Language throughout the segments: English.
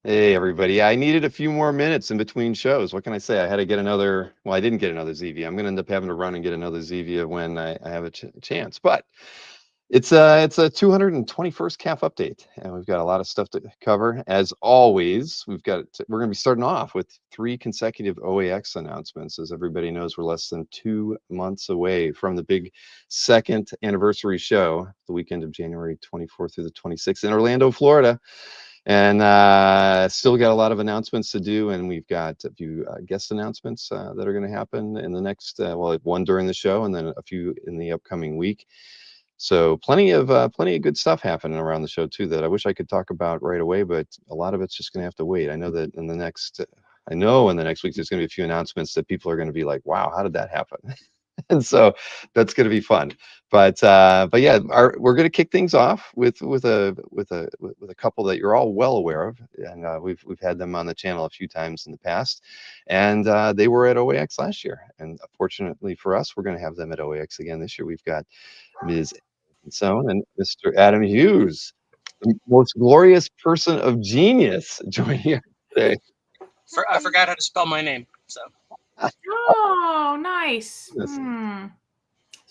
Hey everybody. I needed a few more minutes in between shows. What can I say? I had to get another, well, I didn't get another Zevia. I'm going to end up having to run and get another Zevia when I have a chance. But it's a 221st calf update, and we've got a lot of stuff to cover. As always, we're going to be starting off with 3 consecutive OAX announcements. As everybody knows, we're less than 2 months away from the big second anniversary show, the weekend of January 24th through the 26th in Orlando, Florida. And still got a lot of announcements to do, and we've got a few guest announcements that are going to happen in the next, one during the show, and then a few in the upcoming week. So plenty of good stuff happening around the show too that I wish I could talk about right away, but a lot of it's just going to have to wait. I know in the next week there's going to be a few announcements that people are going to be like, "Wow, how did that happen?" And so that's going to be fun. But yeah, we're going to kick things off with a couple that you're all well aware of, and we've had them on the channel a few times in the past, and they were at OAX last year, and fortunately for us, we're going to have them at OAX again this year. We've got Ms. Stone and Mr. Adam Hughes, the most glorious person of genius, joining us today. I forgot how to spell my name, so. Oh, nice. Yes. Does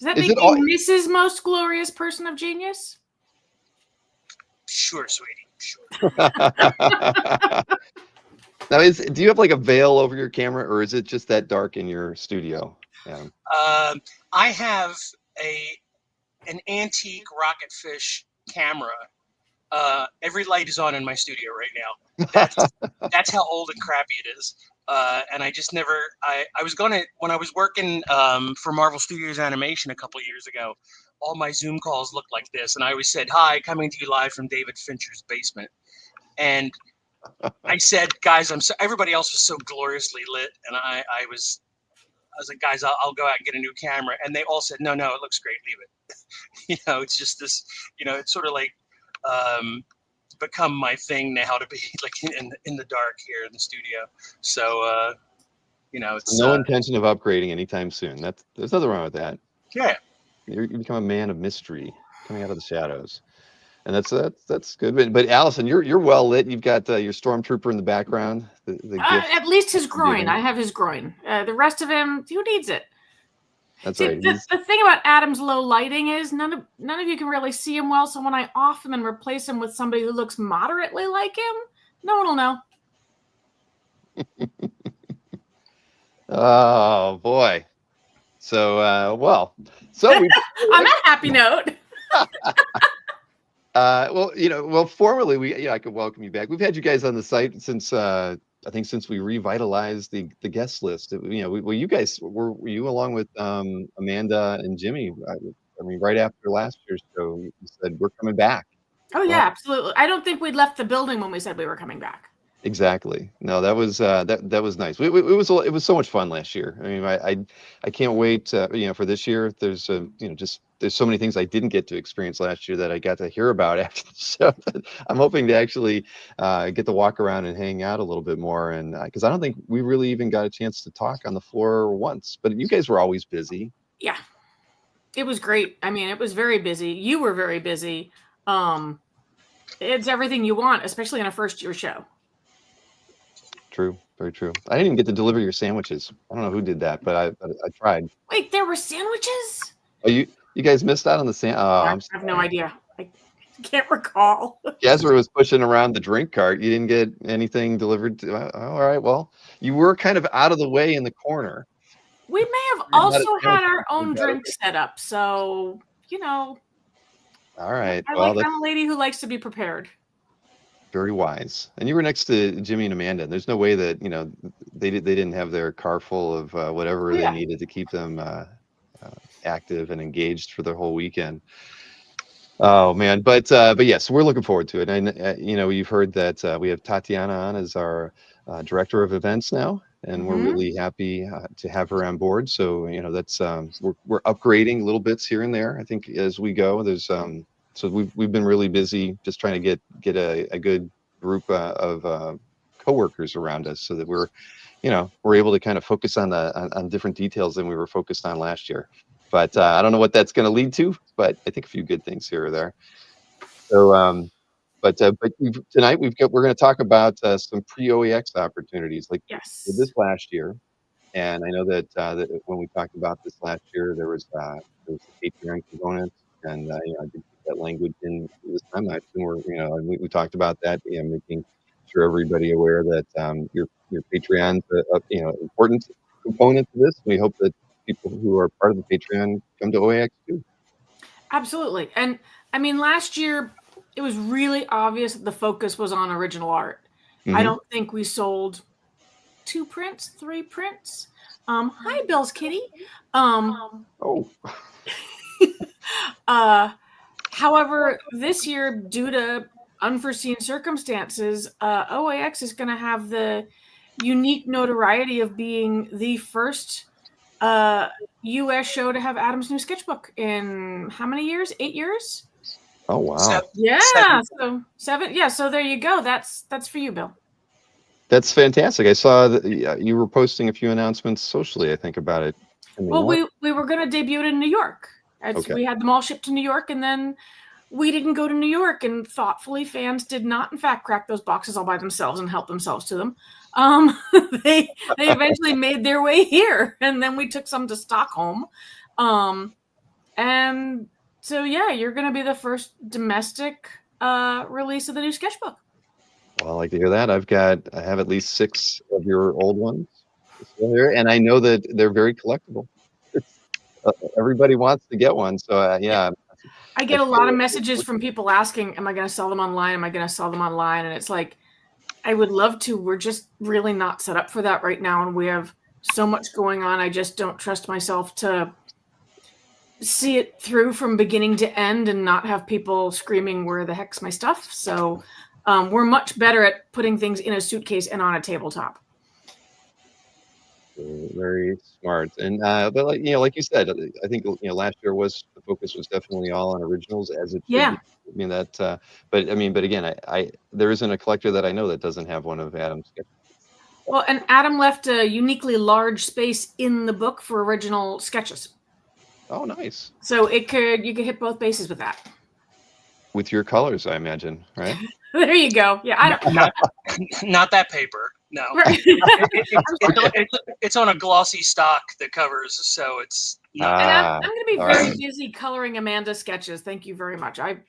that Is make it all- me Mrs. Most Glorious Person of Genius? Sure, sweetie. Sure. Now, do you have like a veil over your camera, or is it just that dark in your studio? Yeah. I have an antique rocketfish camera. Every light is on in my studio right now. That's how old and crappy it is. And I just never. I was gonna, when I was working for Marvel Studios Animation a couple of years ago. All my Zoom calls looked like this, and I always said, "Hi, coming to you live from David Fincher's basement." And I said, "Guys, everybody else was so gloriously lit, and I was like, guys, I'll go out and get a new camera." And they all said, no, it looks great, leave it. It's just this, it's sort of like become my thing now to be like in the dark here in the studio. So, it's no intention of upgrading anytime soon. There's nothing wrong with that. Yeah. You become a man of mystery, coming out of the shadows, and that's good. But Allison, you're well lit. You've got your stormtrooper in the background. The gift. At least his groin. I have his groin. The rest of him, who needs it? That's See, right. The thing about Adam's low lighting is none of you can really see him well. So when I off him and replace him with somebody who looks moderately like him, no one will know. Oh boy. So I'm on that happy note. Formally, I could welcome you back. We've had you guys on the site since I think since we revitalized the guest list. You guys were you along with Amanda and Jimmy? I mean, right after last year's show, you said we're coming back. Oh yeah, absolutely. I don't think we'd left the building when we said we were coming back. Exactly. No, that was that was nice. It was so much fun last year. I mean, I can't wait. For this year. There's there's so many things I didn't get to experience last year that I got to hear about after the show. I'm hoping to actually get to walk around and hang out a little bit more, and because I don't think we really even got a chance to talk on the floor once. But you guys were always busy. Yeah, it was great. I mean, it was very busy. You were very busy. It's everything you want, especially in a first-year show. True, very true. I didn't even get to deliver your sandwiches. I don't know who did that, but I tried. Wait, there were sandwiches? Oh, you guys missed out on the sand. Oh, I have no idea. I can't recall. Jasper was pushing around the drink cart. You didn't get anything delivered to. All right, well, you were kind of out of the way in the corner. We may have also had our own drink set up, so All right. I'm a lady who likes to be prepared. Very wise. And you were next to Jimmy and Amanda. There's no way that they didn't have their car full of whatever they needed to keep them active and engaged for the whole weekend. Oh man, but yes, we're looking forward to it. And you've heard that we have Tatiana on as our director of events now, and we're really happy to have her on board. So that's we're upgrading little bits here and there. I think as we go, there's so we've been really busy just trying to get a good group of coworkers around us, so that we're able to kind of focus on different details than we were focused on last year. But I don't know what that's going to lead to, but I think a few good things here or there. So Tonight we're going to talk about some pre-OEX opportunities, like with Yes. this last year. And I know that when we talked about this last year, there was the Patreon component, and I did put that language in this time. I assume and we talked about that, making sure everybody aware that your Patreon's important component to this. We hope that people who are part of the Patreon come to OAX too. Absolutely. And I mean, last year it was really obvious that the focus was on original art. I don't think we sold 2 prints, 3 prints. Hi, Bill's kitty. Oh, However, this year, due to unforeseen circumstances, OAX is going to have the unique notoriety of being the first U.S. show to have Adam's new sketchbook in how many years? 8 years? oh wow. Yeah. 7. So 7. Yeah. So there you go. That's for you, Bill. That's fantastic. I saw that you were posting a few announcements socially, I think, about it. Well, we were going to debut it in New York. Okay. We had them all shipped to New York, and then we didn't go to New York, and thoughtfully, fans did not, in fact, crack those boxes all by themselves and help themselves to them. They eventually made their way here, and then we took some to Stockholm. And so, yeah, you're going to be the first domestic release of the new sketchbook. Well, I like to hear that. I have at least 6 of your old ones still here, and I know that they're very collectible. Everybody wants to get one, so yeah. I get a lot of messages from people asking, am I going to sell them online? Am I going to sell them online? And it's like, I would love to. We're just really not set up for that right now. And we have so much going on. I just don't trust myself to see it through from beginning to end and not have people screaming, where the heck's my stuff? So we're much better at putting things in a suitcase and on a tabletop. Very smart. And but like you said, I think last year the focus was definitely all on originals, as it should Yeah. be. I mean that, but again, I there isn't a collector that I know that doesn't have one of Adam's sketches. Well, and Adam left a uniquely large space in the book for original sketches. Oh, nice. So you could hit both bases with that. With your colors, I imagine, right? There you go. Yeah, I don't. Not that paper. No. Right. It's on a glossy stock that covers, so it's not. And I'm going to be all very right. busy coloring Amanda sketches. Thank you very much. I'm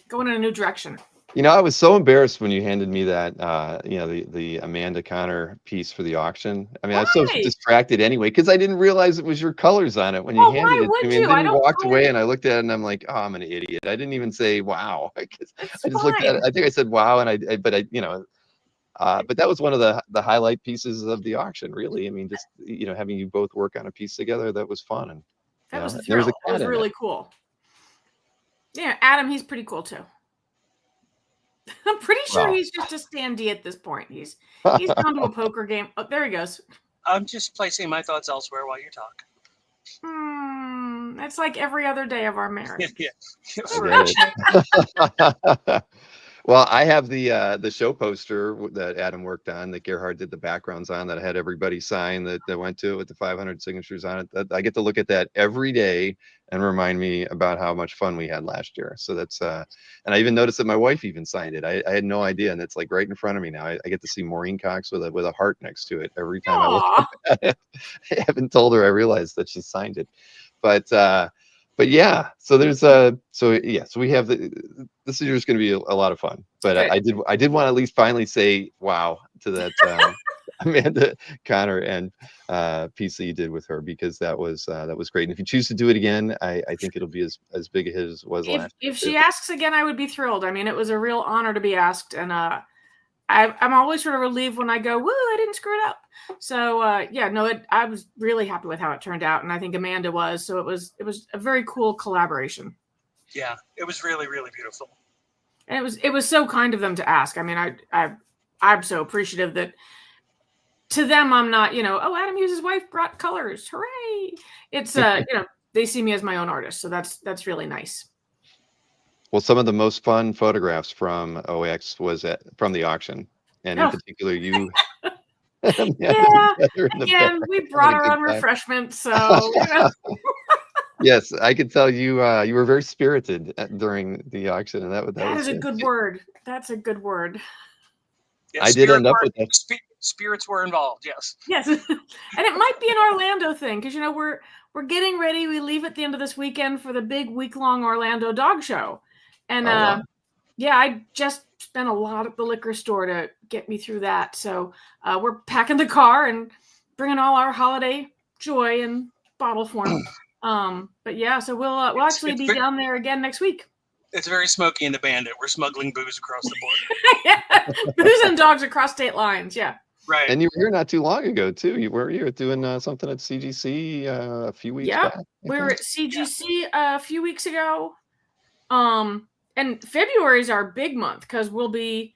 going in a new direction. I was so embarrassed when you handed me that, the Amanda Connor piece for the auction. I mean, I was so Why? distracted anyway because I didn't realize it was your colors on it when you Well, handed why it would to me. And you? then I you don't walked color away, it. and I looked at it, and I'm like, oh, I'm an idiot. I didn't even say wow. I It's just looked at it. fine. I think I said wow, and but that was one of the highlight pieces of the auction, really. I mean, just having you both work on a piece together, that was fun, and That was a there was thrill. a It cat was in really it. cool. Yeah, Adam, he's pretty cool too. I'm pretty sure Wow. he's just a standee at this point. He's gone to a poker game. Oh, there he goes. I'm just placing my thoughts elsewhere while you talk. It's like every other day of our marriage. Yeah. I get it. Well, I have the show poster that Adam worked on, that Gerhard did the backgrounds on, that I had everybody sign that went to it with the 500 signatures on it. I get to look at that every day and remind me about how much fun we had last year. So that's and I even noticed that my wife even signed it. I had no idea, and it's like right in front of me now. I get to see Maureen Cox with a heart next to it every time I look Aw. at it. I haven't told her I realized that she signed it, but yeah, so we have this year is going to be a lot of fun. But Good. I did want to at least finally say wow to that Amanda Connor and piece that you did with her, because that was great. And if you choose to do it again, I think it'll be as big a hit as it was last year. If she asks again, I would be thrilled. I mean, it was a real honor to be asked, and I'm always sort of relieved when I go, woo, I didn't screw it up. So I was really happy with how it turned out, and I think Amanda was. So it was a very cool collaboration. Yeah, it was really, really beautiful. And it was so kind of them to ask. I mean, I'm so appreciative that to them I'm not, oh, Adam Hughes' wife brought colors, hooray! It's they see me as my own artist, so that's really nice. Well, some of the most fun photographs from OAX was from the auction, and in particular, you. Yeah, again, we brought our own refreshments, so. Yes, I could tell you you were very spirited during the auction, and that is a was good word. That's a good word. Yeah, I did end up with that. Spirits were involved. Yes. Yes, and it might be an Orlando thing because we're getting ready. We leave at the end of this weekend for the big week-long Orlando dog show, and wow. yeah, I just spent a lot at the liquor store to get me through that. So we're packing the car and bringing all our holiday joy in bottle form. But yeah, so we'll actually be down there again next week. It's very Smokey and the Bandit. We're smuggling booze across the border. Booze and dogs across state lines. Yeah. Right. And you were here not too long ago too. You were doing something at CGC a few weeks back. We were at CGC a few weeks ago. And February is our big month because we'll be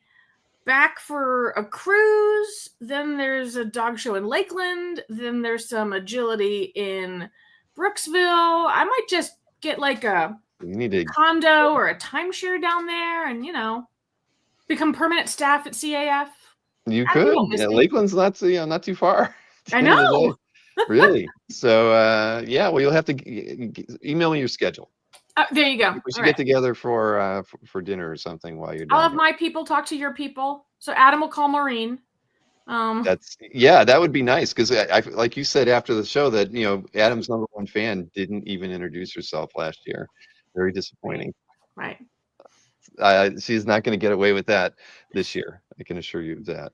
back for a cruise. Then there's a dog show in Lakeland. Then there's some agility in Brooksville. I might just get like a condo or a timeshare down there and, become permanent staff at CAF. You could. Yeah, Lakeland's not too far. I know. Really. So yeah, well, you'll have to email me your schedule. There you go. We should get together for dinner or something while you're down. I'll have my people talk to your people. So Adam will call Maureen. That would be nice because I like you said after the show that Adam's #1 fan didn't even introduce herself last year. Very disappointing. Right. She's not going to get away with that this year. I can assure you of that.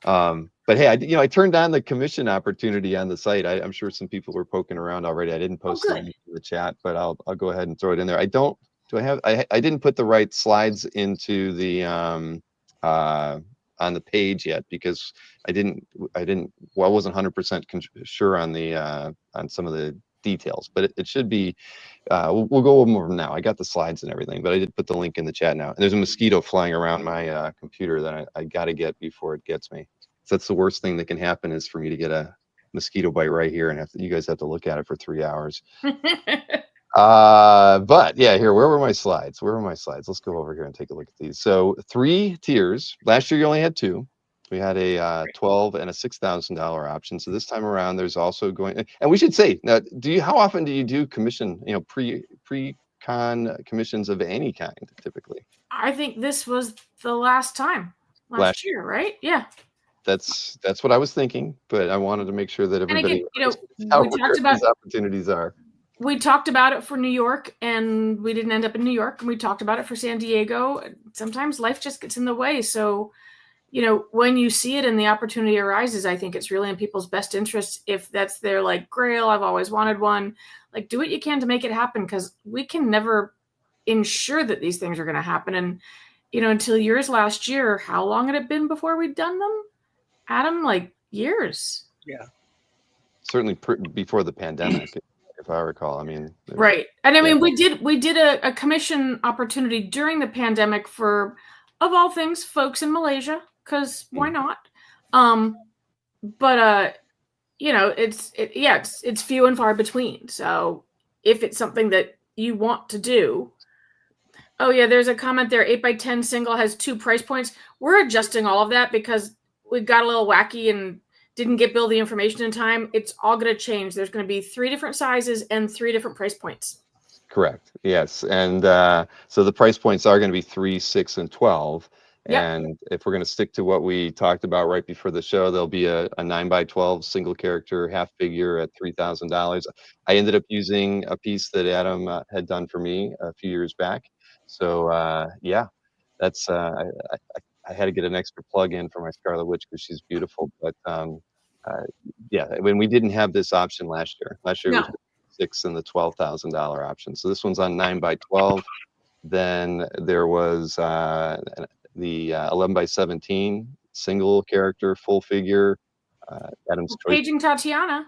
But hey, I turned on the commission opportunity on the site. I'm sure some people were poking around already. I didn't post it in the chat, but I'll go ahead and throw it in there. I didn't put the right slides into the on the page yet because I wasn't 100% sure on the on some of the details, but it should be. We'll go over them now. I got the slides and everything, but I did put the link in the chat now. And there's a mosquito flying around my computer that I got to get before it gets me. So that's the worst thing that can happen is for me to get a mosquito bite right here and you guys have to look at it for 3 hours. But yeah, here, where were my slides? Let's go over here and take a look at these. So 3 tiers. Last year you only had 2. We had a $12,000 and a $6,000 option. So this time around, there's also going. And we should say now, how often do you do commission? Pre-con commissions of any kind, typically? I think this was the last time last year, right? Yeah. That's what I was thinking, but I wanted to make sure that everybody knows how these opportunities are. We talked about it for New York, and we didn't end up in New York, and we talked about it for San Diego. Sometimes life just gets in the way, so. When you see it and the opportunity arises, I think it's really in people's best interest. If that's their grail, I've always wanted one, do what you can to make it happen because we can never ensure that these things are going to happen. And, until yours last year, how long had it been before we'd done them? Adam, years. Yeah. Certainly before the pandemic, if I recall. Right. And we did a commission opportunity during the pandemic for, of all things, folks in Malaysia. Because why not? But it's few and far between. So if it's something that you want to do, there's a comment there. 8x10 single has 2 price points. We're adjusting all of that because we got a little wacky and didn't get Bill the information in time. It's all going to change. There's going to be 3 different sizes and 3 different price points. Correct. Yes, and so the price points are going to be 3, 6, and 12. Yep. And if we're going to stick to what we talked about right before the show, there'll be a 9x12 single character half figure at $3,000. I ended up using a piece that Adam had done for me a few years back. So that's I had to get an extra plug in for my Scarlet Witch because she's beautiful. But when we didn't have this option last year. Last year was the $6,000 and the $12,000 option. So this one's on 9x12. Then there was the 11x17 single character full figure. Adam's choice. Paging Tatiana.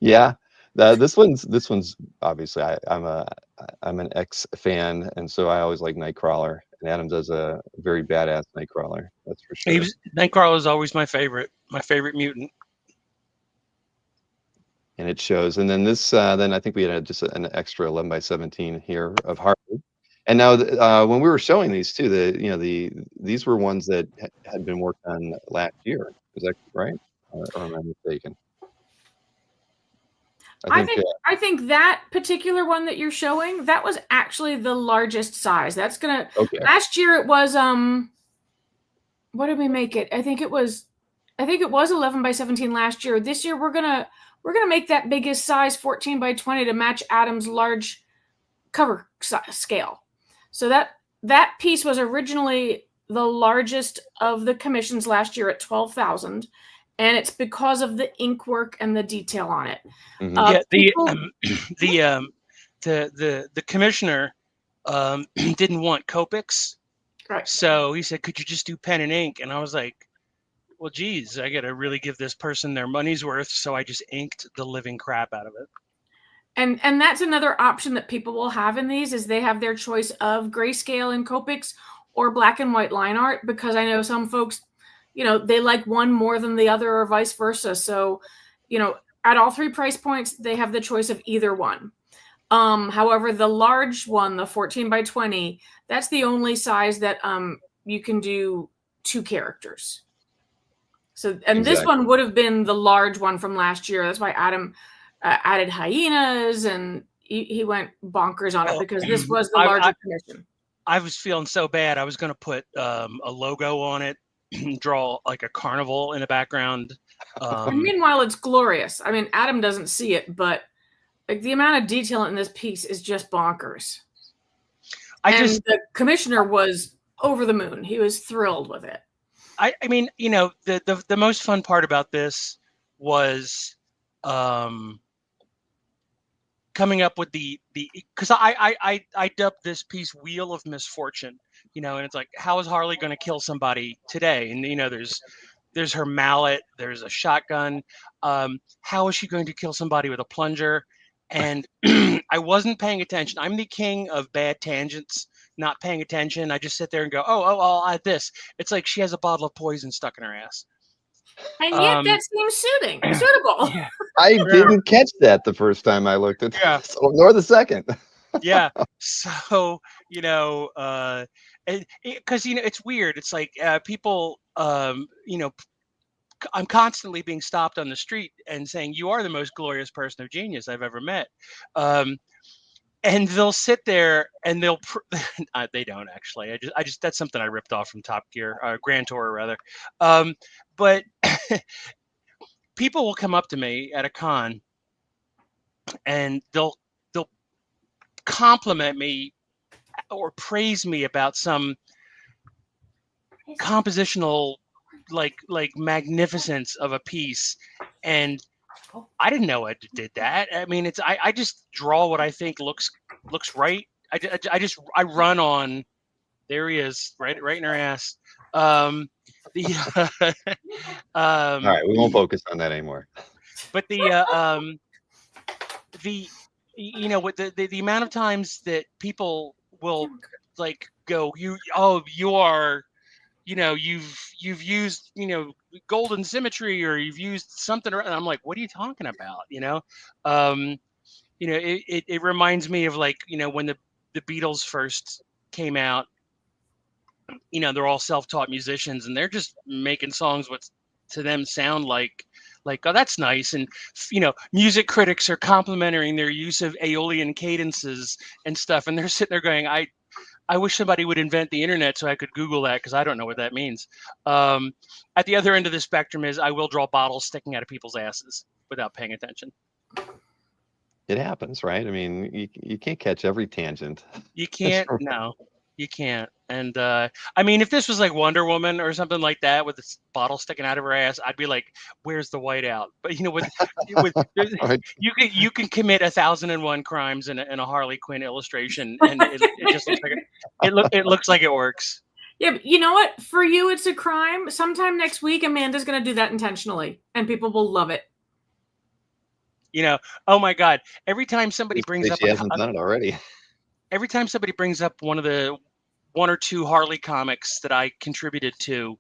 Yeah, this one's obviously I'm an ex fan, and so I always like Nightcrawler, and Adam does a very badass Nightcrawler. That's for sure. Nightcrawler is always my favorite mutant. And it shows. And then this, then I think we had just an extra 11x17 here of Harley. And now, when we were showing these too, these were ones that had been worked on last year. Is that right? Or am I mistaken? I think that particular one that you're showing, that was actually the largest size. That's gonna. Okay. Last year it was what did we make it? I think it was 11 by 17 last year. This year we're gonna make that biggest size 14 by 20 to match Adam's large cover scale. So that piece was originally the largest of the commissions last year at 12,000, and it's because of the ink work and the detail on it. Mhm. Yeah, the commissioner didn't want Copics, Right. so he said, "Could you just do pen and ink?" And I was like, "Well, geez, I got to really give this person their money's worth." So I just inked the living crap out of it. And that's another option that people will have in these, is they have their choice of grayscale and Copics or black and white line art, because I know some folks, they like one more than the other or vice versa. So, at all three price points, they have the choice of either one. However, the large one, the 14 by 20, that's the only size that you can do 2 characters. So, and this one would have been the large one from last year. That's why Adam added hyenas, and he went bonkers on it, because this was the larger commission. I was feeling so bad. I was going to put a logo on it, draw like a carnival in the background. And meanwhile, it's glorious. I mean, Adam doesn't see it, but like the amount of detail in this piece is just bonkers. The commissioner was over the moon. He was thrilled with it. I mean, the most fun part about this was coming up with the because I dubbed this piece Wheel of Misfortune, and it's like, how is Harley going to kill somebody today? And there's her mallet, there's a shotgun. How is she going to kill somebody with a plunger? And I wasn't paying attention. I'm the king of bad tangents, not paying attention. I just sit there and go, oh, I'll add this. It's like she has a bottle of poison stuck in her ass. And yet that seems suitable. Yeah. I didn't catch that the first time I looked at this, nor the second. Yeah. So, because, it's weird. It's like people, I'm constantly being stopped on the street and saying, "You are the most glorious person of genius I've ever met." And they'll sit there and they'll, they don't actually. I just that's something I ripped off from Top Gear, Grand Tour rather. But people will come up to me at a con and they'll compliment me or praise me about some compositional like magnificence of a piece, and I didn't know I did that. I mean, I just draw what I think looks right. I run on. There he is, right in her ass. All right, we won't focus on that anymore. But the with the amount of times that people will like go, you are, you've used, golden symmetry, or you've used something, and I'm like, what are you talking about? It reminds me of like, when the Beatles first came out, they're all self-taught musicians and they're just making songs what to them sound like, oh, that's nice. And, music critics are complimenting their use of Aeolian cadences and stuff. And they're sitting there going, I wish somebody would invent the internet so I could Google that, because I don't know what that means. At the other end of the spectrum is I will draw bottles sticking out of people's asses without paying attention. It happens, right? I mean, you can't catch every tangent. You can't. No, you can't. And I mean, if this was like Wonder Woman or something like that with this bottle sticking out of her ass, I'd be like, "Where's the whiteout?" But you can commit 1,001 crimes in a Harley Quinn illustration, and it just looks like it looks like it works. Yeah, but you know what? For you, it's a crime. Sometime next week, Amanda's going to do that intentionally, and people will love it. Oh my God! Every time somebody brings up, she hasn't done it already. Every time somebody brings up one or two Harley comics that I contributed to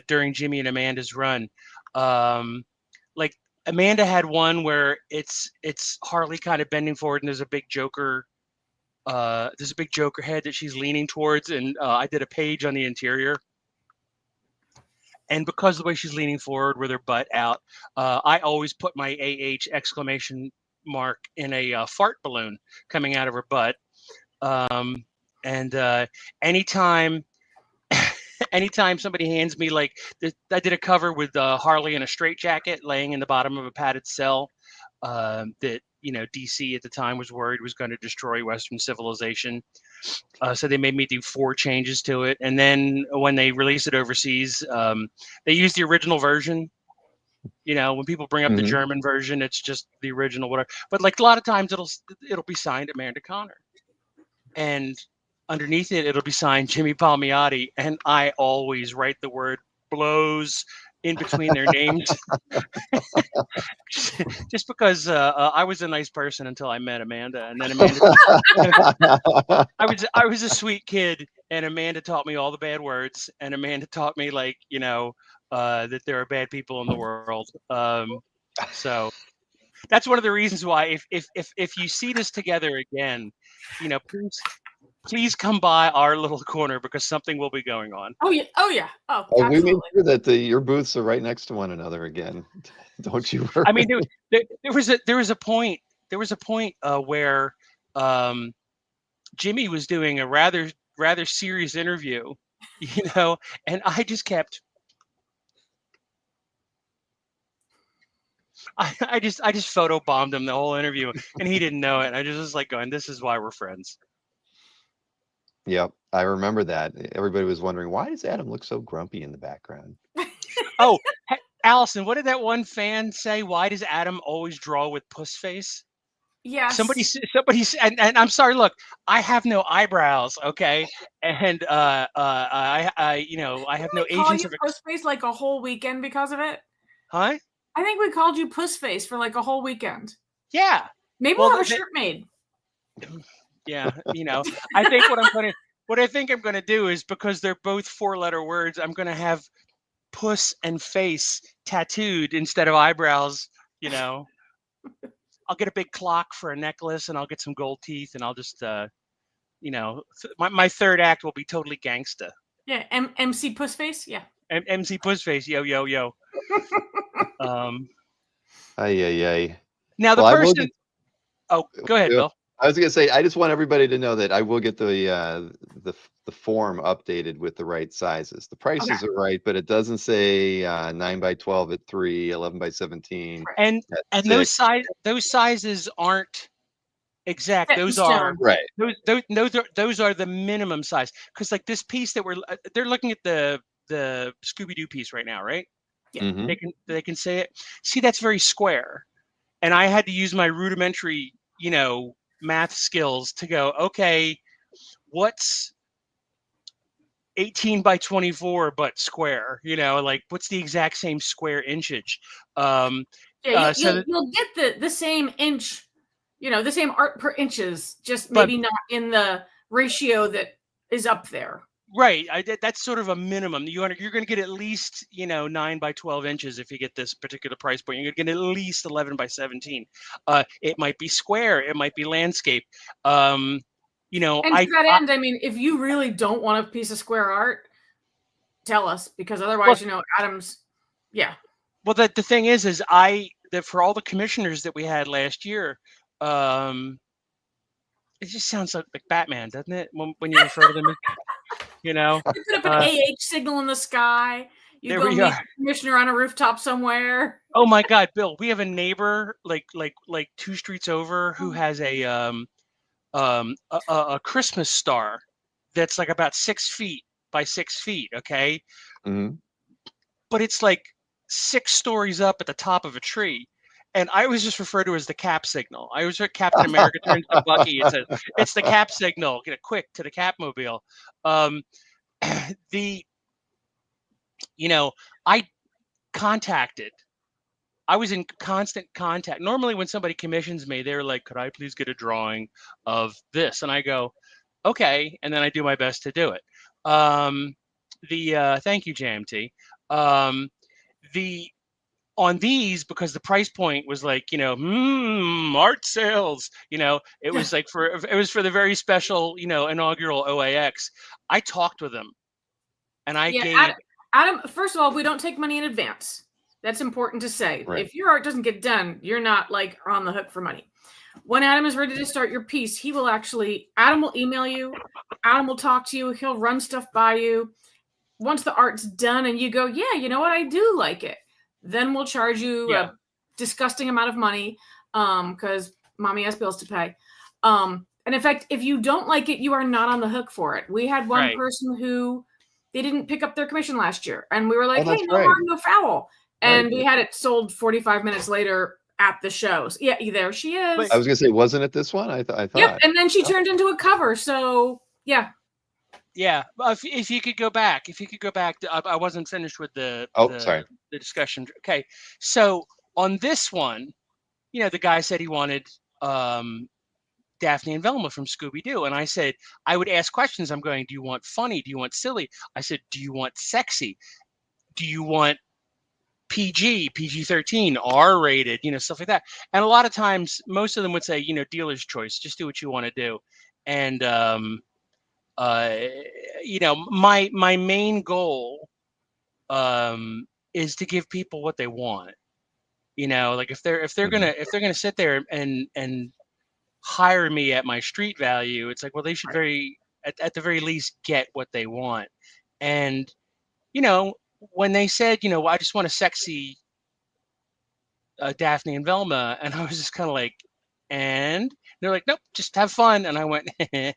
during Jimmy and Amanda's run, like Amanda had one where it's Harley kind of bending forward and there's a big Joker head that she's leaning towards, and I did a page on the interior. And because of the way she's leaning forward with her butt out, I always put my AH exclamation mark in a fart balloon coming out of her butt. And anytime anytime somebody hands me, like, I did a cover with Harley in a straitjacket laying in the bottom of a padded cell that, DC at the time was worried was going to destroy Western civilization. So they made me do 4 changes to it. And then when they released it overseas, they used the original version. When people bring up the German version, it's just the original, whatever. But like a lot of times it'll be signed Amanda Connor. And underneath it, it'll be signed Jimmy Palmiotti. And I always write the word blows in between their names. Just because I was a nice person until I met Amanda. And then Amanda, I was a sweet kid, and Amanda taught me all the bad words. And Amanda taught me, like, that there are bad people in the world. So that's one of the reasons why if you see this together again, please come by our little corner, because something will be going on. Oh yeah. Oh, we absolutely. made sure that your booths are right next to one another again. Don't you worry. I mean, there was a point where Jimmy was doing a rather serious interview, and I just kept. I just photobombed him the whole interview, and he didn't know it. I just was like going, "This is why we're friends." Yep, I remember that. Everybody was wondering, why does Adam look so grumpy in the background? Oh, Allison, what did that one fan say? Why does Adam always draw with puss face? Yes. Somebody, and I'm sorry. Look, I have no eyebrows, okay, and I have no agents of puss face like a whole weekend because of it. Huh? I think we called you puss face for like a whole weekend. Yeah. Maybe we'll have a shirt made. Yeah, I think what I think I'm gonna do is, because they're both 4-letter words, I'm gonna have puss and face tattooed instead of eyebrows. I'll get a big clock for a necklace, and I'll get some gold teeth, and I'll just my third act will be totally gangsta. Yeah, MC puss face. Yeah. MC puss face. Yo yo yo. Ay. Now the person. Oh, go ahead, Bill. I was gonna say, I just want everybody to know that I will get the form updated with the right sizes. The prices are right, but it doesn't say 9x12 at 3, 11x17. And those sizes aren't exact. Those are right. Those are the minimum size. Because like this piece that they're looking at the Scooby-Doo piece right now, right? Yeah. Mm-hmm. They can say it. See, that's very square, and I had to use my rudimentary, math skills to go, okay, what's 18x24 but square? Like, what's the exact same square inchage? You'll get the same inch, the same art per inches, just maybe not in the ratio that is up there. Right. That's sort of a minimum. You're going to get at least 9x12 inches if you get this particular price point. You're going to get at least 11x17. It might be square. It might be landscape. And to that end, I mean, if you really don't want a piece of square art, tell us, because otherwise, Adam's, yeah. Well, the thing is for all the commissioners that we had last year, it just sounds like Batman, doesn't it? When you refer to them. You put up an AH signal in the sky. You go meet the commissioner on a rooftop somewhere. Oh my God, Bill! We have a neighbor like 2 streets over who has a Christmas star that's like about 6 feet by 6 feet. Okay, but it's like 6 stories up at the top of a tree. And I always just refer to it as the cap signal. I always heard Captain America turns to Bucky. It says, it's the cap signal. Get it quick to the Capmobile. I was in constant contact. Normally when somebody commissions me, they're like, could I please get a drawing of this? And I go, okay. And then I do my best to do it. Thank you, JMT. On these, because the price point was like, art sales, it was like for the very special, inaugural OAX. I talked with them, and I gave Adam. First of all, we don't take money in advance. That's important to say. Right. If your art doesn't get done, you're not like on the hook for money. When Adam is ready to start your piece, Adam will email you, Adam will talk to you, he'll run stuff by you. Once the art's done and you go, yeah, you know what, I do like it, then we'll charge you a disgusting amount of money because mommy has bills to pay. And in fact, if you don't like it, you are not on the hook for it. We had one person who they didn't pick up their commission last year, and we were like, hey, no harm, no foul. And we had it sold 45 minutes later at the shows. Yeah, there she is. I was gonna say, wasn't it this one? I thought. Yep, and then she turned into a cover. So yeah. Yeah, if you could go back, I wasn't finished with the discussion. Okay, so on this one, you know, the guy said he wanted Daphne and Velma from Scooby-Doo, and I said I would ask questions. I'm going, do you want funny? Do you want silly? I said, do you want sexy? Do you want PG-13, R-rated, you know, stuff like that. And a lot of times, most of them would say, you know, dealer's choice, just do what you want to do. And you know, my main goal is to give people what they want. You know, like if they're gonna sit there and hire me at my street value, it's like, well, they should at the very least get what they want. And you know, when they said, you know, I just want a sexy Daphne and Velma, and I was just kind of like, and they're like, nope, just have fun. And I went and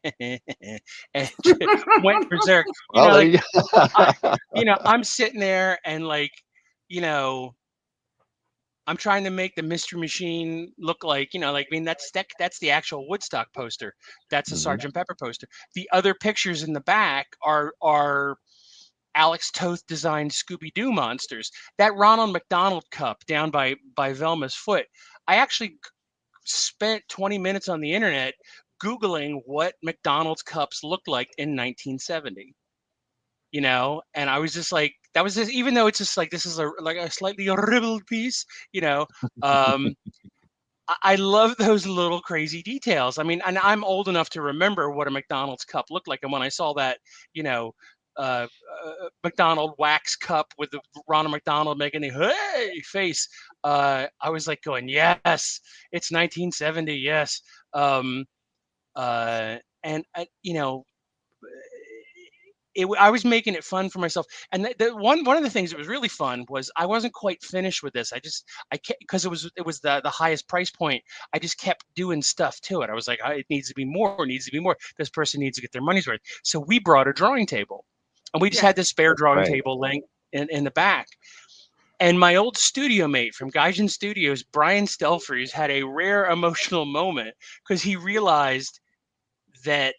went berserk. You know, I'm sitting there and like, you know, I'm trying to make the Mystery Machine look like, you know, like, I mean, that's the actual Woodstock poster. That's a Sgt. Pepper poster. The other pictures in the back are Alex Toth designed Scooby-Doo monsters. That Ronald McDonald cup down by Velma's foot. I actually spent 20 minutes on the internet Googling what McDonald's cups looked like in 1970. You know, and I was just like, that was just, even though it's just like, this is like a slightly ribbled piece, you know, I love those little crazy details. I mean, and I'm old enough to remember what a McDonald's cup looked like. And when I saw that, you know, McDonald wax cup with the Ronald McDonald making the hey face, I was like going, yes, it's 1970, yes. And you know, I was making it fun for myself. And one of the things that was really fun was I wasn't quite finished with this. I kept, because it was the highest price point. I just kept doing stuff to it. I was like, it needs to be more. It needs to be more. This person needs to get their money's worth. So we brought a drawing table, and we just had this spare drawing table laying in the back. And my old studio mate from Gaijin Studios, Brian Stelfreeze, had a rare emotional moment because he realized that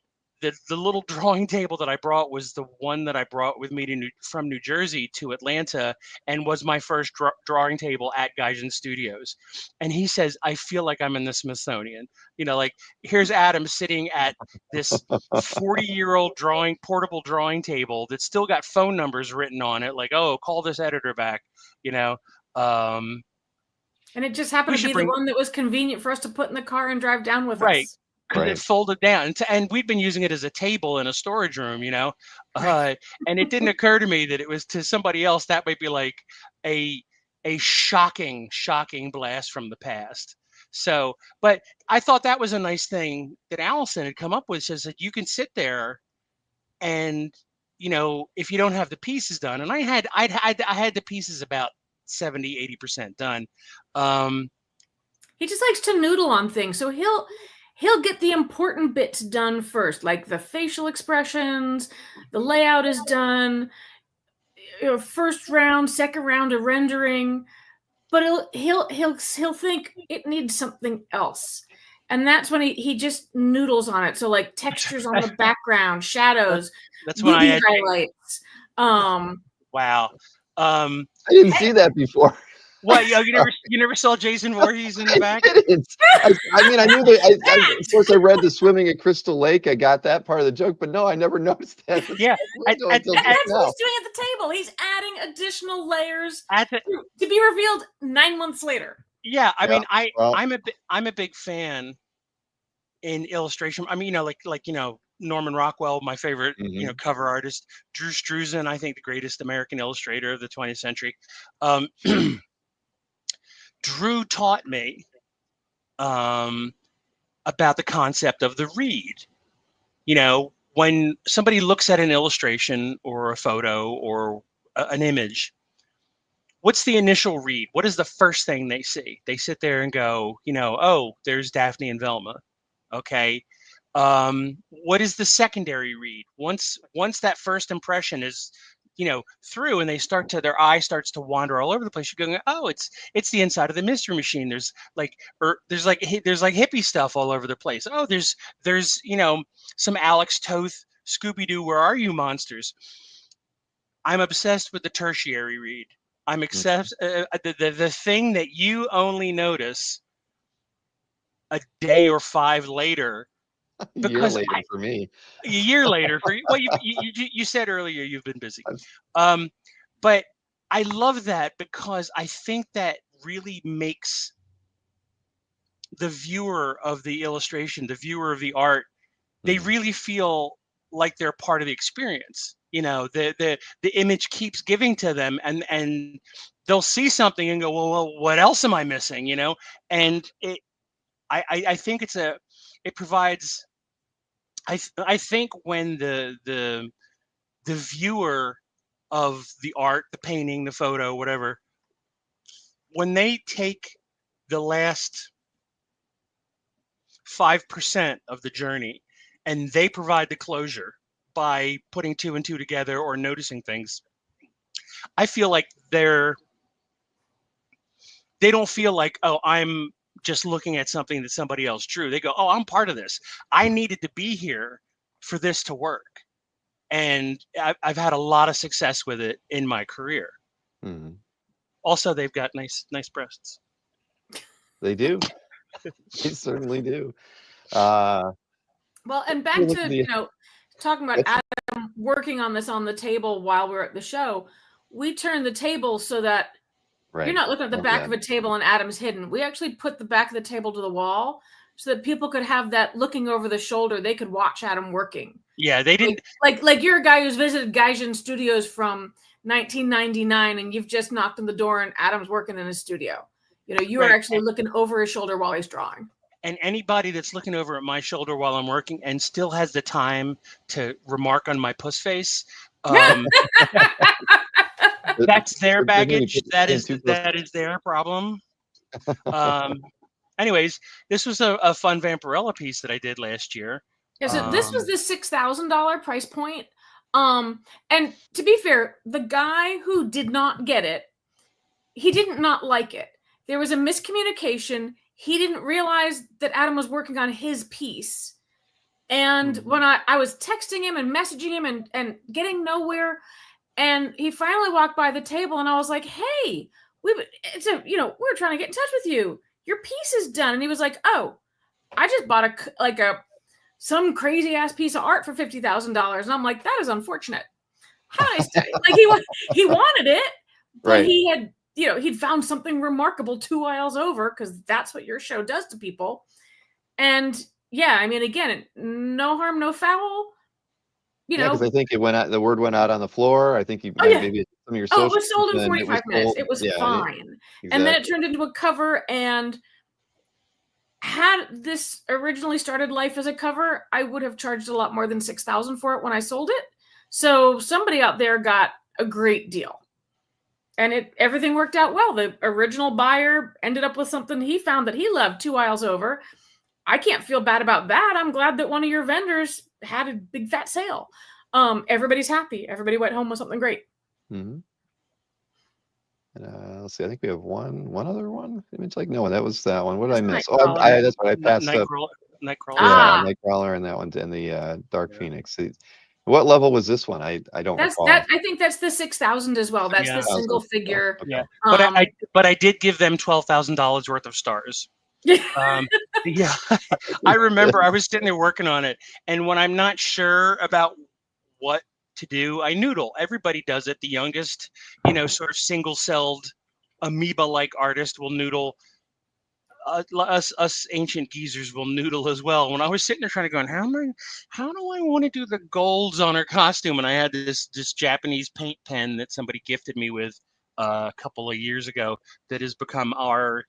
the little drawing table that I brought was the one that I brought with me from New Jersey to Atlanta, and was my first drawing table at Gaijin Studios. And he says, I feel like I'm in the Smithsonian. You know, like, here's Adam sitting at this 40-year-old portable drawing table that's still got phone numbers written on it, like, oh, call this editor back, you know. And it just happened to be the one that was convenient for us to put in the car and drive down with us. Because it folded down, and we'd been using it as a table in a storage room, you know, and it didn't occur to me that it was to somebody else that might be like a shocking blast from the past. So, but I thought that was a nice thing that Allison had come up with, says that you can sit there, and you know, if you don't have the pieces done, and I had the pieces about 70-80% done. He just likes to noodle on things, so he'll get the important bits done first, like the facial expressions, the layout is done, first round, second round of rendering, but he'll think it needs something else. And that's when he just noodles on it. So like textures on the background, shadows, that's when I had highlights. Wow. I didn't see that before. What, you never saw Jason Voorhees in the back? I didn't. I mean, I knew that. Of course, I read the swimming at Crystal Lake. I got that part of the joke, but no, I never noticed that. Yeah, that's what he's doing at the table. He's adding additional layers to be revealed 9 months later. Yeah, I mean, I'm a big fan in illustration. I mean, you know, like you know, Norman Rockwell, my favorite, you know, cover artist. Drew Struzan, I think the greatest American illustrator of the 20th century. Drew taught me about the concept of the read. You know, when somebody looks at an illustration or a photo or an image, what's the initial read? What is the first thing they see? They sit there and go, you know, oh, there's Daphne and Velma. Okay. What is the secondary read? Once that first impression is, you know, through, and they start to, their eye starts to wander all over the place, you're going, oh, it's the inside of the Mystery Machine. There's like hippie stuff all over the place. Oh, there's you know, some Alex Toth, Scooby-Doo, Where Are You monsters. I'm obsessed with the tertiary read. I'm obsessed. The thing that you only notice a day or 5 later, A year because later for me. a year later for you. Well, you said earlier you've been busy, but I love that because I think that really makes the viewer of the illustration, the viewer of the art, they really feel like they're part of the experience. You know, the image keeps giving to them, and they'll see something and go, well, what else am I missing? You know, and I think it provides. I think when the viewer of the art, the painting, the photo, whatever, when they take the last 5% of the journey and they provide the closure by putting 2 and 2 together or noticing things, I feel like they don't feel like, oh, I'm just looking at something that somebody else drew. They go, oh, I'm part of this. I needed to be here for this to work. And I've had a lot of success with it in my career. Also, they've got nice breasts. They do. They certainly do. Well, and back look to, at the- you know, talking about Adam working on this on the table while we're at the show, we turned the table so that you're not looking at the back of a table and Adam's hidden. We actually put the back of the table to the wall so that people could have that looking over the shoulder. They could watch Adam working. Yeah, they didn't like you're a guy who's visited Gaijin Studios from 1999 and you've just knocked on the door and Adam's working in his studio. You know, you are actually looking over his shoulder while he's drawing. And anybody that's looking over at my shoulder while I'm working and still has the time to remark on my puss face, that's their baggage. That is their problem. Anyways, this was a fun Vampirella piece that I did last year. Yeah, so this was the $6,000 price point. And to be fair, the guy who did not get it, he didn't not like it. There was a miscommunication. He didn't realize that Adam was working on his piece. And when I was texting him and messaging him and getting nowhere, and he finally walked by the table and I was like, hey, we're trying to get in touch with you. Your piece is done. And he was like, oh, I just bought some crazy ass piece of art for $50,000. And I'm like, that is unfortunate. How nice. Like he wanted it, but he had, you know, he'd found something remarkable 2 aisles over because that's what your show does to people. And yeah, I mean, again, no harm, no foul. You know, because I think the word went out on the floor. I think maybe some of your social. It was sold in 45 minutes. It was fine. Exactly. And then it turned into a cover. And had this originally started life as a cover, I would have charged a lot more than $6,000 for it when I sold it. So somebody out there got a great deal. And everything worked out well. The original buyer ended up with something he found that he loved 2 aisles over. I can't feel bad about that. I'm glad that one of your vendors had a big fat sale. Everybody's happy. Everybody went home with something great. And, let's see. I think we have one other one. Image like no, that was that one. What did I miss? That's what I passed up. Nightcrawler. Yeah, Nightcrawler and that one, and the Dark Phoenix. What level was this one? I don't recall. I think that's the 6,000 as well. That's the single figure. Okay. Yeah, but I did give them $12,000 worth of stars. Yeah, I remember I was sitting there working on it, and when I'm not sure about what to do, I noodle. Everybody does it. The youngest, you know, sort of single-celled amoeba-like artist will noodle. Us ancient geezers will noodle as well. When I was sitting there trying to go, how do I want to do the golds on her costume? And I had this Japanese paint pen that somebody gifted me with a couple of years ago that has become our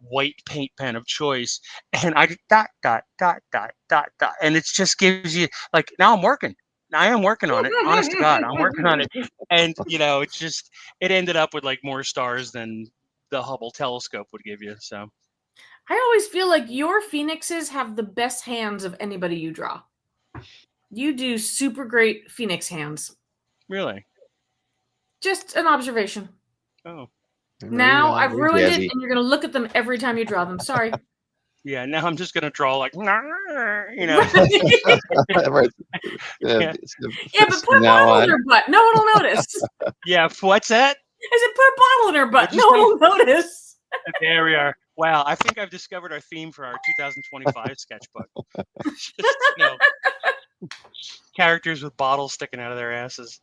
white paint pen of choice, and I just dot dot dot dot dot dot, and it just gives you like, now I'm working. I am working on it. Honest to God, I'm working on it, and it's just it ended up with like more stars than the Hubble telescope would give you. So I always feel like your phoenixes have the best hands of anybody you draw. You do super great phoenix hands. really, Just an observation. oh Now I've Very ruined it, jazzy. and you're going to look at them every time you draw them. Sorry. yeah. Now I'm just gonna draw like Right. Right. Yeah. Yeah, but put a Now bottle on. in her butt. No one will notice. yeah. What's that? I said, put a bottle in her butt. What'd you No one will notice. There we are. Wow, I think I've discovered our theme for our 2025 sketchbook. Just, characters with bottles sticking out of their asses.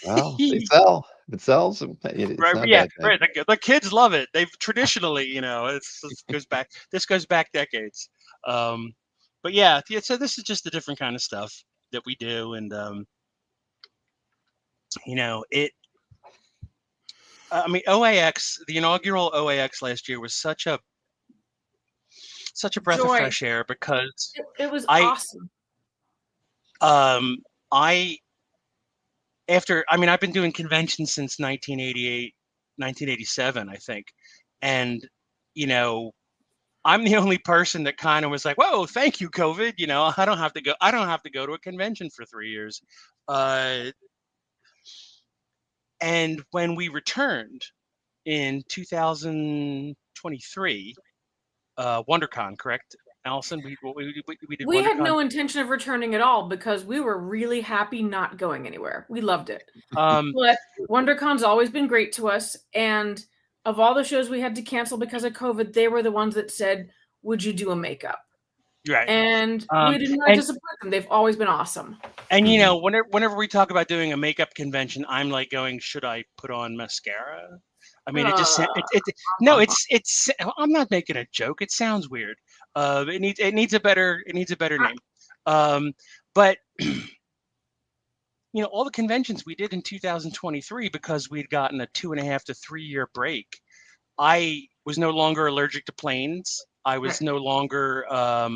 Well, they sell. If it sells, it's Right, not a yeah, bad thing. right. The kids love it. They've traditionally, this goes back decades. But yeah, so this is just the different kind of stuff that we do, and it. I mean, OAX, the inaugural OAX last year was such a breath of Joy. fresh air because It was I awesome. I've been doing conventions since 1988, 1987, I think. And, I'm the only person that kind of was like, whoa, thank you, COVID. I don't have to go to a convention for 3 years. And when we returned in 2023, WonderCon, correct, Allison? We did We had WonderCon. no intention of returning at all because we were really happy not going anywhere. We loved it. But WonderCon's always been great to us. And of all the shows we had to cancel because of COVID, they were the ones that said, would you do a makeup? Right. And we did not disappoint them. They've always been awesome. And whenever we talk about doing a makeup convention, I'm like going, should I put on mascara? I mean, it just no, it's. I'm not making a joke. It sounds weird. It needs a better name. But all the conventions we did in 2023, because we'd gotten a 2.5 to 3 year break, I was no longer allergic to planes. I was no longer. I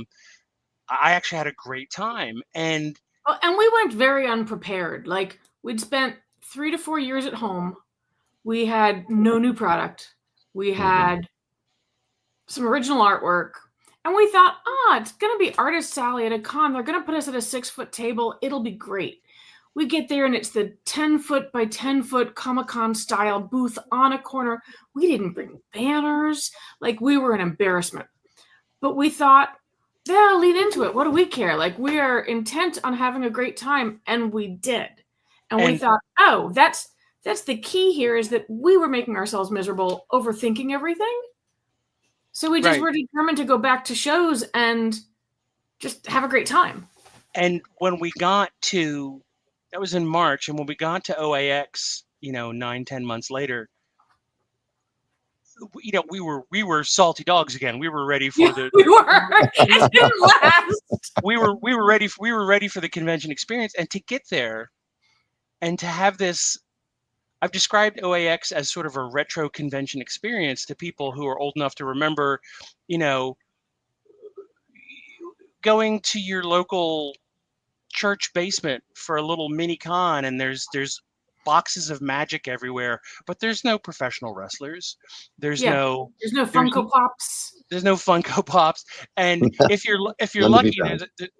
actually had a great time, and we went very unprepared. Like, we'd spent 3 to 4 years at home. We had no new product. We had some original artwork. And we thought, it's going to be Artist Sally at a con. They're going to put us at a 6-foot table. It'll be great. We get there, and it's the 10-foot by 10-foot Comic-Con style booth on a corner. We didn't bring banners. Like, we were an embarrassment. But we thought, yeah, lead into it. What do we care? Like, we are intent on having a great time, and we did. And we thought, that's the key here, is that we were making ourselves miserable, overthinking everything. So we just were determined to go back to shows and just have a great time. And when we got to, that was in March, and when we got to OAX, 9-10 months later, we were salty dogs again. We were ready for the. We were. It didn't last. We were ready. We were ready for the convention experience, and to get there, and to have this. I've described OAX as sort of a retro convention experience to people who are old enough to remember, going to your local church basement for a little mini con, and there's boxes of magic everywhere, but there's no professional wrestlers. There's no Funko Pops. There's no Funko Pops, and if you're lucky,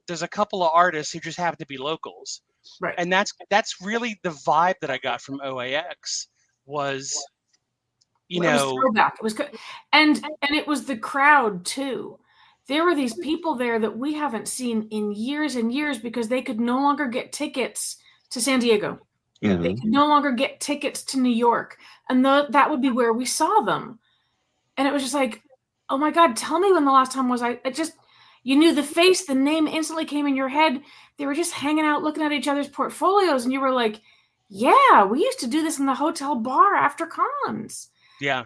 there's a couple of artists who just happen to be locals. Right. And that's really the vibe that I got from OAX was, It was throwback. It was good. And it was the crowd too. There were these people there that we haven't seen in years and years because they could no longer get tickets to San Diego. Yeah. They could no longer get tickets to New York. And that would be where we saw them. And it was just like, oh my God, tell me when the last time was. You knew the face, the name instantly came in your head. They were just hanging out, looking at each other's portfolios. And you were like, yeah, we used to do this in the hotel bar after cons. Yeah.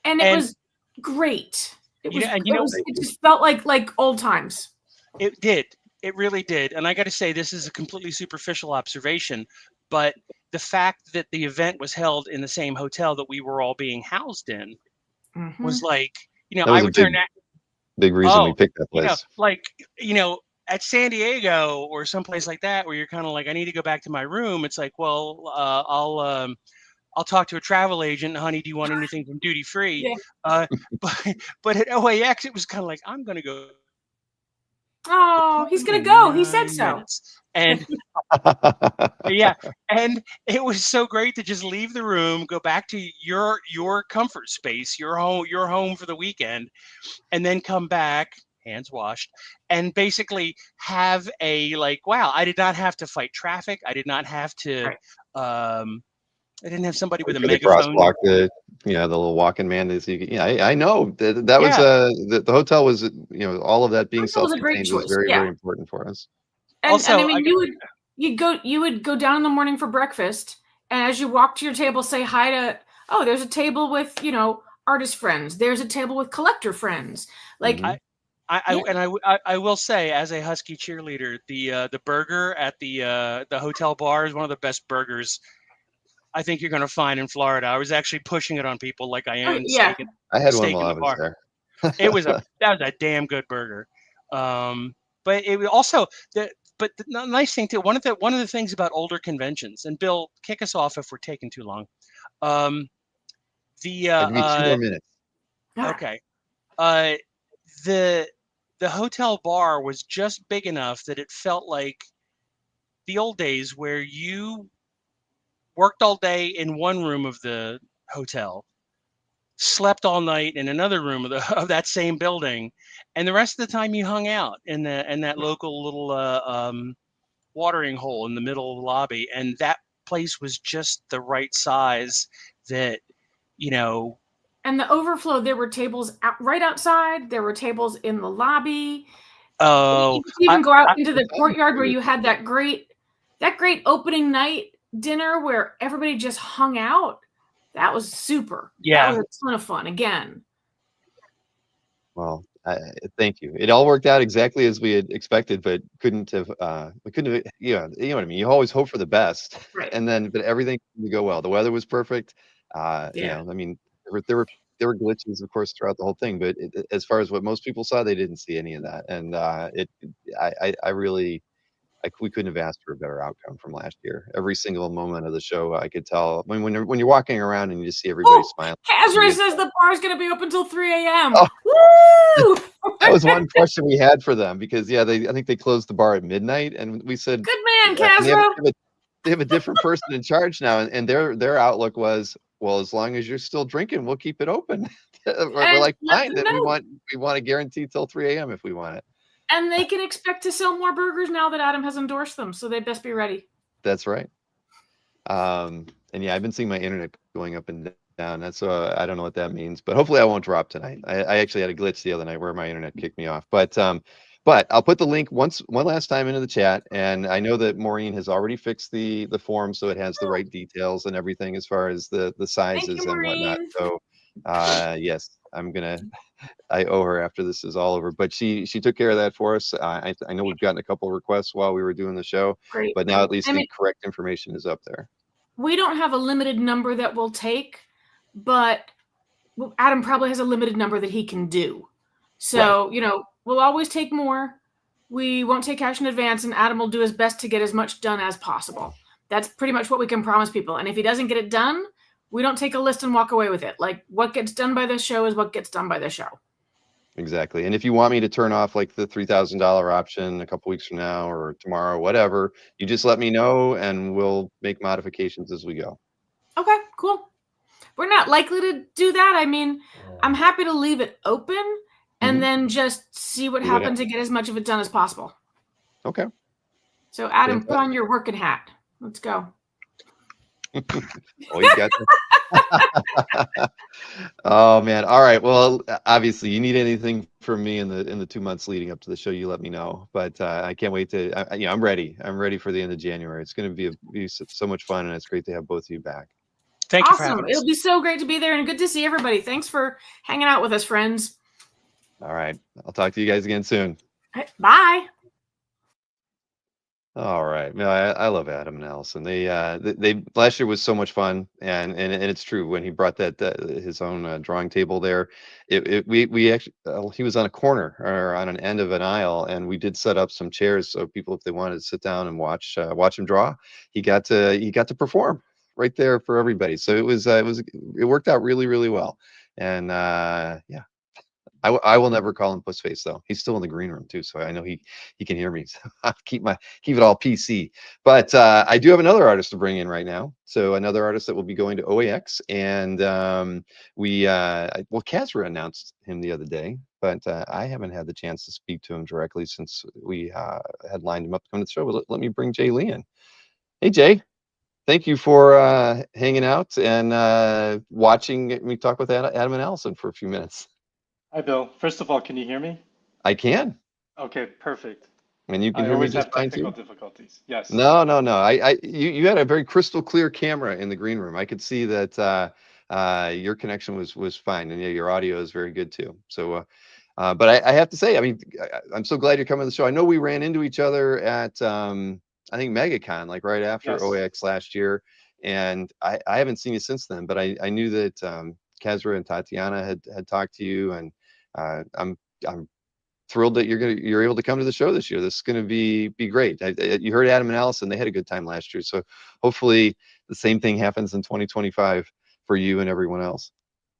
And it was great. It just felt like old times. It did. It really did. And I got to say, this is a completely superficial observation, but the fact that the event was held in the same hotel that we were all being housed in was like, That I was a returned big reason we Oh, picked that place. like, at San Diego or someplace like that where you're kind of like, I need to go back to my room. It's like, well, I'll talk to a travel agent. Honey, do you want anything from duty free? Yeah. But at OAX, it was kind of like, I'm going to go Oh, he's gonna go. He said 9 so. minutes. And yeah, and it was so great to just leave the room, go back to your comfort space, your home for the weekend, and then come back, hands washed, and basically have a like, wow, I did not have to fight traffic. I did not have to Right. I didn't have somebody with a For the megaphone. crosswalk, the little walking man that you yeah, I know that was Yeah. the hotel was all of that being Hotel was a great self-contained was choice. very, Yeah. very important for us. And Also, I mean, you would go down in the morning for breakfast, and as you walk to your table, say hi to, oh, there's a table with, artist friends. There's a table with collector friends. Like, Mhm. I will say, as a Husky cheerleader, the burger at the hotel bar is one of the best burgers I think you're going to find in Florida. I was actually pushing it on people like I own yeah. I had one steak while in I the was bar. there. That was a damn good burger. But it was also but the nice thing too. One of the things about older conventions, and Bill, kick us off if we're taking too long. The I'll give you 2 more minutes. okay. Uh, the hotel bar was just big enough that it felt like the old days where you worked all day in one room of the hotel, slept all night in another room of of that same building, and the rest of the time you hung out in that local little watering hole in the middle of the lobby, and that place was just the right size that And the overflow, there were tables right outside. There were tables in the lobby. oh You could even go out into the That's courtyard where good. you had that great opening night dinner where everybody just hung out. That was super. That yeah. was a ton of fun. Again, Well, thank you. It all worked out exactly as we had expected, but we couldn't have, you know what I mean? You always hope for the best, right? but everything seemed to go well. The weather was perfect. Yeah. I mean, there were glitches, of course, throughout the whole thing, but as far as what most people saw, they didn't see any of that. And I really, we couldn't have asked for a better outcome from last year. Every single moment of the show, I could tell. I mean, when you're walking around and you just see everybody Oh, smiling. Kazra says the bar's going to be open till 3 a.m. Oh, Woo! that was one question we had for them because I think they closed the bar at midnight, and we said, Good man, and Kazra. they have a different person in charge now, and their outlook was, well, as long as you're still drinking, we'll keep it open. We're And like, let fine, them then we know. want to guarantee till 3 a.m. if we want it. And they can expect to sell more burgers now that Adam has endorsed them, so they best be ready. That's right. And yeah, I've been seeing my internet going up and down. That's I don't know what that means, but hopefully I won't drop tonight. I actually had a glitch the other night where my internet kicked me off. But I'll put the link one last time into the chat, and I know that Maureen has already fixed the form so it has the right details and everything as far as the Thank you, sizes and whatnot. Maureen. So yes, I owe her after this is all over, but she took care of that for us. I know we've gotten a couple of requests while we were doing the show, Great. but now at least I the mean, correct information is up there. we don't have a limited number that we'll take, but Adam probably has a limited number that he can do. So, we'll always take more. We won't take cash in advance, and Adam will do his best to get as much done as possible. That's pretty much what we can promise people. And if he doesn't get it done, we don't take a list and walk away with it. Like, what gets done by the show is what gets done by the show. Exactly. And if you want me to turn off like the $3,000 option a couple weeks from now or tomorrow, whatever, you just let me know and we'll make modifications as we go. Okay, cool. We're not likely to do that. I mean, I'm happy to leave it open and then just see what happens and get as much of it done as possible. Okay. So, Adam, put on your working hat. Let's go. Oh, you got that? Oh man. All right. Well, obviously you need anything from me in the 2 months leading up to the show, you let me know, but I can't wait to, I'm ready. I'm ready for the end of January. It's going to be so much fun, and it's great to have both of you back. Thank you for having us. It'll be so great to be there and good to see everybody. Thanks for hanging out with us, friends. All right. I'll talk to you guys again soon. Bye. All right. No, I love Adam and Allison. They last year was so much fun, and it's true when he brought that his own drawing table there. We actually he was on a corner or on an end of an aisle, and we did set up some chairs so people, if they wanted to sit down and watch him draw, he got to perform right there for everybody. So it worked out really really well, and yeah. I will never call him Pussface though. He's still in the green room too, so I know he can hear me. So I'll keep it all PC. But I do have another artist to bring in right now. So another artist that will be going to OAX, and well, Kazra announced him the other day, but I haven't had the chance to speak to him directly since we had lined him up to come to the show. But let me bring Jay Lee in. Hey Jay, thank you for hanging out and watching me talk with Adam and Allison for a few minutes. Hi, Bill. First of all, can you hear me? I can. Okay, perfect. And you can I hear me always just have fine technical too? difficulties. Yes. No. You had a very crystal clear camera in the green room. I could see that your connection was fine, and yeah, your audio is very good too. So, but I have to say, I mean, I'm so glad you're coming to the show. I know we ran into each other at I think MegaCon, like right after Yes. OAX last year, and I haven't seen you since then. But I knew that Kazra and Tatiana had talked to you, and I'm thrilled that you're able to come to the show this year. This is going to be great. You heard Adam and Allison; they had a good time last year, so hopefully the same thing happens in 2025 for you and everyone else.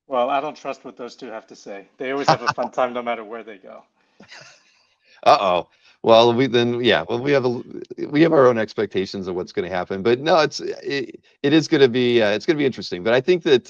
Well, I don't trust what those two have to say. They always have a fun time no matter where they go. Uh-oh. Well, we have our own expectations of what's going to happen, but no, it is going to be interesting. But I think that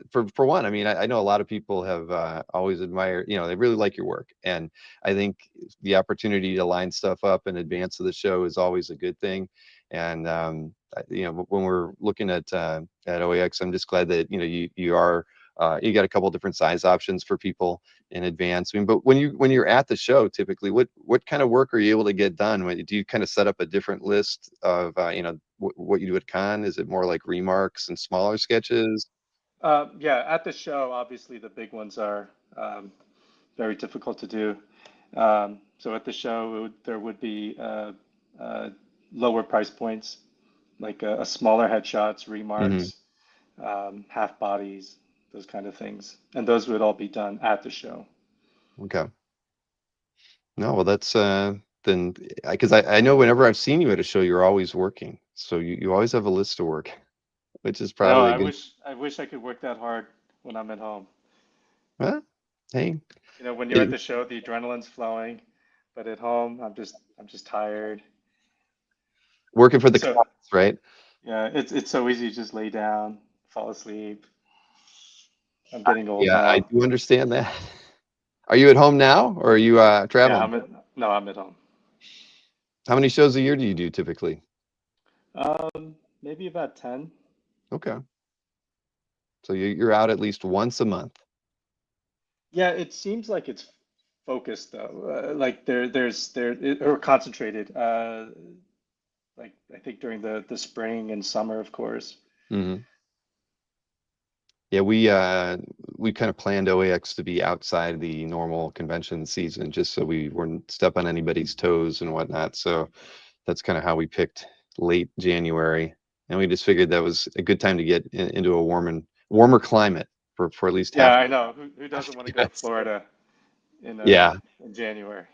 for one, I mean, I know a lot of people have always admired, they really like your work, and I think the opportunity to line stuff up in advance of the show is always a good thing. And when we're looking at OAX, I'm just glad that you got a couple different size options for people in advance. I mean, but when you're at the show, typically, what kind of work are you able to get done? Do you kind of set up a different list of what you do at con? Is it more like remarks and smaller sketches? Yeah, at the show, obviously the big ones are very difficult to do. So at the show, there would be lower price points, like a smaller headshots, Hmm. remarks, half bodies, those kind of things. And those would all be done at the show. Okay. No, well, that's then because I know whenever I've seen you at a show, you're always working, so you always have a list to work, which is I know, probably a good. I wish I could work that hard when I'm at home. Well, hey, You know, when you're at it, the show, the adrenaline's flowing, but at home, I'm just tired. working for the So, cause, right? yeah, it's so easy to just lay down, fall asleep. I'm getting old Yeah, I now. do understand that. Are you at home now, or are you Yeah, traveling? no, I'm at home. How many shows a year do you do typically? Maybe about 10. Okay, so you're out at least once a month. Yeah, it seems like it's focused though. Like or concentrated. Like I think during the spring and summer, of course. Hmm. Yeah, we kind of planned OAX to be outside the normal convention season, just so we wouldn't step on anybody's toes and whatnot. So that's kind of how we picked late January, and we just figured that was a good time to get into a warmer climate for at least Yeah, half. I know. Who doesn't want to go to Yes. Florida in Yeah. January?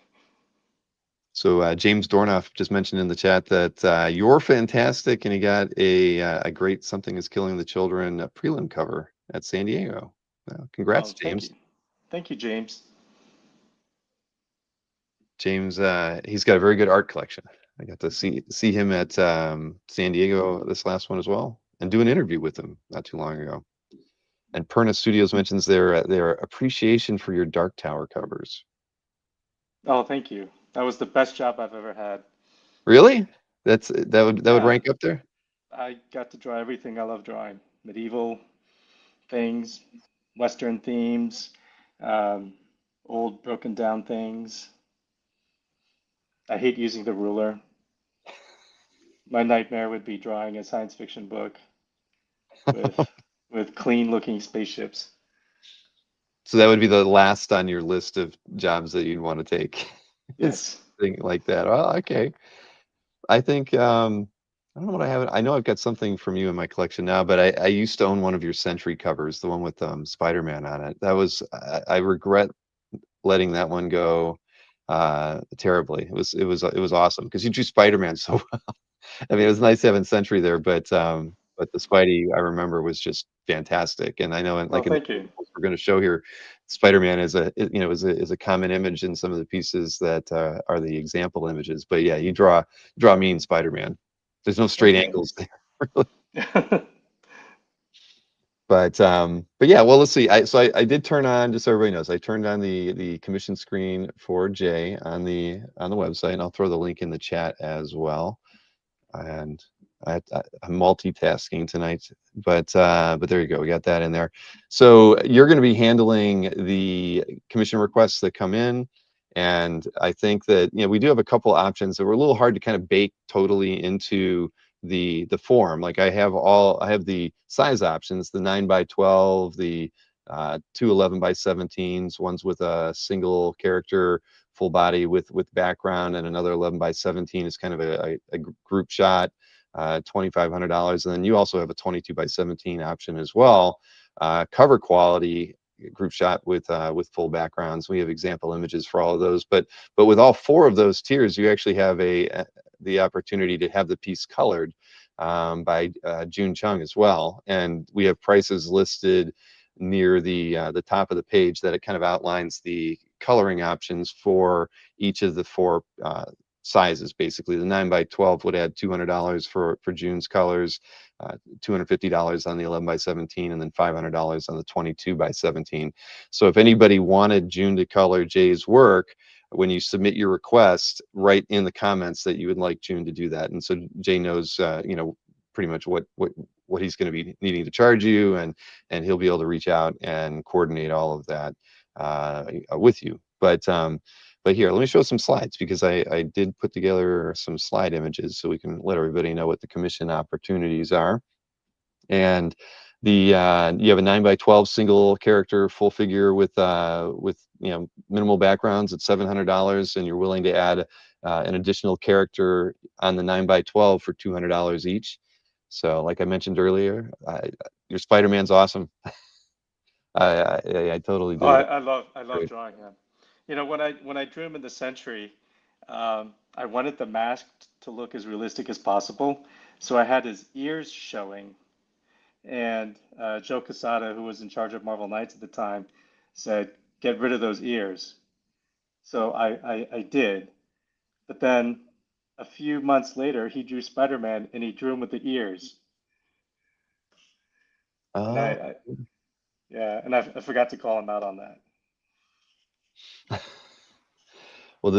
So James Dornoff just mentioned in the chat that you're fantastic, and he got a great "Something Is Killing the Children" prelim cover at San Diego. Congrats, Oh, James. thank you, James. James, he's got a very good art collection. I got to see him at San Diego this last one as well, and do an interview with him not too long ago. And Perna Studios mentions their appreciation for your Dark Tower covers. Oh, thank you. That was the best job I've ever had. Really? That would Yeah, rank up there? I got to draw everything I love drawing. Medieval things, Western themes, um, old broken down things. I hate using the ruler. My nightmare would be drawing a science fiction book with clean looking spaceships. So that would be the last on your list of jobs that you'd want to take. It's Yes. thing like that. Oh, okay. I think I don't know what I have. I know I've got something from you in my collection now, but I used to own one of your Century covers, the one with Spider-Man on it. That was I regret letting that one go terribly. It was awesome because you drew Spider-Man so I mean, it was nice having Sentry there, but the Spidey I remember was just fantastic. And I know, Oh, in the thank you. we're going to show here, Spider-Man is a common image in some of the pieces that are the example images. But yeah, you draw mean Spider-Man. There's no straight Thank angles there. you. But yeah, well, let's see. I did turn on, just so everybody knows, I turned on the commission screen for Jay on the website, and I'll throw the link in the chat as well. And I'm multitasking tonight, but there you go. We got that in there. So you're going to be handling the commission requests that come in, and I think that we do have a couple options that were a little hard to kind of bake totally into the form. Like I have the size options, the 9x12, the two 11x17s, ones with a single character full body with background, and another 11x17 is kind of a group shot, $2,500. And then you also have a 22x17 option as well, cover quality group shot with full backgrounds. We have example images for all of those, but with all four of those tiers, you actually have the opportunity to have the piece colored by June Chung as well. And we have prices listed near the top of the page that it kind of outlines the coloring options for each of the four sizes. Basically, the 9x12 would add $200 for June's colors, $250 on the 11x17, and then $500 on the 22x17. So if anybody wanted June to color Jay's work, when you submit your request, write in the comments that you would like June to do that, and so Jay knows pretty much what he's going to be needing to charge you, and he'll be able to reach out and coordinate all of that with you. But here, let me show some slides, because I did put together some slide images so we can let everybody know what the commission opportunities are. And you have a 9x12 single character full figure with minimal backgrounds at $700, and you're willing to add an additional character on the 9x12 for $200 each. So like I mentioned earlier, your Spider-Man's awesome. I totally Oh, do. I love drawing him. When I drew him in the Century, I wanted the mask to look as realistic as possible. So I had his ears showing, and Joe Quesada, who was in charge of Marvel Knights at the time, said, "Get rid of those ears." So I did, but then a few months later, he drew Spider-Man, and he drew him with the ears, and Oh. yeah, and I forgot to call him out on that. Well,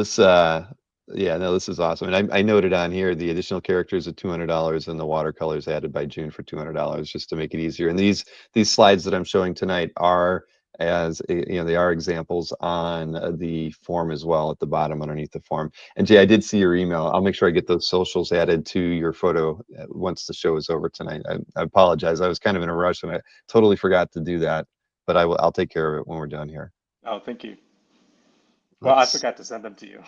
yeah, no, this is awesome. And I noted on here the additional characters at $200 and the watercolors added by June for $200, just to make it easier. And these slides that I'm showing tonight are, they are examples on the form as well, at the bottom underneath the form. And Jay, I did see your email. I'll make sure I get those socials added to your photo once the show is over tonight. I apologize. I was kind of in a rush and I totally forgot to do that, but I'll take care of it when we're done here. Oh, thank you. Well, I forgot to send them to you.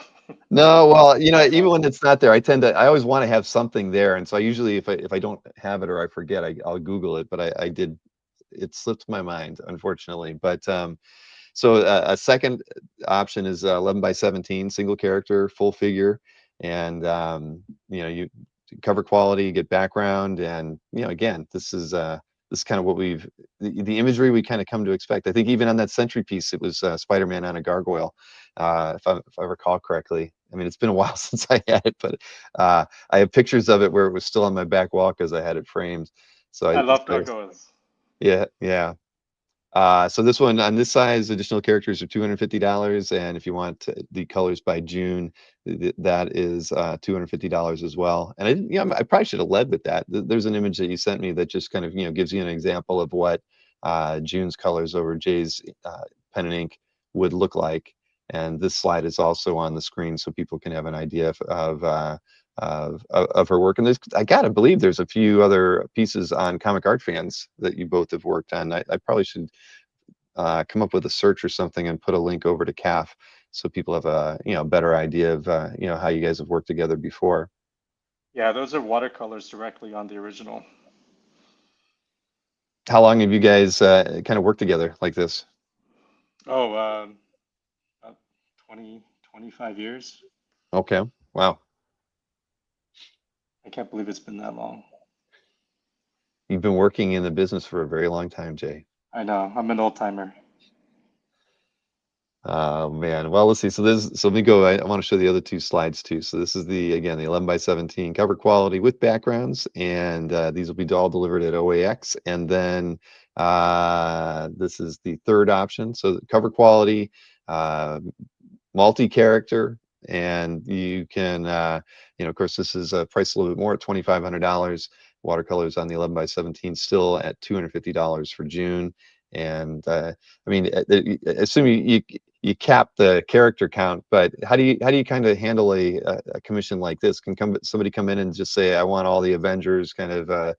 No, well, My even fault. when it's not there, I always want to have something there. And so I usually, if I don't have it or I forget, I'll Google it, but I did, it slipped my mind, unfortunately. But so a second option is 11x17, single character, full figure. And you cover quality, get background, and again, this is kind of what the imagery we kind of come to expect. I think even on that Sentry piece, it was Spider-Man on a gargoyle, if I recall correctly. I mean, it's been a while since I had it, but I have pictures of it where it was still on my back wall because I had it framed. So I love gargoyles. yeah. So this one on this size, additional characters are $250, and if you want the colors by June, that is $250 as well. And I probably should have led with that. There's an image that you sent me that just kind of gives you an example of what June's colors over Jay's pen and ink would look like. And this slide is also on the screen so people can have an idea of her work. And I gotta believe there's a few other pieces on Comic Art Fans that you both have worked on. I probably should come up with a search or something and put a link over to CAF so people have a better idea of how you guys have worked together before. Yeah, those are watercolors directly on the original. How long have you guys kind of worked together like this? Oh, about 20, 25 years. Okay, wow. I can't believe it's been that long. You've been working in the business for a very long time, Jay. I know, I'm an old timer. Oh man. Well, let's see. So let me go. I want to show the other two slides too. So this is the 11 by 17 cover quality with backgrounds, and these will be all delivered at OAX. And then this is the third option. So the cover quality, uh, multi-character, and you can, of course, this is priced a little bit more at $2,500. Watercolors on the 11 by 17 still at $250 for June. And I mean, assume you cap the character count, but how do you kind of handle a commission like this? Can somebody come in and just say, I want all the Avengers kind of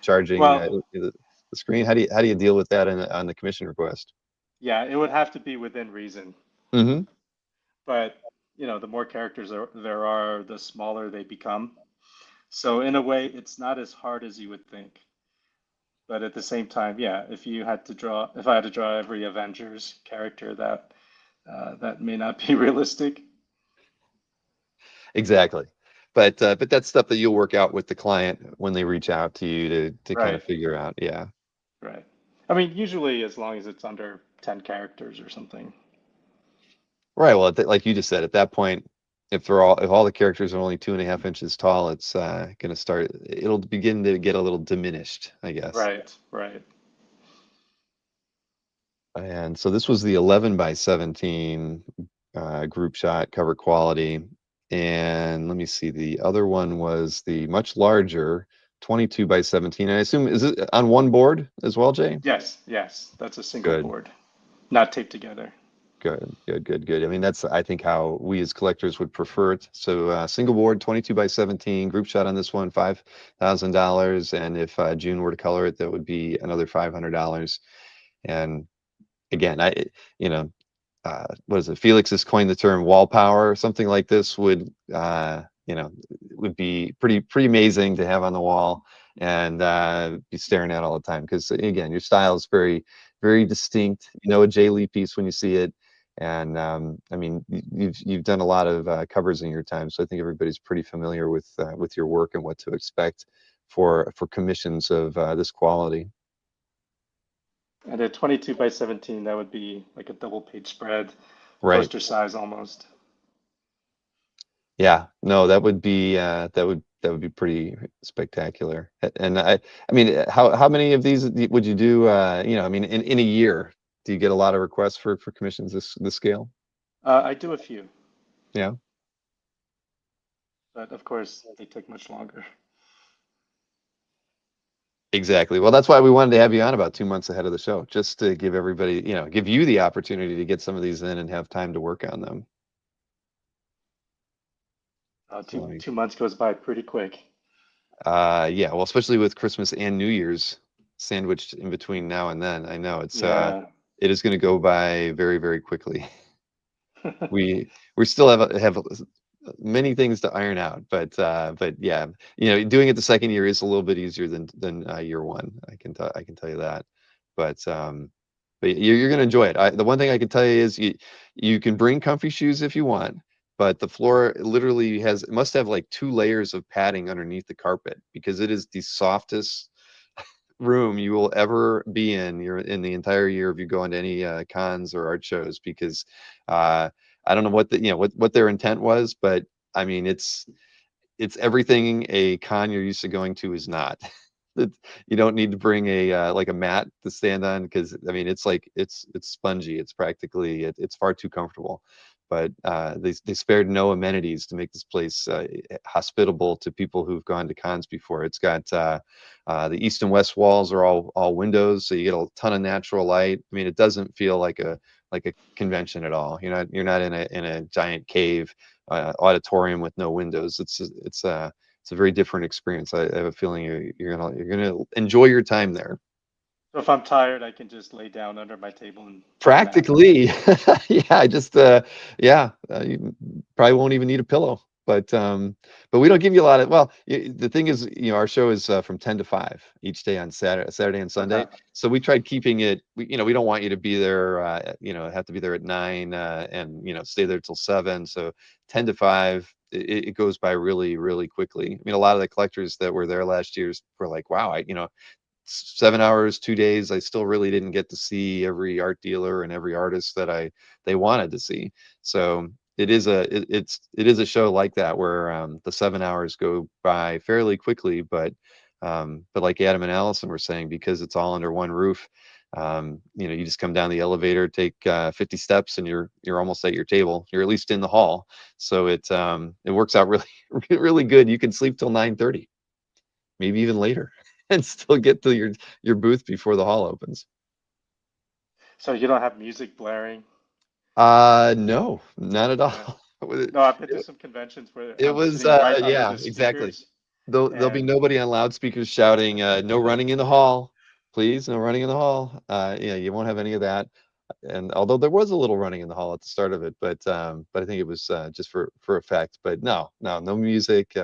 charging Well, the screen? How do you deal with that on the commission request? yeah, it would have to be within reason. Mm-hmm. But, the more characters there are, the smaller they become. So in a way, it's not as hard as you would think. But at the same time, yeah, if I had to draw every Avengers character, that may not be realistic. Exactly. But that's stuff that you'll work out with the client when they reach out to you to kind of Right, figure out. Yeah. right. I mean, usually as long as it's under 10 characters or something. Right. Well, like you just said, at that point, if all the characters are only 2.5 inches tall, it's going to start. It'll begin to get a little diminished, I guess. Right, right. And so this was the 11 by 17 group shot cover quality. And let me see, the other one was the much larger 22 by 17. I assume, is it on one board as well, Jay? Yes, yes. That's a single Good. board, not taped together. Good, good, good, good. I mean, that's, I think, how we as collectors would prefer it. So single board, 22 by 17, group shot on this one, $5,000. And if June were to color it, that would be another $500. And again, what is it? Felix has coined the term wall power. Something like this would be pretty amazing to have on the wall and be staring at all the time. Because again, your style is very, very distinct. You know a Jay Lee piece when you see it. And I mean, you've done a lot of covers in your time, so I think everybody's pretty familiar with your work and what to expect for commissions of this quality. And at 22 by 17, that would be like a double page spread, Right. poster size almost. Yeah, no, that would be pretty spectacular. And I mean, how many of these would you do? I mean, in a year, do you get a lot of requests for commissions this scale? I do a few, Yeah, but of course they take much longer. exactly. Well, that's why we wanted to have you on about 2 months ahead of the show, just to give everybody, give you the opportunity to get some of these in and have time to work on them. So let me, 2 months goes by pretty quick. yeah, well, especially with Christmas and New Year's sandwiched in between now and then. I know Yeah. it is going to go by very, very quickly. We still have many things to iron out, but yeah, doing it the second year is a little bit easier than year one. I can tell you that. But you're going to enjoy it. The one thing I can tell you is you can bring comfy shoes if you want, but the floor literally must have like 2 layers of padding underneath the carpet, because it is the softest room you will ever be in. You're in the entire year if you go into any cons or art shows, because I don't know what what their intent was, but I mean, it's everything a con you're used to going to is not. You don't need to bring a like a mat to stand on, because I mean, it's like it's spongy. It's practically it's far too comfortable. But they spared no amenities to make this place hospitable to people who've gone to cons before. It's got the east and west walls are all windows, so you get a ton of natural light. I mean, it doesn't feel like a convention at all. You're not in a giant cave auditorium with no windows. It's a very different experience. I have a feeling you're gonna enjoy your time there. So if I'm tired, I can just lay down under my table and take a nap. Practically. Yeah, I just yeah, you probably won't even need a pillow. But we don't give you a lot of, well, the thing is, our show is from 10 to 5 each day on Saturday and Sunday. Okay. So we tried keeping it, we don't want you to be there, have to be there at 9 and stay there till 7. So 10 to 5, it goes by really, really quickly. I mean, a lot of the collectors that were there last year were like, wow, 7 hours, 2 days, I still really didn't get to see every art dealer and every artist that they wanted to see. So it is a show like that where the 7 hours go by fairly quickly, but like Adam and Allison were saying, because it's all under one roof, you just come down the elevator, take 50 steps, and you're almost at your table. You're at least in the hall. So it works out really really good. You can sleep till 9:30, maybe even later, and still get to your booth before the hall opens. So you don't have music blaring? No, not at Yeah. all. No, I've been to some conventions where It I'm was sitting right under yeah, the exactly. speakers, There'll be and nobody on loudspeakers shouting, no running in the hall, please, no running in the hall. Yeah, you won't have any of that. And although there was a little running in the hall at the start of it, but I think it was just for effect. But no music.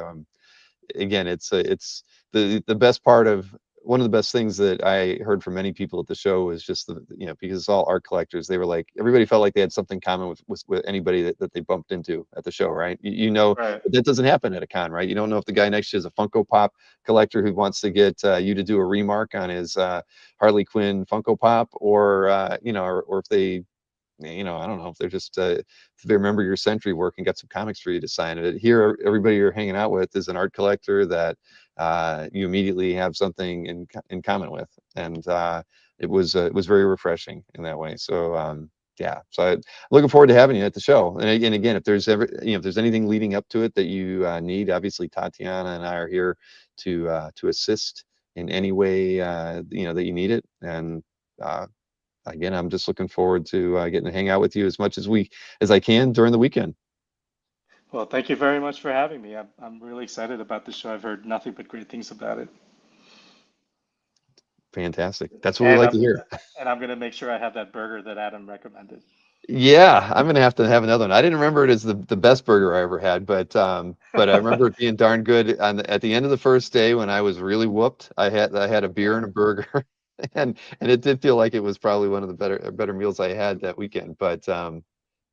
Again, it's the best part of, one of the best things that I heard from many people at the show was just because it's all art collectors. They were like, everybody felt like they had something common with anybody that they bumped into at the show, right? right. But that doesn't happen at a con, right? You don't know if the guy next to you is a Funko Pop collector who wants to get you to do a remark on his Harley Quinn Funko Pop, or if they, I don't know if they're just if they remember your Century work and got some comics for you to sign. It here, everybody you're hanging out with is an art collector that you immediately have something in common with, and it was very refreshing in that way. So yeah, so I'm looking forward to having you at the show. And again, if there's if there's anything leading up to it that you need, obviously Tatiana and I are here to assist in any way that you need it. And again, I'm just looking forward to getting to hang out with you as much as I can during the weekend. Well, thank you very much for having me. I'm really excited about the show. I've heard nothing but great things about it, Fantastic. That's what we and like I'm to hear. and I'm gonna make sure I have that burger that Adam recommended. Yeah, I'm gonna have to have another one. I didn't remember it as the best burger I ever had, but I remember it being darn good. At the end of the first day when I was really whooped, I had a beer and a burger, and it did feel like it was probably one of the better meals I had that weekend. But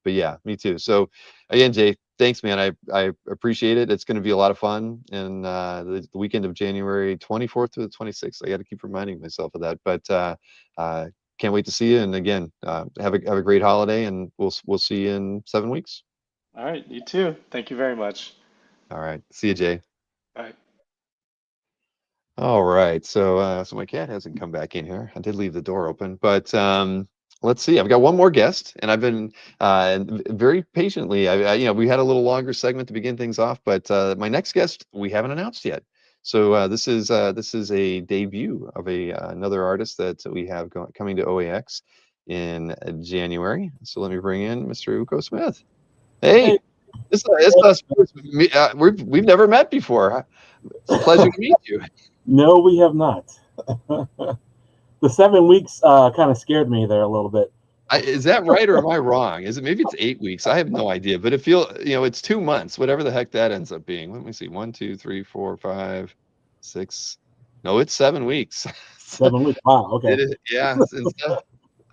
yeah, me too. So again, Jay, thanks, man. I appreciate it. It's going to be a lot of fun, and the weekend of January 24th to the 26th. I got to keep reminding myself of that. But uh, can't wait to see you. And again, have a great holiday, and we'll see you in 7 weeks. All right, you too. Thank you very much. All right, see you, Jay. Bye. All right, so my cat hasn't come back in here. I did leave the door open, but let's see. I've got one more guest, and I've been very patiently. We had a little longer segment to begin things off, but my next guest we haven't announced yet. So this is a debut of another artist that we have coming to OAX in January. So let me bring in Mr. Uko Smith. Hey, Hey, this us. We've never met before. It's a pleasure to meet you. no, we have not. The 7 weeks kind of scared me there a little bit. Is that right, or am I wrong? Maybe it's 8 weeks? I have no idea, but it's 2 months, whatever the heck that ends up being. Let me see. 1, 2, 3, 4, 5, 6. No, it's 7 weeks. So 7 weeks. Wow. Okay. it is, yeah.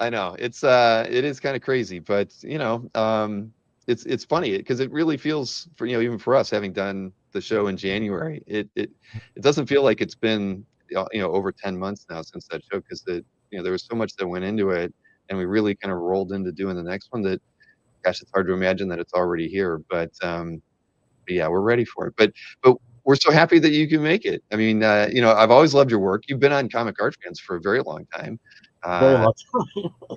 I know it is kind of crazy, but it's funny because it really feels for even for us having done the show in January, it doesn't feel like it's been over 10 months now since that show, because there was so much that went into it, and we really kind of rolled into doing the next one that, gosh, it's hard to imagine that it's already here, but yeah, we're ready for it. But we're so happy that you can make it. I mean, I've always loved your work. You've been on Comic Art Fans for a very long time. Very Uh, much.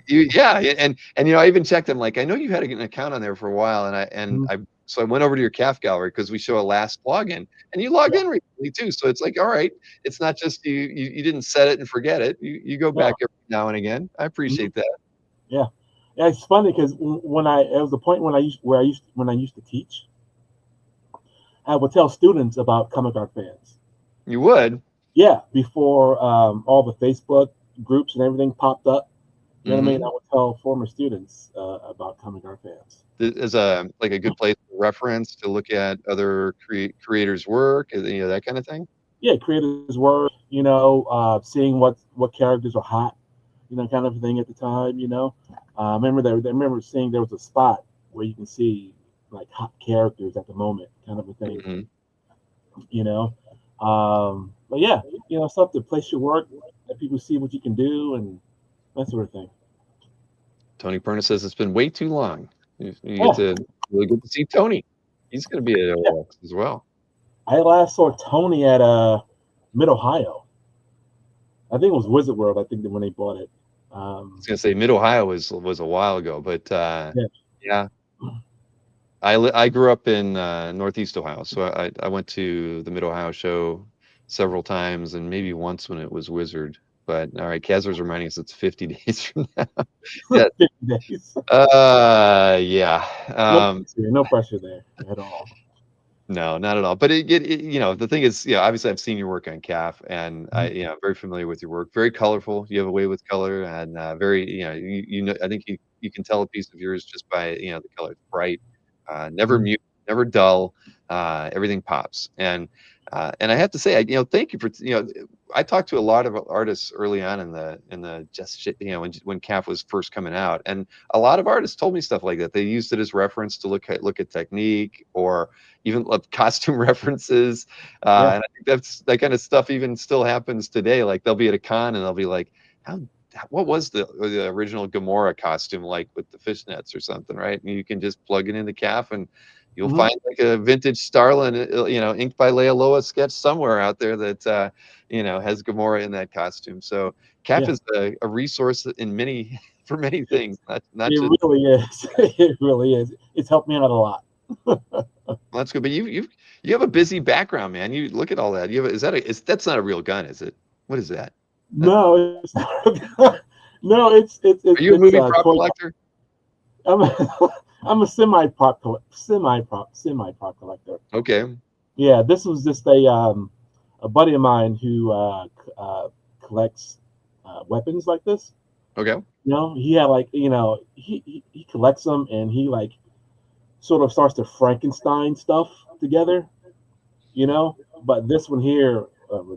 yeah, and I even checked. I'm like, I know you had an account on there for a while, Mhm. so I went over to your calf gallery because we show a last login, and you logged Yeah. in recently too. So it's like, all right, it's not just you didn't set it and forget it. You go Yeah. back every now and again. I Mhm. appreciate that. Yeah. Yeah. It's funny because when it was the point when I used to teach, I would tell students about Comic Art Fans. You would. Yeah, before all the Facebook groups and everything popped up, you know what I mean? Mhm. I would tell former students about Comic Art Fans. As a like a good place to reference to look at other creators' work, that kind of thing. Yeah, creators work, seeing what characters are hot, kind of thing at the time, I remember seeing there was a spot where you can see like hot characters at the moment, kind of a thing, Mhm. you know. But yeah, stuff to place your work, let people see what you can do, and that sort of thing. Tony Perna says it's been way too long. You get Yeah, to really get to see Tony. He's going to be at yeah. OAX as well. I last saw Tony at Mid Ohio. I think it was Wizard World. I think that when they bought it. I was going to say Mid Ohio was a while ago, but Yeah. yeah, I grew up in Northeast Ohio, so I went to the Mid Ohio show several times, and maybe once when it was Wizard. But all right, Kazler's reminding us it's 50 days from now. Yeah. 50 days. Yeah. No pressure there at all. No, not at all. But the thing is, obviously I've seen your work on CAF, and I'm very familiar with your work. Very colorful. You have a way with color, and very, I think you can tell a piece of yours just by, the color. It's bright, never Mhm. mute, never dull. Everything pops. And I have to say, thank you for, I talked to a lot of artists early on in the just shit, when CAF was first coming out, and a lot of artists told me stuff like that. They used it as reference to look at technique, or even costume references. Yeah. And I think that kind of stuff even still happens today. Like they'll be at a con and they'll be like, what was the original Gamora costume like with the fishnets or something, right? And you can just plug it into CAF and you'll Hmm. find like a vintage Starlin, inked by Leia Loa sketch somewhere out there that, has Gamora in that costume. So CAF Yeah. is a resource in many, for many things, not It just. really is. It really is. It's helped me out a lot. Well, that's good, but you have a busy background, man. You look at all that. You have that's not a real gun, is it? What is that? No, it's not. No, Are you a it's movie a prop toy. collector? I'm a, I'm a semi prop collector. Okay, Yeah, this was just a buddy of mine who collects weapons like this. okay. He had like he collects them, and he like sort of starts to Frankenstein stuff together. But this one here,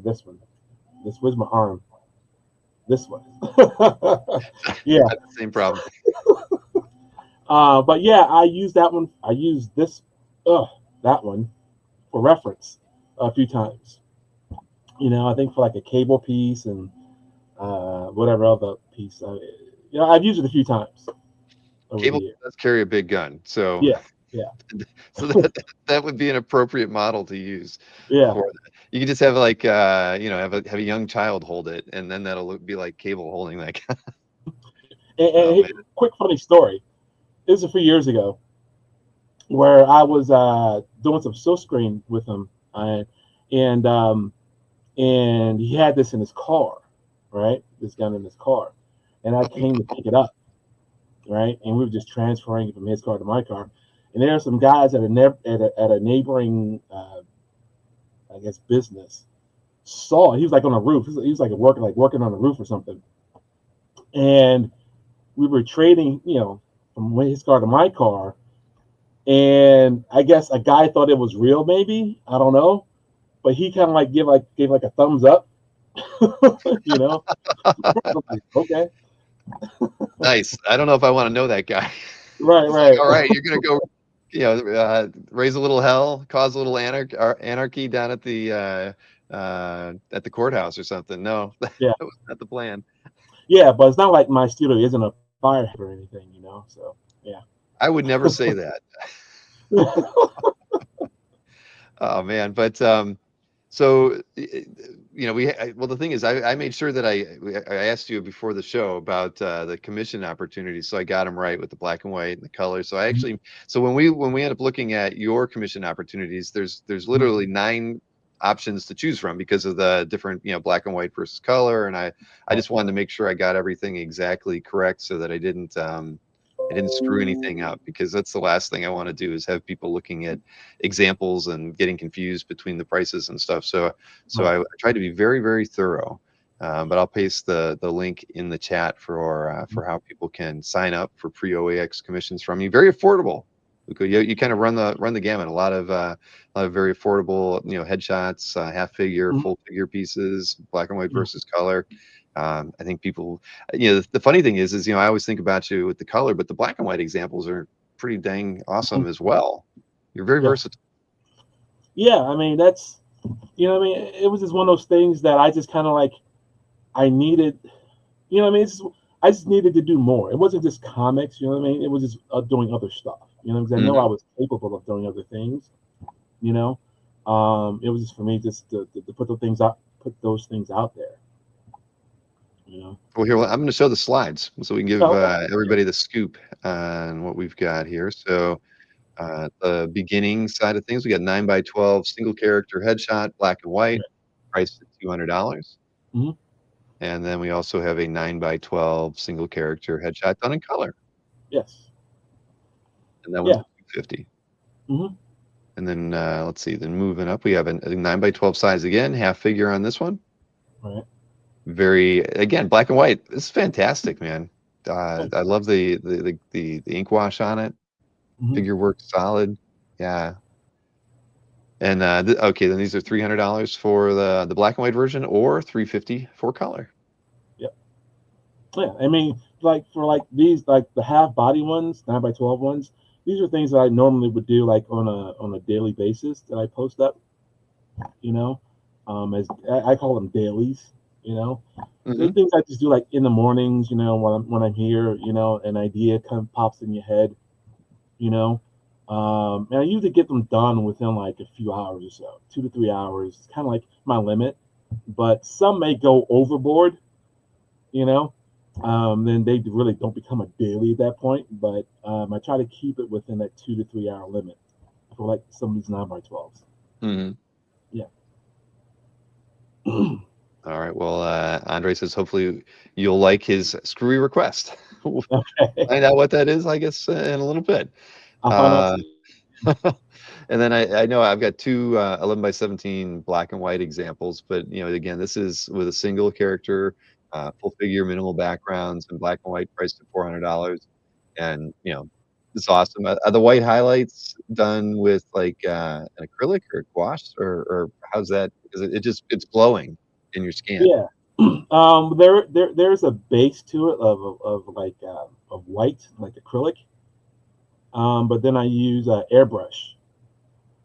this was my arm. This one, I yeah. had the same problem. But yeah, I used that one. I used that one for reference a few times. I think for like a cable piece and whatever other piece. I've used it a few times over the Cable year. does carry a big gun, so Yeah, yeah, so that would be an appropriate model to use yeah. for that. You could just have like have a young child hold it, and then be like Cable holding that gun. Oh And man. quick funny story. This was a few years ago where I was doing some silk screen with him, and and he had this in his car, right? This gun in his car, and I came to pick it up, right? And we were just transferring it from his car to my car, and there are some guys at a neighboring, I guess, business saw it. He was like on a roof. He was like working on the roof or something, and we were trading, from his car to my car, and I guess a guy thought it was real, maybe, I don't know, but he kind of like gave like a thumbs up, you know. I'm like, okay, Nice. I don't know if I want to know that guy. right, It's like, right, all right, you're gonna go, raise a little hell, cause a little anarchy down at the courthouse or something. No, that yeah, was not the plan. yeah. But it's not like my studio isn't a fire or anything, So yeah. I would never say that. Oh man, but so well, the thing is, I made sure that I asked you before the show about the commission opportunities, so I got them right with the black and white and the color. So when we end up looking at your commission opportunities, there's literally 9 options to choose from because of the different, black and white versus color, and I just wanted to make sure I got everything exactly correct so that I didn't screw anything up, because that's the last thing I want to do is have people looking at examples and getting confused between the prices and stuff. So Right. I tried to be very, very thorough. But I'll paste the link in the chat for how people can sign up for pre-OAX commissions from you. Very affordable. You kind of run the gamut. A lot of very affordable, headshots, half figure, full figure pieces, black and white versus color. I think people, the funny thing is I always think about you with the color, but the black and white examples are pretty dang awesome as well. You're very versatile. Yeah, I mean that's, it was just one of those things that I just kind of like, I needed, I just needed to do more. It wasn't just comics, it was just doing other stuff, because I know I was capable of doing other things, it was just for me just to put those things out there. Well, here I'm going to show the slides so we can give everybody the scoop on what we've got here. So the beginning side of things, we got 9x12 single character headshot, black and white, priced at $200. And then we also have a 9x12 single character headshot done in color. Yes. And that one's $250. And then let's see. Then moving up, we have a 9x12 size again, half figure on this one. Right. Very, again, black and white. This is fantastic, man. I love the ink wash on it. Figure work solid. Yeah. And okay, then these are $300 for the black and white version, or $350 for color. Yep. Yeah, I mean, like for these, like the half body ones, 9x12 ones. These are things that I normally would do like on a daily basis that I post up. As I call them dailies. The things I just do like in the mornings. When I'm here. An idea kind of pops in your head. And I usually get them done within like a few hours or so, 2 to 3 hours. It's kind of like my limit, but some may go overboard, then they really don't become a daily at that point. But I try to keep it within that 2 to 3 hour limit for like some of these 9x12s. Yeah. All right. Well, Andre says hopefully you'll like his screwy request. Okay. Find out what that is, I guess, in a little bit. I'll find out. And then I know I've got two 11x17 black and white examples, but again, this is with a single character, full figure, minimal backgrounds, and black and white, priced at $400. And it's awesome. Are the white highlights done with like an acrylic or gouache, or how's that? Because it's glowing in your scan. Yeah. There's a base to it of white, like acrylic. But then I use airbrush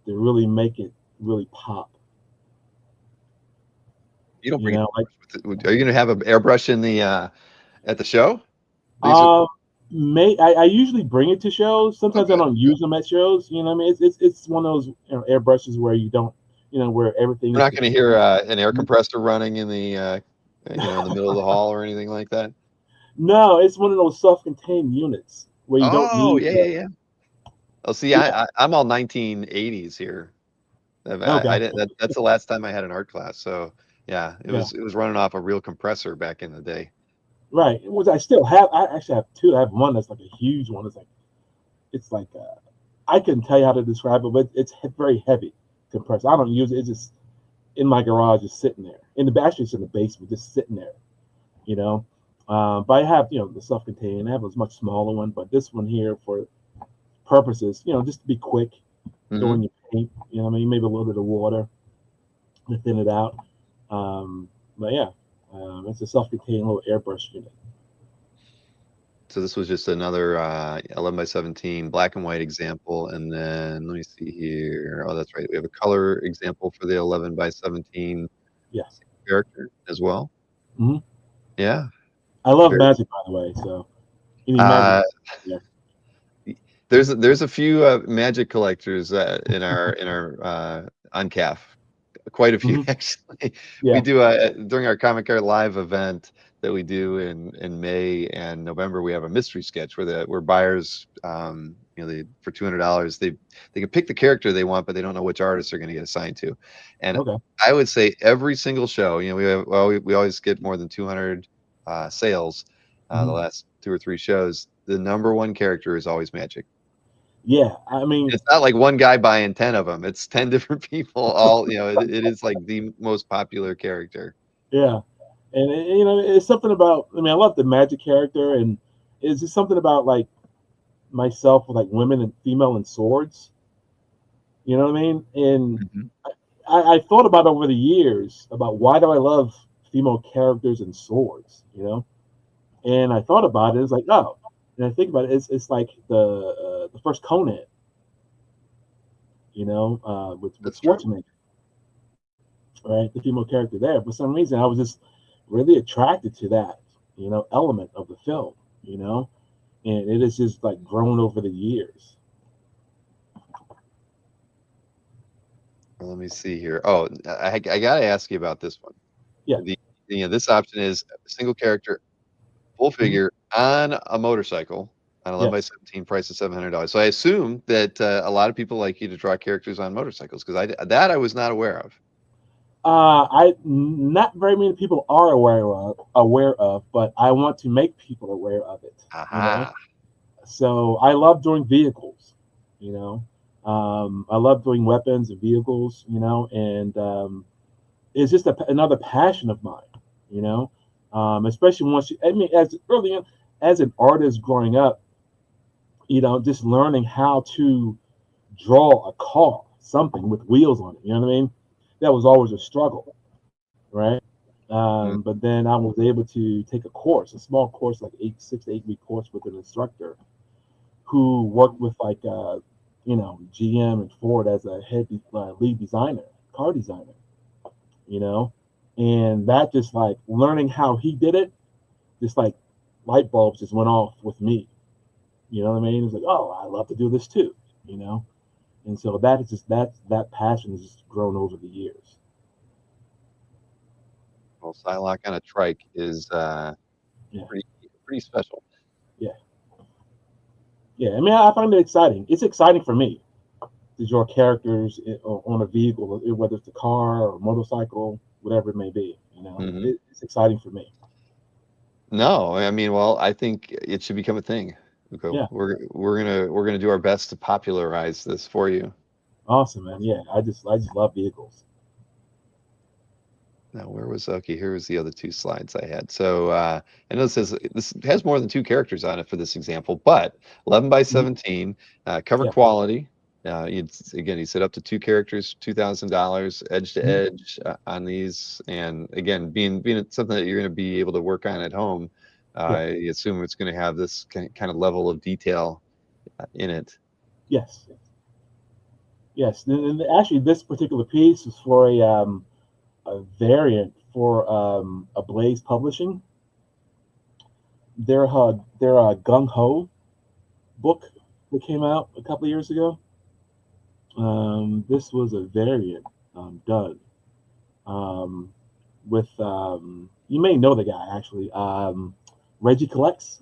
to really make it really pop. You don't bring are you going to have an airbrush in the at the show? I usually bring it to shows. Sometimes I don't use them at shows. It's one of those airbrushes where you don't, where everything. We're not going to hear an air compressor running in the in the middle of the hall or anything like that. No, it's one of those self-contained units where you don't need. Yeah. Oh, see, I'm all 1980s here. That's the last time I had an art class. So yeah, it was running off a real compressor back in the day. Right. Which I still have. I actually have two. I have one that's like a huge one. It's like I couldn't tell you how to describe it, but it's very heavy compressor. I don't use it. It's just in my garage, just sitting there. Actually, it's in the basement, just sitting there. But I have the self-contained. I have a much smaller one, but this one here for purposes, just to be quick, throwing your paint. Maybe a little bit of water to thin it out. But yeah. It's a self-contained little airbrush unit. So this was just another 11x17 black and white example, and then let me see here. Oh, that's right. We have a color example for the 11x17 character as well. Yeah. I love magic, by the way. So magic. There's a few magic collectors in our on CAF. Quite a few actually. We do during our Comic Art Live event that we do in May and November. We have a mystery sketch where buyers, they for $200 they can pick the character they want, but they don't know which artist they're going to get assigned to. And I would say every single show, we always get more than 200 sales the last 2 or 3 shows. The number one character is always magic. Yeah, I mean, it's not like one guy buying 10 of them. It's 10 different people. All it is like the most popular character. Yeah, And you know, it's something about. I mean, I love the magic character, and it's just something about like myself with like women and female and swords. You know what I mean? And Mhm. I thought about over the years about why do I love female characters and swords, you know? And I thought about it. It's like, oh, and I think about it. It's like the first Conan, you know, with That's true. Schwarzenegger, right? The female character there. For some reason, I was just really attracted to that, you know, element of the film, you know, and it has just like grown over the years. Well, let me see here. Oh, I got to ask you about this one. Yeah. The this option is a single character, full Mhm. figure on a motorcycle on 11 by Yes. 17, price of $700. So I assume that a lot of people like you to draw characters on motorcycles because I was not aware of. I not very many people are aware of, but I want to make people aware of it. You know, Aha. so I love doing vehicles. You know, I love doing weapons and vehicles. You know, and it's just another passion of mine. You know, especially once you, I mean, as early on, as an artist growing up, you know, just learning how to draw a car, something with wheels on it. You know what I mean? That was always a struggle, right? Mm, But then I was able to take a course, a small course, like 6 to 8 week course with an instructor who worked with like, you know, GM and Ford as a lead designer, car designer, you know, and that just like learning how he did it, just like light bulbs just went off with me. You know what I mean? It's like, oh, I love to do this too, you know, and so that is just that passion has just grown over the years. well, Psylocke on a trike is Yeah, pretty pretty special. yeah, yeah. I mean, I find it exciting. It's exciting for me to draw characters on a vehicle, whether it's a car or a motorcycle, whatever it may be. You know, Hmm. it's exciting for me. No, I mean, well, I think it should become a thing. Okay, Yeah, we're gonna do our best to popularize this for you. awesome, man. Yeah, I just love vehicles. Now, where was okay? Here was the other two slides I had. So I know this has more than two characters on it for this example, but 11 by Mhm. 17, cover Yeah, quality. Again, you set up to two characters, $2,000 edge to mhm. edge on these, and again, being something that you're going to be able to work on at home, Yeah, I assume it's going to have this kind of level of detail in it. yes, yes. And actually, this particular piece is for a variant for a Blaze Publishing. Their Gung Ho book that came out a couple of years ago. This was a variant done um, with you may know the guy actually, Reggie Collects.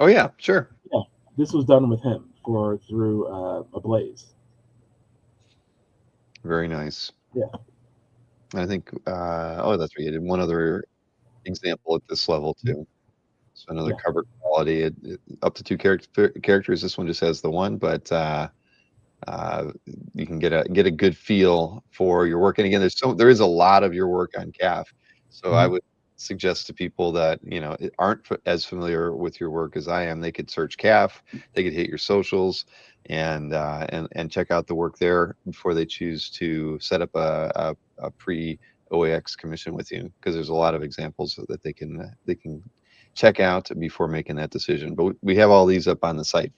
Oh yeah, sure. Yeah, this was done with him for through a Blaze. Very nice. Yeah, I think, oh, that's right. You did one other example at this level too. So another yeah, cover quality, up to two characters. This one just has the one, but uh, you can get a good feel for your work. And again, there is a lot of your work on CAF. So I hmm, would suggest to people that aren't as familiar with your work as I am. They could search CAF, they could hit your socials, and check out the work there before they choose to set up a pre OAX commission with you, because there's a lot of examples that they can check out before making that decision. But we have all these up on the site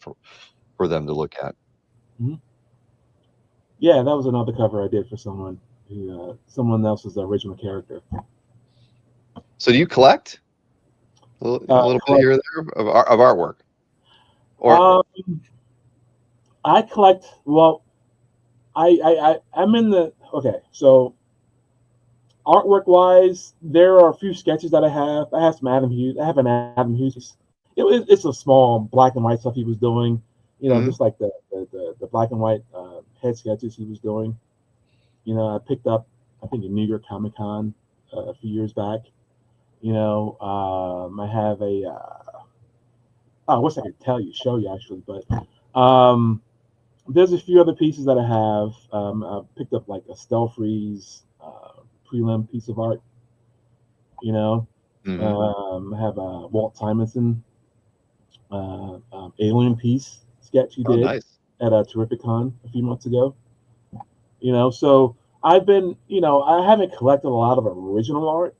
for them to look at. hmm, yeah. That was another cover I did for someone else's original character. So do you collect a little bit Collect. here or there of artwork, or Um, I collect. Well, I'm in the okay. So artwork wise, there are a few sketches that I have. I have some Adam Hughes. I have an Adam Hughes. It's a small black and white stuff he was doing. You know, Mhm. just like the black and white head sketches he was doing. You know, I picked up I think in New York Comic Con a few years back. You know, I have a oh, I wish I could show you actually, but there's a few other pieces that I have. I picked up like a Stealth Freeze prelim piece of art. You know, Mhm. I have a Walt Simonson alien piece sketch he Oh, did nice. at a Terrificon a few months ago. You know, so I've been, I haven't collected a lot of original art,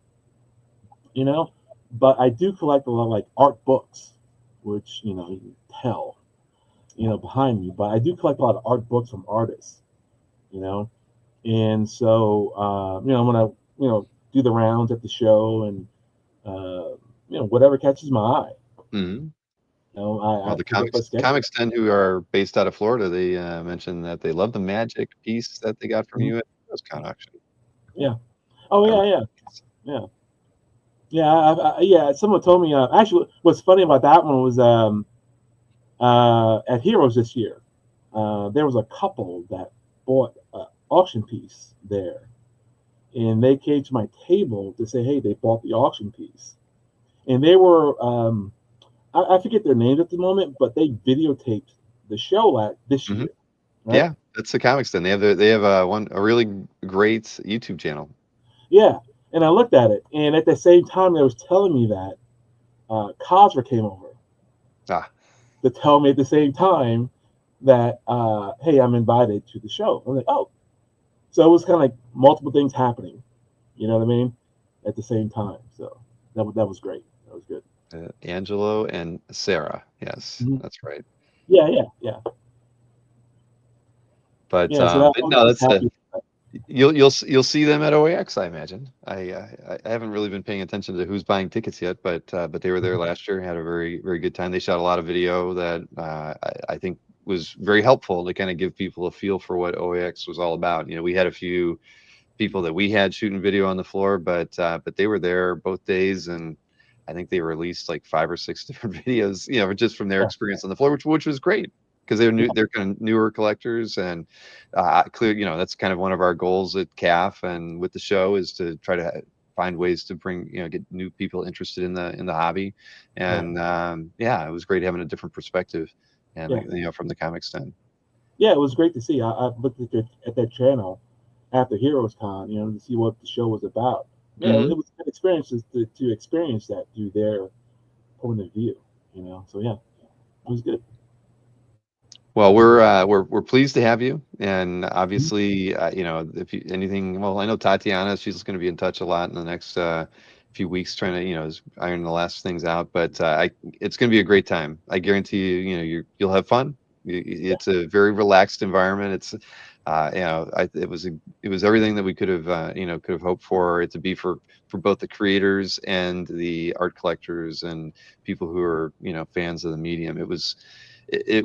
you know, but I do collect a lot of like art books, which you can tell, behind me. But I do collect a lot of art books from artists, you know, and so when I do the rounds at the show and whatever catches my eye, Mhm. I Well, the pick up a sketch. Comics 10 who are based out of Florida, they, mentioned that they love the magic piece that they got from Mhm. you at the Con auction. Yeah. Oh I yeah, really yeah, yeah. Yeah, yeah. Someone told me. Actually, what's funny about that one was at Heroes this year, there was a couple that bought an auction piece there, and they came to my table to say, "Hey, they bought the auction piece," and they were I forget their names at the moment, but they videotaped the show at this Mhm. year, right? Yeah, that's the Comics 10. They have, a really great YouTube channel. Yeah, and I looked at it, and at the same time, they was telling me that Cosra came over Ah, to tell me at the same time that hey, I'm invited to the show. I'm like, oh, so it was kind of like multiple things happening. You know what I mean? At the same time. So that was great. That was good. Angelo and Sarah. Yes, Mhm. that's right. Yeah, yeah, yeah, yeah. So But I no, was that's happy. you'll see them at OAX, I imagine. I haven't really been paying attention to who's buying tickets yet, but they were there last year, had a very good time. They shot a lot of video that I think was very helpful to kind of give people a feel for what OAX was all about. We had a few people that we had shooting video on the floor, but they were there both days, and I think they released like 5 or 6 different videos, just from their Yeah, experience on the floor, which was great because yeah, they're kind of newer collectors, and clear, that's kind of one of our goals at CAF and with the show is to try to find ways to bring, get new people interested in the hobby, right. and yeah, it was great having a different perspective, and Yeah, from the comic stand. yeah. It was great to see. I looked at that channel after Heroes Con, to see what the show was about. Yeah, it was a good experience to experience that through their point of view. So yeah, it was good. Well, we're pleased to have you, and Mhm. obviously, if you anything, well, I know Tatiana, she's going to be in touch a lot in the next few weeks, trying to iron the last things out. But it's going to be a great time. I guarantee you, you'll have fun. It's a very relaxed environment. It's it was everything that we could have hoped for it to be for both the creators and the art collectors and people who are fans of the medium. It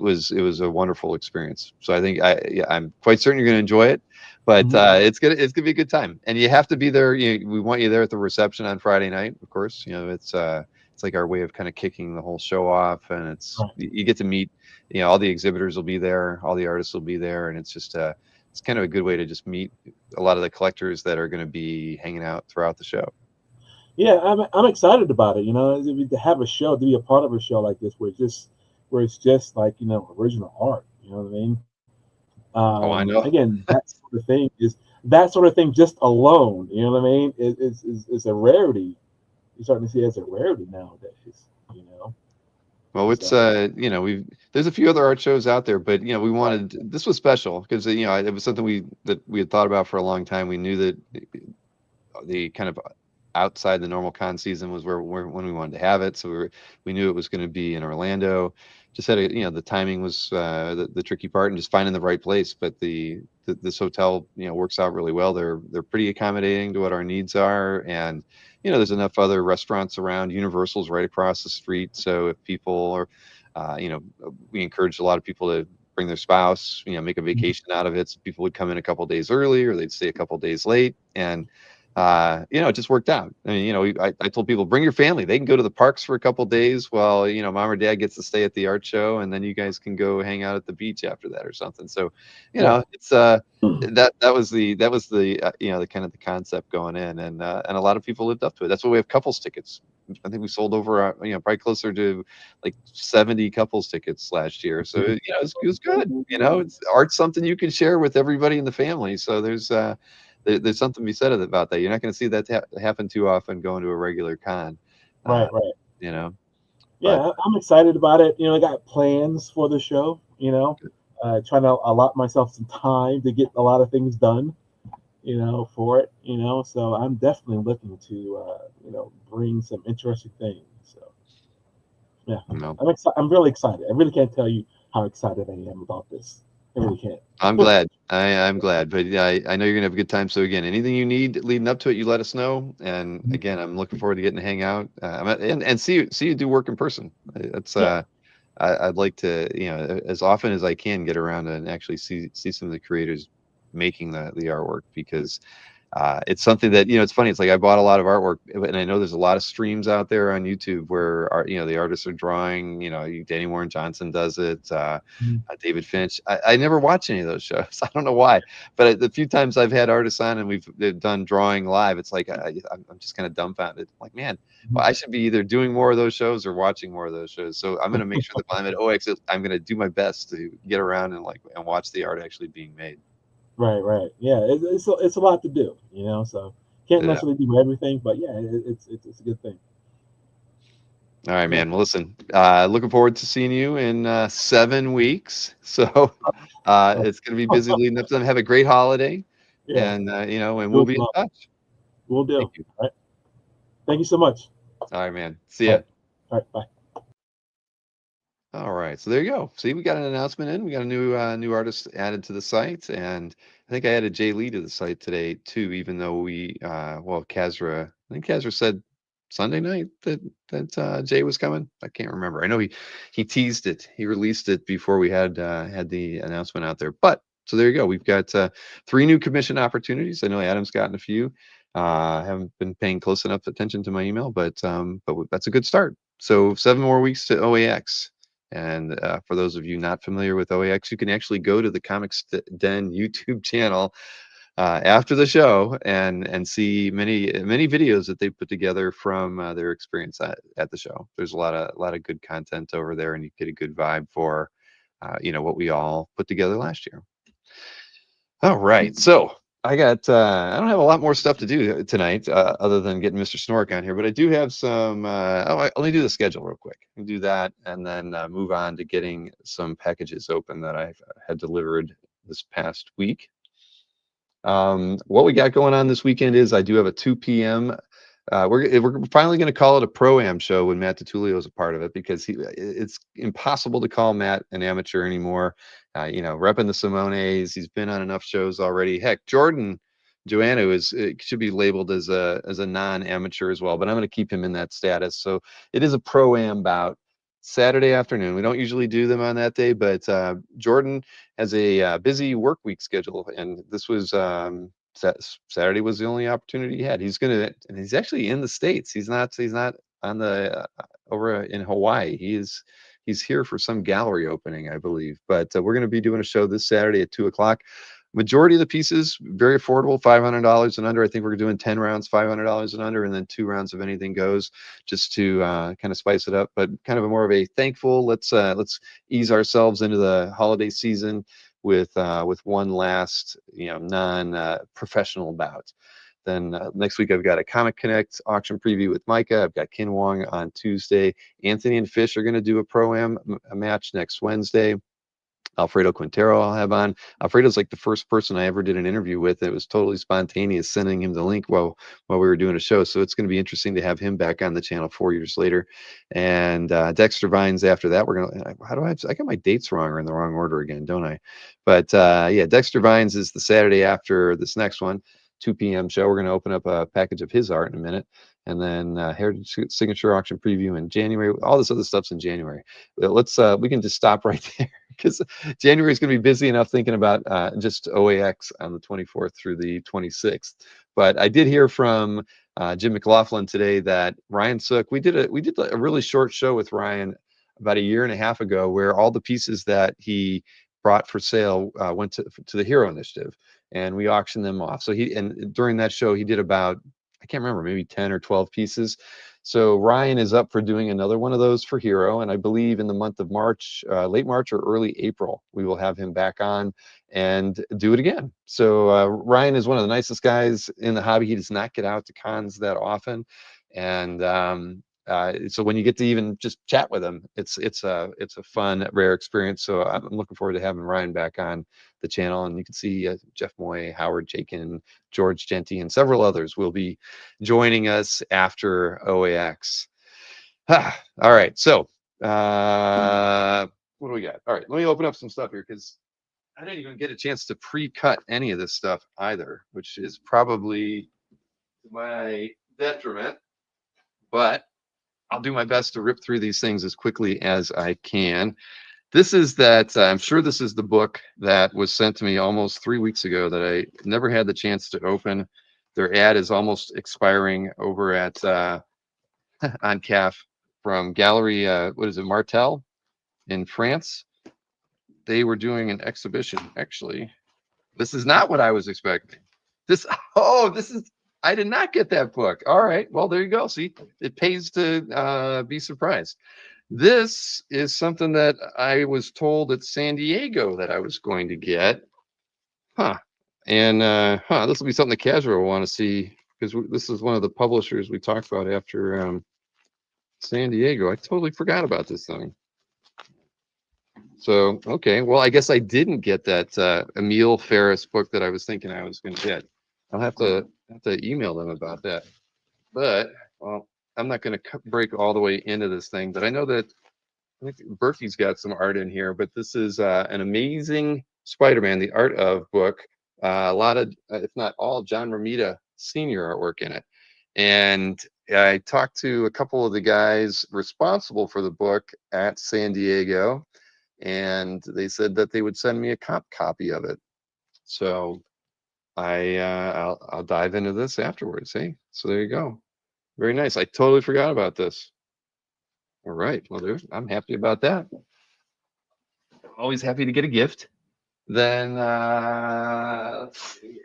was a wonderful experience. So I think yeah, I'm quite certain you're going to enjoy it, but Mhm. it's gonna be a good time, and you have to be there. We want you there at the reception on Friday night, of course. It's like our way of kind of kicking the whole show off, and Right. you get to meet, all the exhibitors will be there, all the artists will be there, and it's kind of a good way to just meet a lot of the collectors that are going to be hanging out throughout the show. Yeah, I'm excited about it. To have a show, to be a part of a show like this, where it's just like original art. You know what I mean? Oh, I know. Again, that sort of thing just alone. You know what I mean? Is a rarity. You're starting to see it as a rarity nowadays. You know, Well, it's so we've there's a few other art shows out there, but we wanted this was special because it was something we had thought about for a long time. We knew that the kind of outside the normal con season was when we wanted to have it, so we knew it was going to be in Orlando. Just had the timing was the tricky part and just finding the right place. But this hotel works out really well. They're pretty accommodating to what our needs are, and there's enough other restaurants around. Universal's right across the street, so if people are we encouraged a lot of people to bring their spouse, make a vacation out of it. So people would come in a couple days early or they'd stay a couple days late, and it just worked out. I mean, I told people bring your family. They can go to the parks for a couple days while mom or dad gets to stay at the art show, and then you guys can go hang out at the beach after that or something. So, yeah, it's that was the the kind of the concept going in, and a lot of people lived up to it. That's why we have couples tickets. I think we sold over probably closer to like 70 couples tickets last year. So it was good. It's art's something you can share with everybody in the family. So there's there's something to be said about that. You're not going to see that happen too often going to a regular con. Right, right. You know, but Yeah, I'm excited about it. I got plans for the show. Trying to allot myself some time to get a lot of things done. For it. So I'm definitely looking to bring some interesting things. So yeah, you know, I'm really excited. I really can't tell you how excited I am about this. I really can't. I'm glad. I'm glad, but yeah, I know you're gonna have a good time. So again, anything you need leading up to it, you let us know. And Mhm. again, I'm looking forward to getting to hang out and see you do work in person. That's Yeah. I'd like to, as often as I can get around and actually see some of the creators making the artwork, because it's something that, it's funny. It's like I bought a lot of artwork, and I know there's a lot of streams out there on YouTube where the artists are drawing. Danny Warren Johnson does it. Mhm. David Finch. I never watch any of those shows. I don't know why, but the few times I've had artists on and they've done drawing live, it's like I'm just kind of dumbfounded. Like, man, well, I should be either doing more of those shows or watching more of those shows. So I'm going to make sure that when I'm at OX, I'm going to do my best to get around and watch the art actually being made. Right, right. Yeah, it's a lot to do. So can't Yeah. necessarily do everything, but yeah, it's a good thing. All right, Yeah. man. Well, listen, looking forward to seeing you in 7 weeks. So it's going to be busy leading up to them. Have a great holiday, Yeah. and and Do we'll as be in well. touch. We'll do. Thank you. All right. Thank you so much. All right, man. See All ya. right. All right. Bye. All right, so there you go. See, we got an announcement in. We got a new artist added to the site, and I think I added Jay Lee to the site today too. Even though Kazra, I think Kazra said Sunday night that Jay was coming. I can't remember. I know he teased it. He released it before we had the announcement out there. But so there you go. We've got 3 new commission opportunities. I know Adam's gotten a few. I haven't been paying close enough attention to my email, but that's a good start. So 7 more weeks to OAX. And for those of you not familiar with OAX, you can actually go to the Comics Den YouTube channel after the show and see many videos that they put together from their experience at the show. There's a lot of good content over there, and you get a good vibe for what we all put together last year. All right, so I don't have a lot more stuff to do tonight other than getting Mr. Snork on here, but I do have some. Let me do the schedule real quick. I'll do that and then move on to getting some packages open that I've had delivered this past week. What we got going on this weekend is I do have a 2 p.m. We're finally going to call it a pro-am show when Matt DiTullio is a part of it, because it's impossible to call Matt an amateur anymore. Repping the Simones, he's been on enough shows already. Heck, Jordan Joannou should be labeled as a non-amateur as well, but I'm going to keep him in that status. So it is a pro-am bout Saturday afternoon. We don't usually do them on that day, but Jordan has a busy work week schedule, and this was Saturday was the only opportunity he had. And he's actually in the States. He's not on the over in Hawaii. He's here for some gallery opening, I believe. But we're going to be doing a show this Saturday at 2 o'clock. Majority of the pieces very affordable, $500 and under. I think we're doing 10 rounds, $500 and under, and then 2 rounds of anything goes, just to kind of spice it up. But kind of more of a thankful. Let's ease ourselves into the holiday season with one last non professional bout. Then next week I've got a Comic Connect auction preview with Micah. I've got Kin Wong on Tuesday. Anthony and Fish are going to do a pro-am match next Wednesday. Alfredo Quintero I'll have on. Alfredo's like the first person I ever did an interview with. It was totally spontaneous, sending him the link while we were doing a show. So it's going to be interesting to have him back on the channel 4 years later. And Dexter Vines after that. I got my dates wrong or in the wrong order again, don't I? But yeah, Dexter Vines is the Saturday after this next one, 2 p.m. show. We're going to open up a package of his art in a minute. And then Heritage Signature Auction preview in January. All this other stuff's in January. We can just stop right there, because January is going to be busy enough thinking about just OAX on the 24th through the 26th. But I did hear from Jim McLaughlin today that Ryan Sook, we did a really short show with Ryan about a year and a half ago, where all the pieces that he brought for sale went to the Hero Initiative, and we auctioned them off. So during that show he did about, I can't remember, maybe 10 or 12 pieces. So Ryan is up for doing another one of those for Hero, and I believe in the month of March, late March or early April, we will have him back on and do it again. So Ryan is one of the nicest guys in the hobby. He does not get out to cons that often, and so when you get to even just chat with him, it's a fun, rare experience. So I'm looking forward to having Ryan back on the channel, and you can see Jeff Moy, Howard Jakin, George Genty, and several others will be joining us after OAX. All right, so what do we got? All right, let me open up some stuff here because I didn't even get a chance to pre-cut any of this stuff either, which is probably my detriment, but I'll do my best to rip through these things as quickly as I can. This is that, I'm sure this is the book that was sent to me almost 3 weeks ago that I never had the chance to open. Their ad is almost expiring over at on CAF from Gallery, what is it, Martel in France. They were doing an exhibition, actually. This is not what I was expecting. This is, I did not get that book. All right, well, there you go. See, it pays to be surprised. This is something that I was told at San Diego that I was going to get. And this will be something the casual will want to see because this is one of the publishers we talked about after San Diego. I totally forgot about this thing. So, okay, well, I guess I didn't get that Emil Ferris book that I was thinking I was going to get. I'll have to email them about that. But, well, I'm not going to break all the way into this thing, but I know that I think Berkey's got some art in here, but this is an amazing Spider-Man, the art of book. A lot of, if not all, John Romita Sr. artwork in it. And I talked to a couple of the guys responsible for the book at San Diego, and they said that they would send me a copy of it. So I'll dive into this afterwards. Hey, so there you go. Very nice. I totally forgot about this. All right. Well, I'm happy about that. Always happy to get a gift. Then let's see.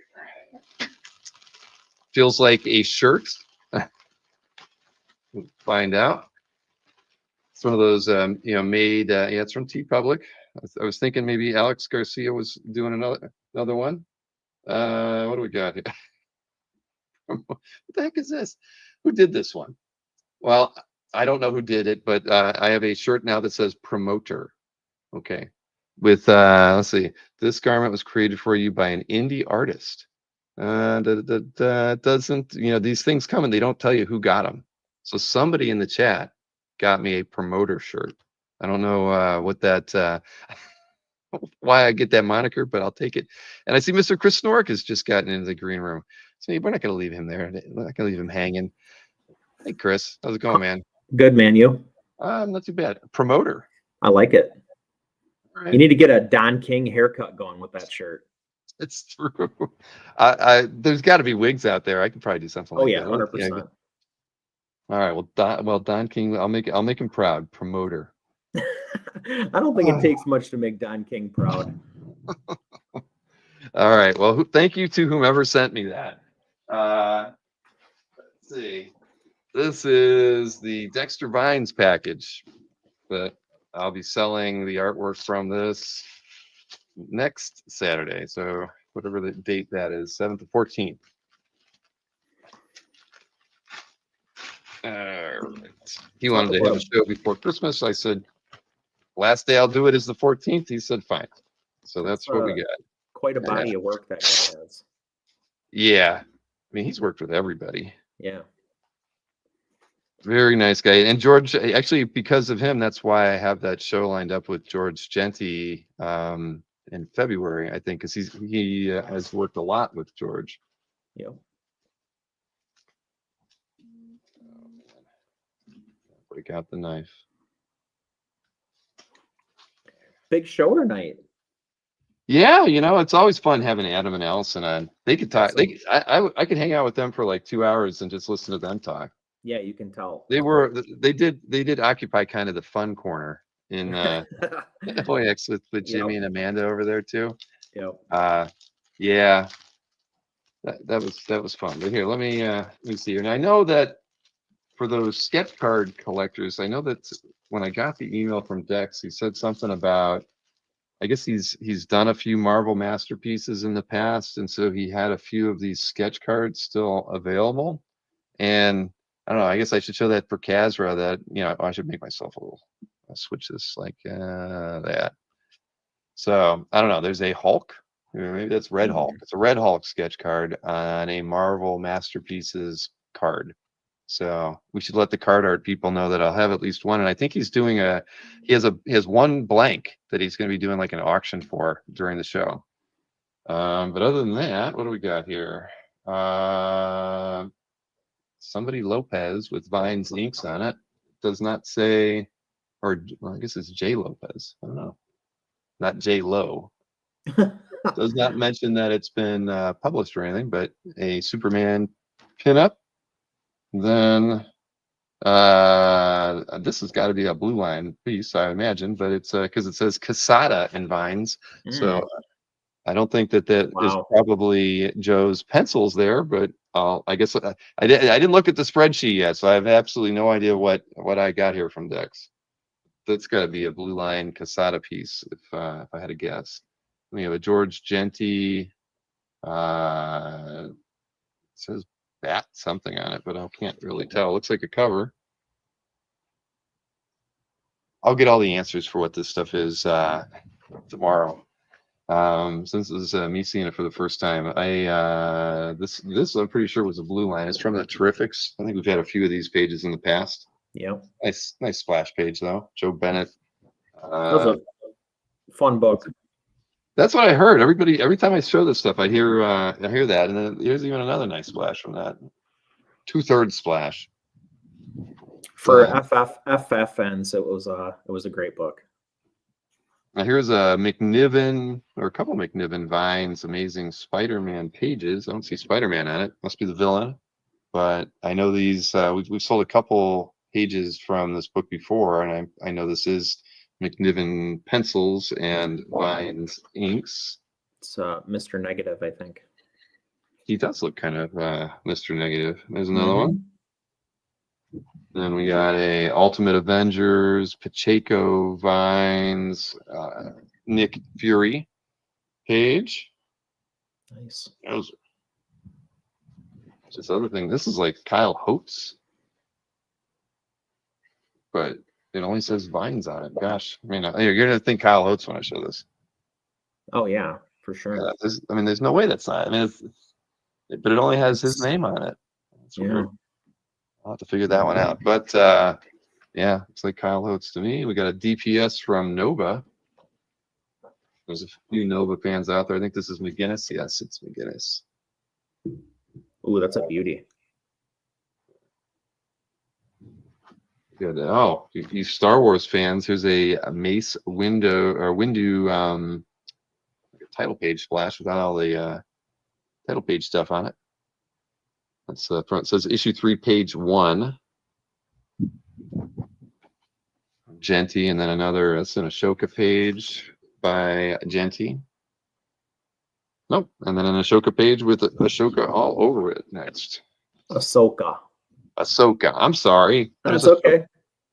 Feels like a shirt. We'll find out. It's one of those, made. Yeah, it's from T Public. I was thinking maybe Alex Garcia was doing another one. What do we got here? What the heck is this? Who did this one? Well, I don't know who did it, but I have a shirt now that says promoter. Okay. With let's see, this garment was created for you by an indie artist. Doesn't, these things come and they don't tell you who got them. So somebody in the chat got me a promoter shirt. I don't know what that why I get that moniker, but I'll take it. And I see Mr. Chris Snork has just gotten into the green room. So we're not going to leave him there. We're not going to leave him hanging. Hey, Chris, how's it going, man? Good, man. You? Not too bad. Promoter. I like it. All right. You need to get a Don King haircut going with that shirt. It's true. There's got to be wigs out there. I could probably do something like that. 100%. All right. Well, Don King, I'll make him proud. Promoter. I don't think it takes much to make Don King proud. All right. Well, thank you to whomever sent me that. Let's see. This is the Dexter Vines package, but I'll be selling the artwork from this next Saturday. So whatever the date that is, 7th to 14th. All right. He wanted to have a show before Christmas. I said, last day I'll do it is the 14th. He said, fine. So that's what we got. Quite a body of work that guy has. Yeah. I mean, he's worked with everybody. Yeah. Very nice guy. And George, actually, because of him, that's why I have that show lined up with George Genty in February, I think, because he has worked a lot with George. Yeah. Break out the knife. Big show tonight. Yeah, it's always fun having Adam and Allison on. They could talk. I could hang out with them for like 2 hours and just listen to them talk. Yeah, you can tell. They did occupy kind of the fun corner in OAX with Jimmy and Amanda over there too. Yep. Yeah. That was fun. But here, let me see here. And I know that for those sketch card collectors, I know that when I got the email from Dex, he said something about, I guess he's done a few Marvel masterpieces in the past, and so he had a few of these sketch cards still available. And I don't know, I guess I should show that for Kazra that, I should make myself a little, I'll switch this like that. So I don't know, there's a Hulk, maybe that's Red Hulk. It's a Red Hulk sketch card on a Marvel masterpieces card. So we should let the card art people know that I'll have at least one. And I think he's doing he has one blank that he's going to be doing like an auction for during the show. But other than that, what do we got here? Somebody Lopez with Vines inks on it. Does not say, or well, I guess it's J Lopez. I don't know. Not J Lo. Does not mention that it's been published or anything, but a Superman pinup. Then this has got to be a blue line piece, I imagine, but it's because it says Casada in Vines. So I don't think that is probably Joe's pencils there, but I guess I didn't look at the spreadsheet yet, so I have absolutely no idea what I got here from Dex. That's got to be a blue line Casada piece if I had to guess. We have a George Genty. It says Bat something on it, but I can't really tell. It looks like a cover. I'll get all the answers for what this stuff is tomorrow. Since this is me seeing it for the first time, this I'm pretty sure was a blue line. It's from the Terrifics. I think we've had a few of these pages in the past. Yeah. Nice splash page though. Joe Bennett. That was a fun book. That's what I heard. Every time I show this stuff, I hear that, and then here's even another nice splash from that. 2/3 splash. For FF fans, it was a great book. Now here's a McNiven, or a couple McNiven Vines Amazing Spider-Man pages. I don't see Spider-Man on it. Must be the villain. But I know these. We've sold a couple pages from this book before, and I know this is McNiven pencils and Vines inks. It's Mr. Negative, I think. He does look kind of Mr. Negative. There's another one. Then we got a Ultimate Avengers, Pacheco Vines, Nick Fury page. Nice. Just other thing. This is like Kyle Holtz, but it only says Vines on it. Gosh, I mean, you're gonna think Kyle Holtz when I show this. Oh yeah, for sure. Yeah, there's no way that's not. I mean, but it only has his name on it. That's weird. I'll have to figure that one out. But yeah, it's like Kyle Holtz to me. We got a DPS from Nova. There's a few Nova fans out there. I think this is McGinnis. Yes, it's McGinnis. Ooh, that's a beauty. Good. Oh, you Star Wars fans, here's a Mace Windu title page splash without all the title page stuff on it. That's front. It says issue 3, page 1. Genty, and then another. That's an Ashoka page by Genty. Nope. And then an Ashoka page with Ashoka all over it next. Ahsoka. I'm sorry. That's okay.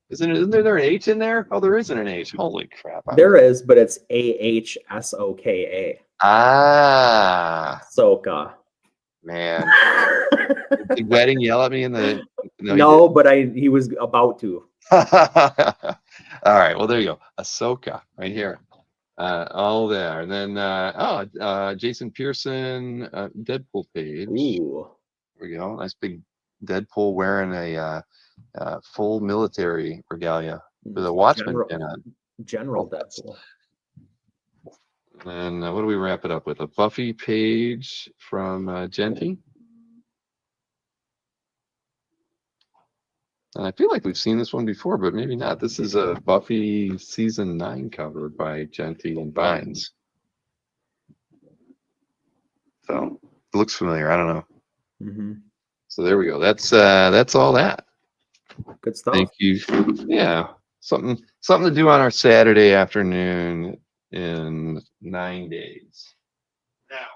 Isn't there an H in there? Oh, there isn't an H. Holy crap. There is, but it's AHSOKA. Ah. Ahsoka. Man. Did Wedding yell at me in the... No, but he was about to. All right. Well, there you go. Ahsoka right here. All there. And then, Jason Pearson, Deadpool page. Ooh. There we go. Nice big Deadpool wearing a full military regalia with a Watchman pin on. General Deadpool. And what do we wrap it up with? A Buffy page from Genty. And I feel like we've seen this one before, but maybe not. This is a Buffy season 9 cover by Genty and Vines. So it looks familiar. I don't know. Mm-hmm. So there we go. That's all that. Good stuff. Thank you. Yeah, something to do on our Saturday afternoon in 9 days. Now,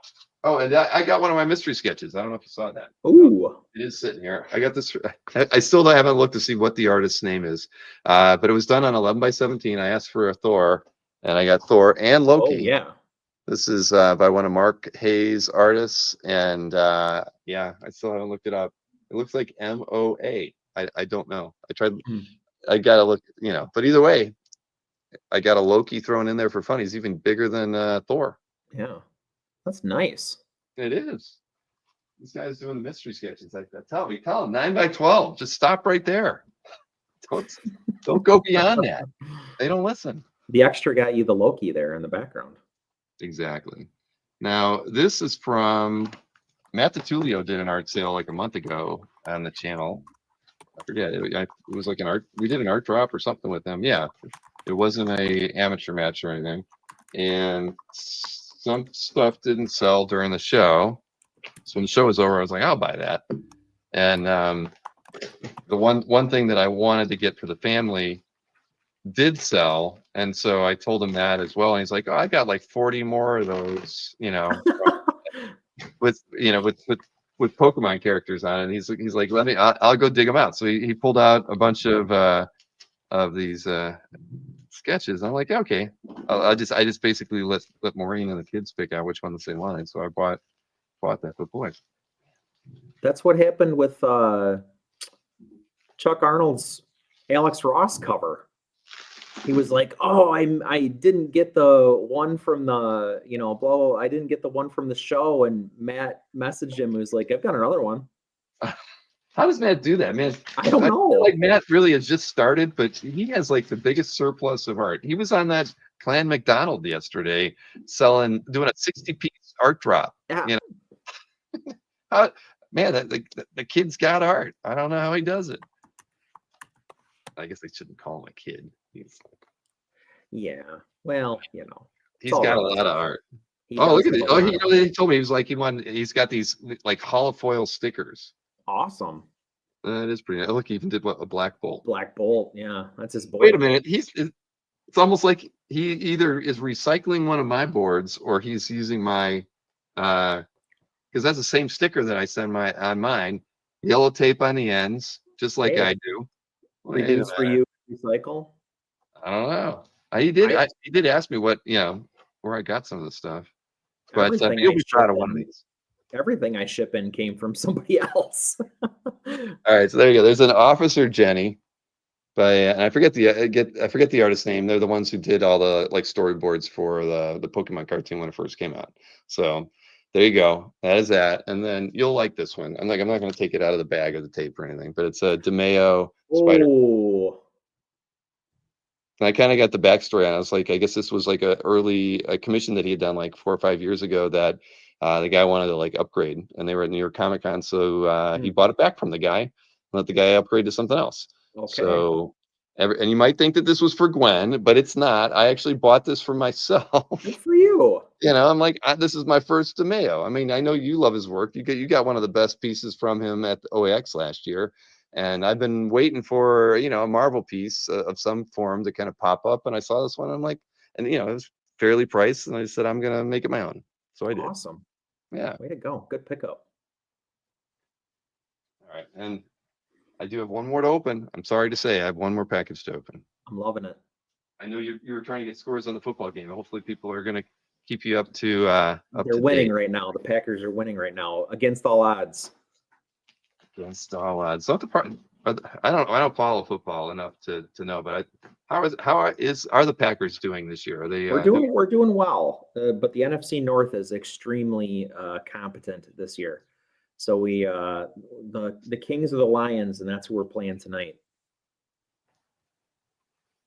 Oh, and I got one of my mystery sketches. I don't know if you saw that. Ooh. It is sitting here. I got this. I still haven't looked to see what the artist's name is, but it was done on 11 by 17. I asked for a Thor, and I got Thor and Oh Loki. yeah. This is by one of Mark Hayes' artists, and yeah, I still haven't looked it up. It looks like MOA. I don't know. I tried. Hmm. I gotta look. But either way, I got a Loki thrown in there for fun. He's even bigger than Thor. Yeah. That's nice. It is. This guy's doing the mystery sketches like that. Tell him 9 by 12. Just stop right there. Don't go beyond that. They don't listen. The extra got you the Loki there in the background. Exactly. Now this is from Matt DiTullio. Did an art sale like a month ago on the channel. I forget. It was like an art. We did an art drop or something with them. Yeah, it wasn't a amateur match or anything. And some stuff didn't sell during the show. So when the show was over, I was like, I'll buy that. And the one thing that I wanted to get for the family did sell, and so I told him that as well. And he's like, "Oh, I got like 40 more of those, with with Pokemon characters on it." And he's like, I'll go dig them out. So he pulled out a bunch of these sketches. I'm like, okay, I just basically let Maureen and the kids pick out which ones they wanted. So I bought that for boys. That's what happened with Chuck Arnold's Alex Ross cover. He was like, "Oh, I didn't get the one from the blah. I didn't get the one from the show." And Matt messaged him. He was like, "I've got another one." How does Matt do that, man? I don't know. feel like Matt really has just started, but he has like the biggest surplus of art. He was on that Clan McDonald yesterday, doing a 60-piece art drop. Yeah. Man, the kid's got art. I don't know how he does it. I guess they shouldn't call him a kid. Yeah. Well, He's got a lot of art. He Oh, look does at have it. a lot of He told me he's got these like holofoil stickers. Awesome. That is pretty. Look, he even did a Black Bolt. Black Bolt. Yeah, that's his board. Wait a minute. It's almost like he either is recycling one of my boards or he's using my because that's the same sticker that I send on mine. Yellow tape on the ends, just like I do. Reduce, reuse, recycle. I don't know. He did ask me what where I got some of the stuff, but you'll be proud of one of these. Everything I ship in came from somebody else. All right, so there you go. There's an Officer Jenny, and I forget the artist's name. They're the ones who did all the like storyboards for the Pokemon cartoon when it first came out. So there you go. That is that. And then you'll like this one. I'm not going to take it out of the bag of the tape or anything, but it's a DeMeo Spider. Oh. And I kind of got the backstory on it. I was like, I guess this was like a commission that he had done like 4 or 5 years ago that the guy wanted to like upgrade, and they were at New York Comic Con, so he bought it back from the guy and let the guy upgrade to something else. Okay. So, and you might think that this was for Gwen, but it's not. I actually bought this for myself. Good for you. I'm like, this is my first DeMeo. I mean, I know you love his work. You got one of the best pieces from him at the OAX last year. And I've been waiting for, a Marvel piece of some form to kind of pop up. And I saw this one. I'm like, and, it was fairly priced. And I said, I'm going to make it my own. So I did. Awesome. Yeah. Way to go. Good pickup. All right. And I do have one more to open. I'm sorry to say I have one more package to open. I'm loving it. I know you were trying to get scores on the football game. Hopefully people are going to keep you up to They're winning right now. The Packers are winning right now against all odds. Against all odds. Not the part. I don't follow football enough to know, but how are the Packers doing this year? Are they? We're doing well, but the NFC North is extremely competent this year. So we the Kings are the Lions, and that's who we're playing tonight.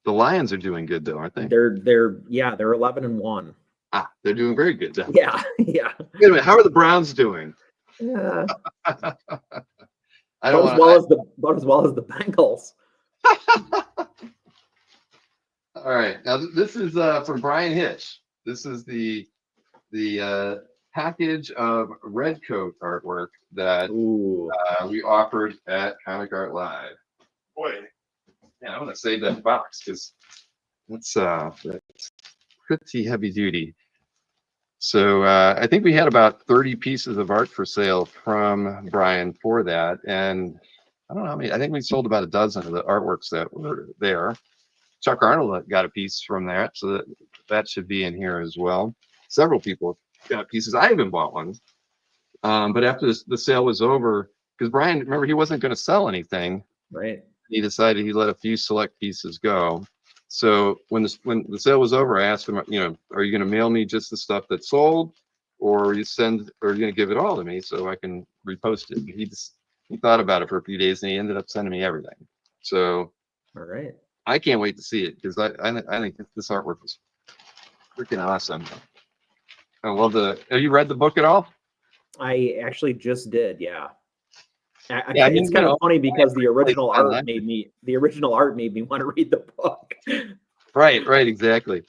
The Lions are doing good though, aren't they? They're 11-1. Ah, they're doing very good though. Yeah, yeah. Wait a minute, how are the Browns doing? Yeah. I don't about as well as the Bengals. All right, now this is from Brian Hitch. This is the package of red coat artwork that we offered at Comic Art Live. Boy, yeah, I'm gonna save that box because that's pretty heavy duty. So I think we had about 30 pieces of art for sale from Brian for that. And I don't know how many, I think we sold about a dozen of the artworks that were there. Chuck Arnold got a piece from that, so that should be in here as well. Several people got pieces. I even bought one. But after the sale was over, because Brian, remember, he wasn't going to sell anything. Right. He decided he let a few select pieces go. So when the sale was over, I asked him, you know, are you going to mail me just the stuff that sold, or are you going to give it all to me so I can repost it? He thought about it for a few days and he ended up sending me everything. So All right. I can't wait to see it because I think this artwork is freaking awesome. I love have you read the book at all? I actually just did. Yeah. Yeah, I mean, It's kind of funny because the original art online. made me want to read the book. Right, exactly.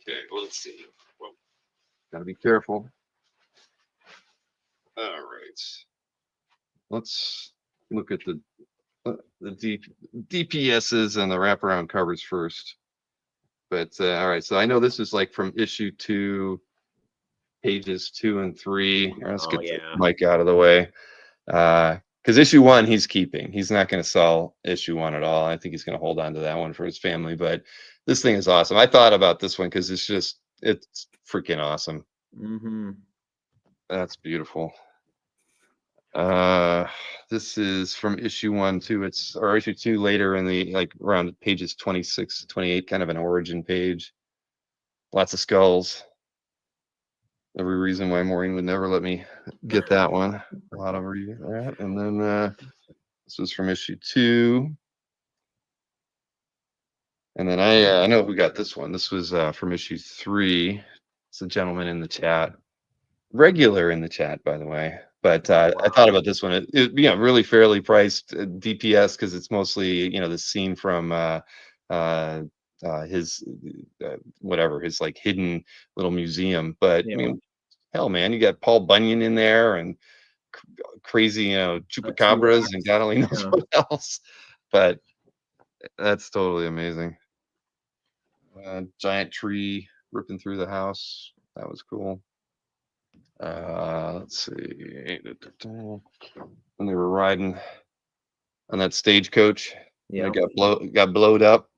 Okay, well, let's see. Whoa. Gotta be careful. All right. Let's look at the DPSs and the wraparound covers first. But all right, so I know this is like from issue 2, pages 2 and 3. Let's get the mic out of the way. Because issue 1 he's keeping. He's not going to sell issue 1 at all. I think he's going to hold on to that one for his family. But this thing is awesome. I thought about this one because it's freaking awesome. Mm-hmm. That's beautiful. This is from issue 1 too. Or issue 2 later in the, like, around pages 26 to 28, kind of an origin page. Lots of skulls. Every reason why Maureen would never let me get that one. A lot of reading that. And then this was from issue 2. And then I know who got this one. This was from issue 3. It's a gentleman in the chat. Regular in the chat, by the way. But I thought about this one. It really fairly priced DPS because it's mostly, the scene from his whatever, his like hidden little museum. But I mean, hell, man, you got Paul Bunyan in there and crazy, chupacabras and God only knows what else. But that's totally amazing. Giant tree ripping through the house. That was cool. Let's see. When they were riding on that stagecoach, they got blowed up.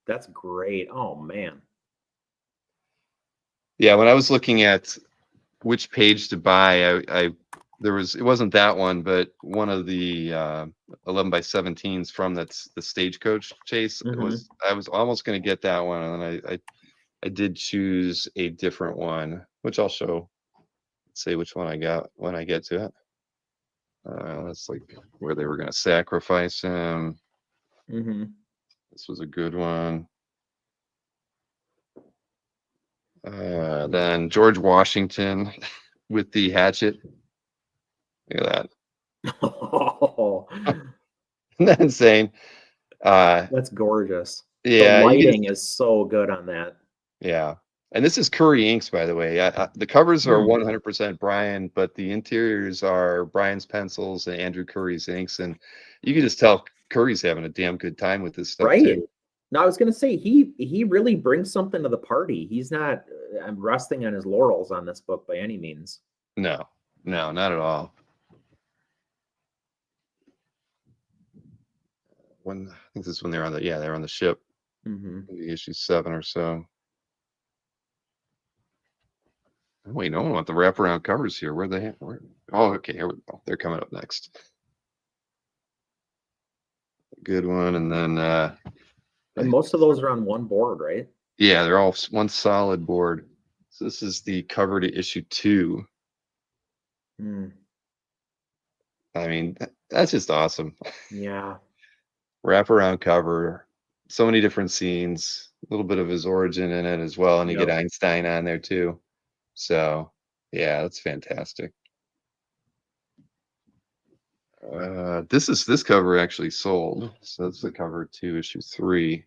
That's great. Oh man. Yeah, when I was looking at which page to buy, it wasn't that one, but one of the 11x17s from the stagecoach chase. I was almost going to get that one, and then I did choose a different one, which I'll show. Let's see which one I got when I get to it. That's like where they were going to sacrifice him. This was a good one. Then George Washington with the hatchet. Look at that. Oh, Isn't that insane? that's gorgeous. Yeah, the lighting is so good on that. Yeah. And this is Curry inks, by the way. The covers are 100% Brian, but the interiors are Brian's pencils and Andrew Curry's inks. And you can just tell Curry's having a damn good time with this stuff, too. No, I was going to say, he really brings something to the party. He's not resting on his laurels on this book by any means. No, not at all. I think this is when they're on they're on the ship. Maybe issue 7 or so. Wait, no one want the wraparound covers here. Where they? Oh, okay. Here we go. They're coming up next. Good one, and then. And most of those are on one board, right? Yeah, they're all one solid board. So this is the cover to issue 2. I mean, that's just awesome. Yeah. Wraparound cover, so many different scenes, a little bit of his origin in it as well, and you get Einstein on there too. So yeah, that's fantastic. This cover actually sold. So that's the cover to issue 3.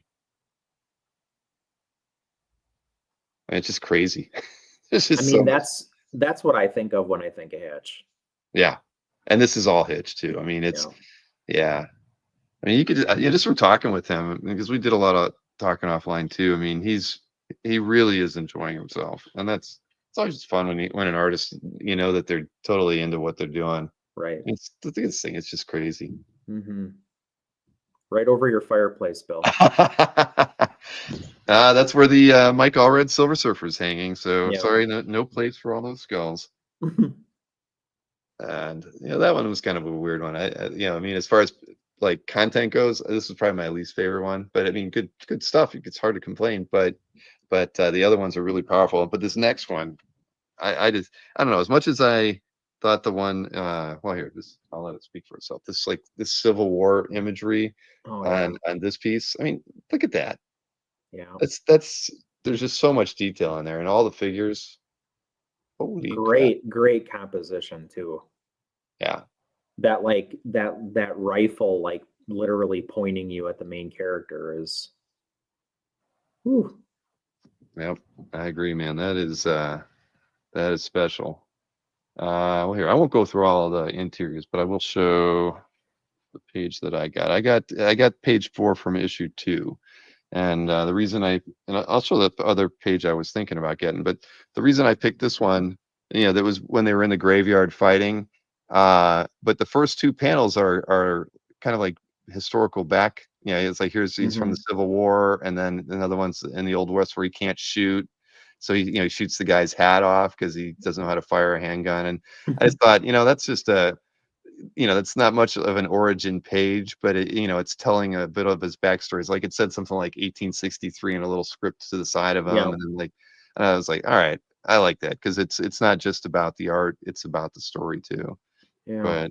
I mean, it's just crazy. It's just that's what I think of when I think of Hitch. Yeah, and this is all Hitch too. I mean, it's I mean, you just were talking with him because we did a lot of talking offline too. I mean, he's he really is enjoying himself, and it's always just fun when an artist, that they're totally into what they're doing. Right. It's the biggest thing. It's just crazy. Mm-hmm. Right over your fireplace, Bill. That's where the Mike Allred Silver Surfer is hanging. So Yeah. sorry, no place for all those skulls. And that one was kind of a weird one. I mean, as far as like content goes, this is probably my least favorite one. But I mean, good stuff. It's hard to complain. But the other ones are really powerful. But this next one, I don't know. As much as I thought the one, well, here, I'll let it speak for itself. This Civil War imagery on this piece. I mean, look at that. Yeah. There's just so much detail in there, and all the figures. Holy crap. Great composition too. Yeah. That that rifle like literally pointing you at the main character is. Whew. Yep, I agree, man. That is special. Well, here, I won't go through all the interiors, but I will show the page that I got. I got page 4 from issue 2. And the reason I'll show the other page I was thinking about getting, but the reason I picked this one, that was when they were in the graveyard fighting. But the first 2 panels are kind of like historical back. It's like he's from the Civil War, and then another one's in the Old West where he can't shoot. So he shoots the guy's hat off because he doesn't know how to fire a handgun. And I just thought, that's just that's not much of an origin page, but it's telling a bit of his backstory. It's like it said something like 1863 in a little script to the side of him, Yeah. and then and I was like, all right, I like that because it's not just about the art, it's about the story too. Yeah.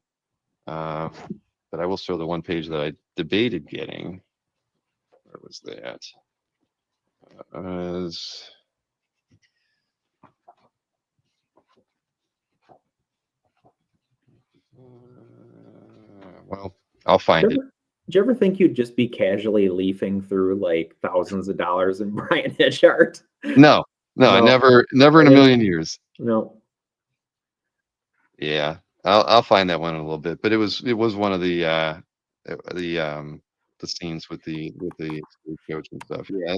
But I will show the one page that I debated getting. Where was that? Well, I'll find it. Did you ever think you'd just be casually leafing through like thousands of dollars in Brian Hitch art? No, I never in a million years. No. Yeah, I'll find that one in a little bit. But it was one of the scenes with the coach and stuff. Yeah,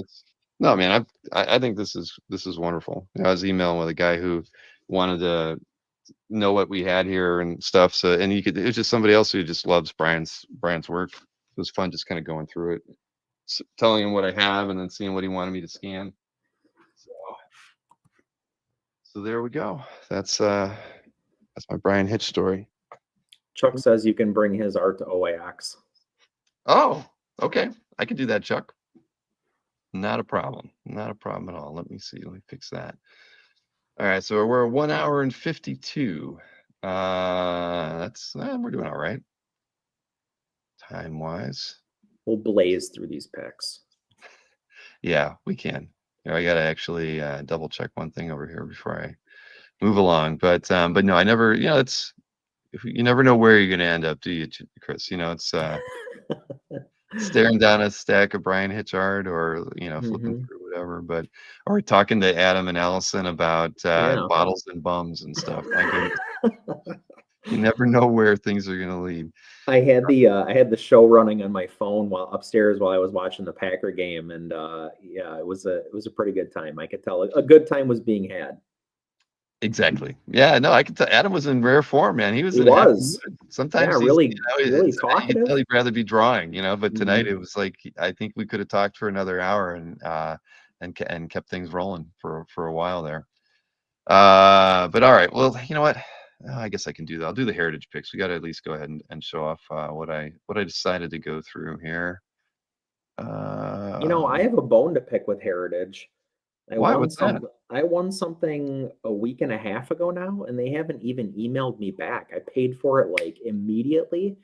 no, man. I think this is wonderful. I was emailing with a guy who wanted to know what we had here and stuff. So, and it was just somebody else who just loves Brian's work. It was fun just kind of going through it, telling him what I have, and then seeing what he wanted me to scan. So there we go. That's my Brian Hitch story. Chuck says you can bring his art to OAX. Oh, okay. I can do that, Chuck. Not a problem. Not a problem at all. Let me see. Let me fix that. All right. So we're 1 hour and 52. We're doing all right. Time wise. We'll blaze through these picks. Yeah, we can. I got to actually double check one thing over here before I move along. But no, I never, you never know where you're going to end up, do you, Chris? It's staring down a stack of Brian Hitch art, or flipping through whatever, or talking to Adam and Allison about bottles and bums and stuff. My goodness. You never know where things are going to lead. I had the show running on my phone while upstairs while I was watching the Packer game, and it was a pretty good time. I could tell a good time was being had. Exactly. Yeah, no, I could tell Adam was in rare form, man. He was sometimes really talkative. He'd rather be drawing, but tonight it was like I think we could have talked for another hour and kept things rolling for a while there. But all right, well, you know what? I guess I can do that. I'll do the heritage picks. We got to at least go ahead and show off what I decided to go through here. I have a bone to pick with heritage. I won something a week and a half ago now, and they haven't even emailed me back. I paid for it like immediately.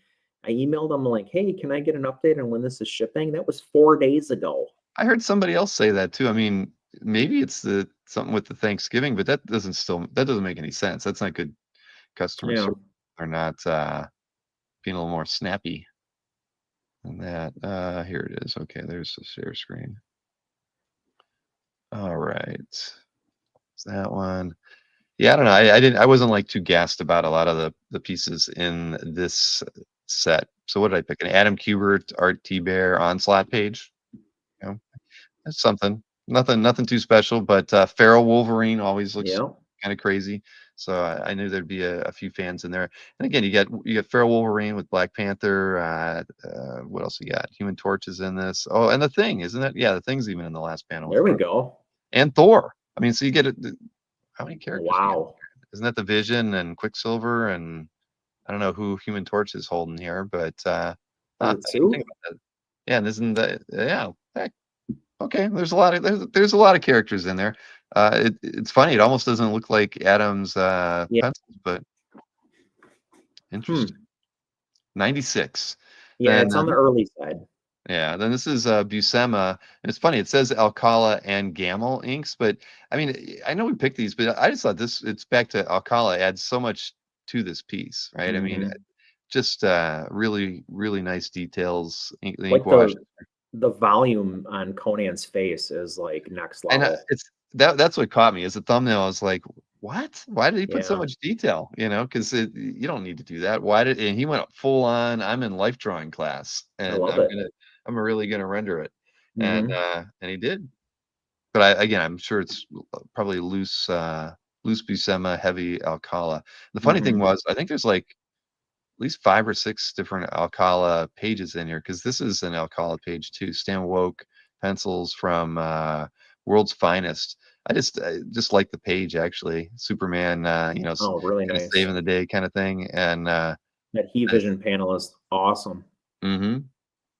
I emailed them like, "Hey, can I get an update on when this is shipping?" That was 4 days ago. I heard somebody else say that too. I mean, maybe it's something with the Thanksgiving, but that doesn't make any sense. That's not good customer service. They're not being a little more snappy than that. Here it is. Okay, there's the share screen. All right, is that one? Yeah, I don't know. I wasn't like too gassed about a lot of the pieces in this set. So what did I pick? An Adam Kubert Art T-Bear onslaught page. That's something. nothing too special, but Feral Wolverine always looks Yeah. kind of crazy. So I knew there'd be a few fans in there. And again, you got Feral Wolverine with Black Panther. What else you got? Human Torch is in this. Oh, and the Thing, isn't it? Yeah, the Thing's even in the last panel as There we well. go. And Thor. I mean, so you get it. How many characters? You get? Wow. Isn't that the Vision and Quicksilver and I don't know who Human Torch is holding here, but Is it I didn't think Sue? about that. Yeah, and isn't that yeah? Okay, there's a lot of there's a lot of characters in there. It's funny. It almost doesn't look like Adam's Yeah. pencils, but interesting. 96. Yeah, Then it's on the early side. yeah, then this is Buscema, and it's funny. It says Alcala and Gamel inks, but I mean, I know we picked these, but I just thought this. It's back to Alcala adds so much to this piece, right? I mean, Mhm. just really nice details. The ink Like wash. the volume on Conan's face is like next And level. it's that's what caught me as a thumbnail. I was like, "What? Why did he put so Yeah. much detail?" You know, because you don't need to do that. Why did? And he went full on. I'm in life drawing class, I and love it. I'm really gonna render it, Mhm. and he did. But again, I'm sure it's probably loose Buscema, heavy Alcala. The funny thing Mhm. was, I think there's like at least 5 or 6 different Alcala pages in here because this is an Alcala page too. Stan Woke pencils from World's Finest. I just like the page actually. Superman, Oh, really kind of nice. saving the day kind of thing. And That heat vision panel is awesome. mm-hmm.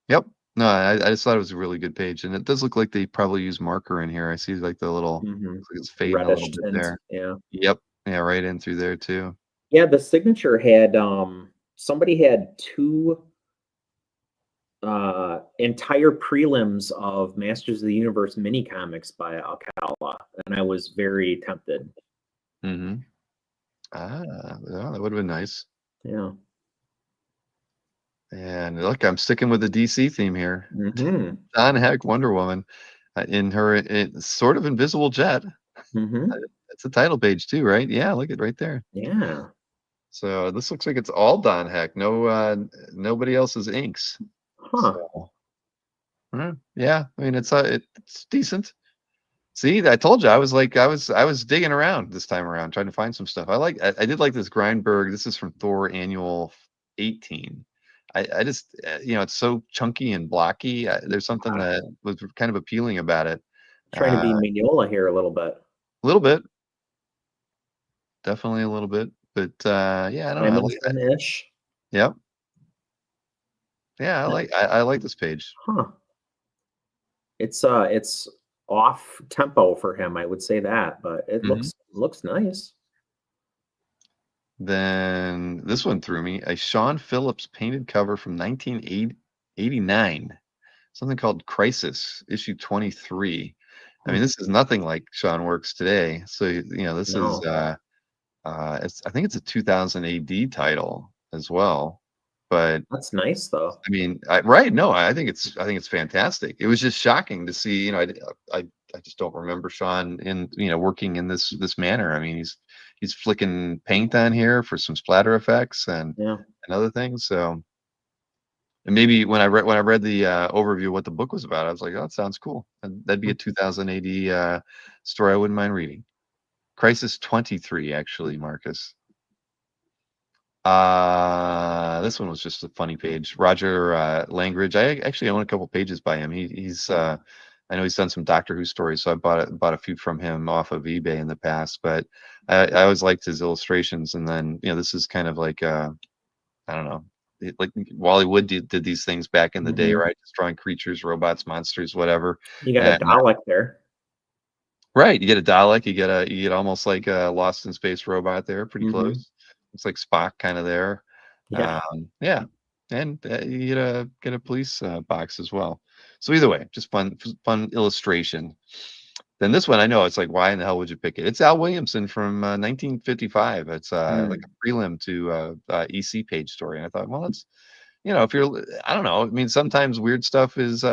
Yep. No, I just thought it was a really good page, and it does look like they probably use marker in here. I see like the little, Mhm. looks like it's fading a little Reddish bit tint. there. Yeah. Yep. Yeah, right in through there too. Yeah, the signature had somebody had two entire prelims of Masters of the Universe mini comics by Alcala, and I was very tempted. Mm-hmm. Ah, yeah, that would have been nice. Yeah. And look, I'm sticking with the DC theme here. Mhm. Don Heck, Wonder Woman, in her sort of invisible jet. Mhm. It's a title page too, right? Yeah, look at right there. Yeah. So this looks like it's all Don Heck. No, nobody else's inks. Huh. So yeah, I mean it's decent. See, I told you I was like I was digging around this time around trying to find some stuff. I did like this Grindberg. This is from Thor Annual 18. I just it's so chunky and blocky. There's something that was kind of appealing about it. Trying to be A Mignola here a little bit. little bit, definitely a little bit, but yeah, I don't know. I like that. Simonson-ish. Yep. Yeah, I like this page. Huh. It's off tempo for him, I would say that, but it Mhm. looks nice. Then this one threw me. A Sean Phillips painted cover from 1989. Something called Crisis, issue 23. I mean, Hmm. this is nothing like Sean works today. So, this is No. I think it's a 2000 AD title as well. But That's nice though. I mean, right? No, I think it's fantastic. It was just shocking to see. I just don't remember Sean in working in this manner. I mean, he's flicking paint on here for some splatter effects Yeah. and other things. So, and maybe when I read the overview of what the book was about, I was like, oh, that sounds cool. And that'd be a 2000 AD story I wouldn't mind reading. Crisis 23, actually, Marcus. This one was just a funny page. Roger Langridge. I actually own a couple pages by him. He's I know he's done some Doctor Who stories, so I bought a few from him off of eBay in the past. But I always liked his illustrations, and then this is kind of like I don't know, like Wally Wood did these things back in the day, Mhm. right? Just drawing creatures, robots, monsters, whatever. You got a And Dalek there. right, you get a Dalek, you get almost like a Lost in Space robot there, pretty Mhm. close. Looks like Spock kind of there. Yeah. Yeah, and you get a police box as well. So either way, just fun illustration. Then this one, I know it's like, why in the hell would you pick it? It's Al Williamson from 1955. It's like Mm. a prelim to EC page story, and I thought, well, it's if you're, I don't know. I mean, sometimes weird stuff is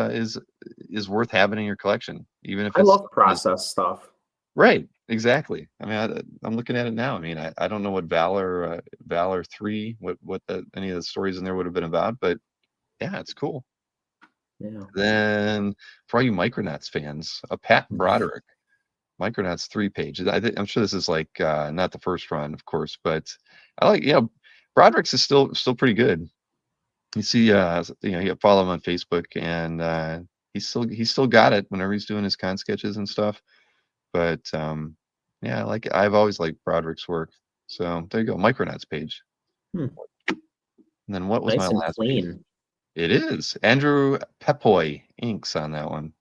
worth having in your collection, even if I it's love process stuff. right. Exactly. I mean, I'm looking at it now. I mean, I don't know what Valor 3, what any of the stories in there would have been about, but yeah, it's cool. Yeah. Then for all you Micronauts fans, a Pat Broderick Micronauts 3 pages. I'm sure this is like not the first run, of course, but I like, Broderick's is still pretty good. You see, you follow him on Facebook, and he's still got it whenever he's doing his con sketches and stuff. But yeah, I've always liked Broderick's work. So there you go, Micronauts page. Hmm. And then what was Nice my and last page? clean. It is Andrew Pepoy inks on that one.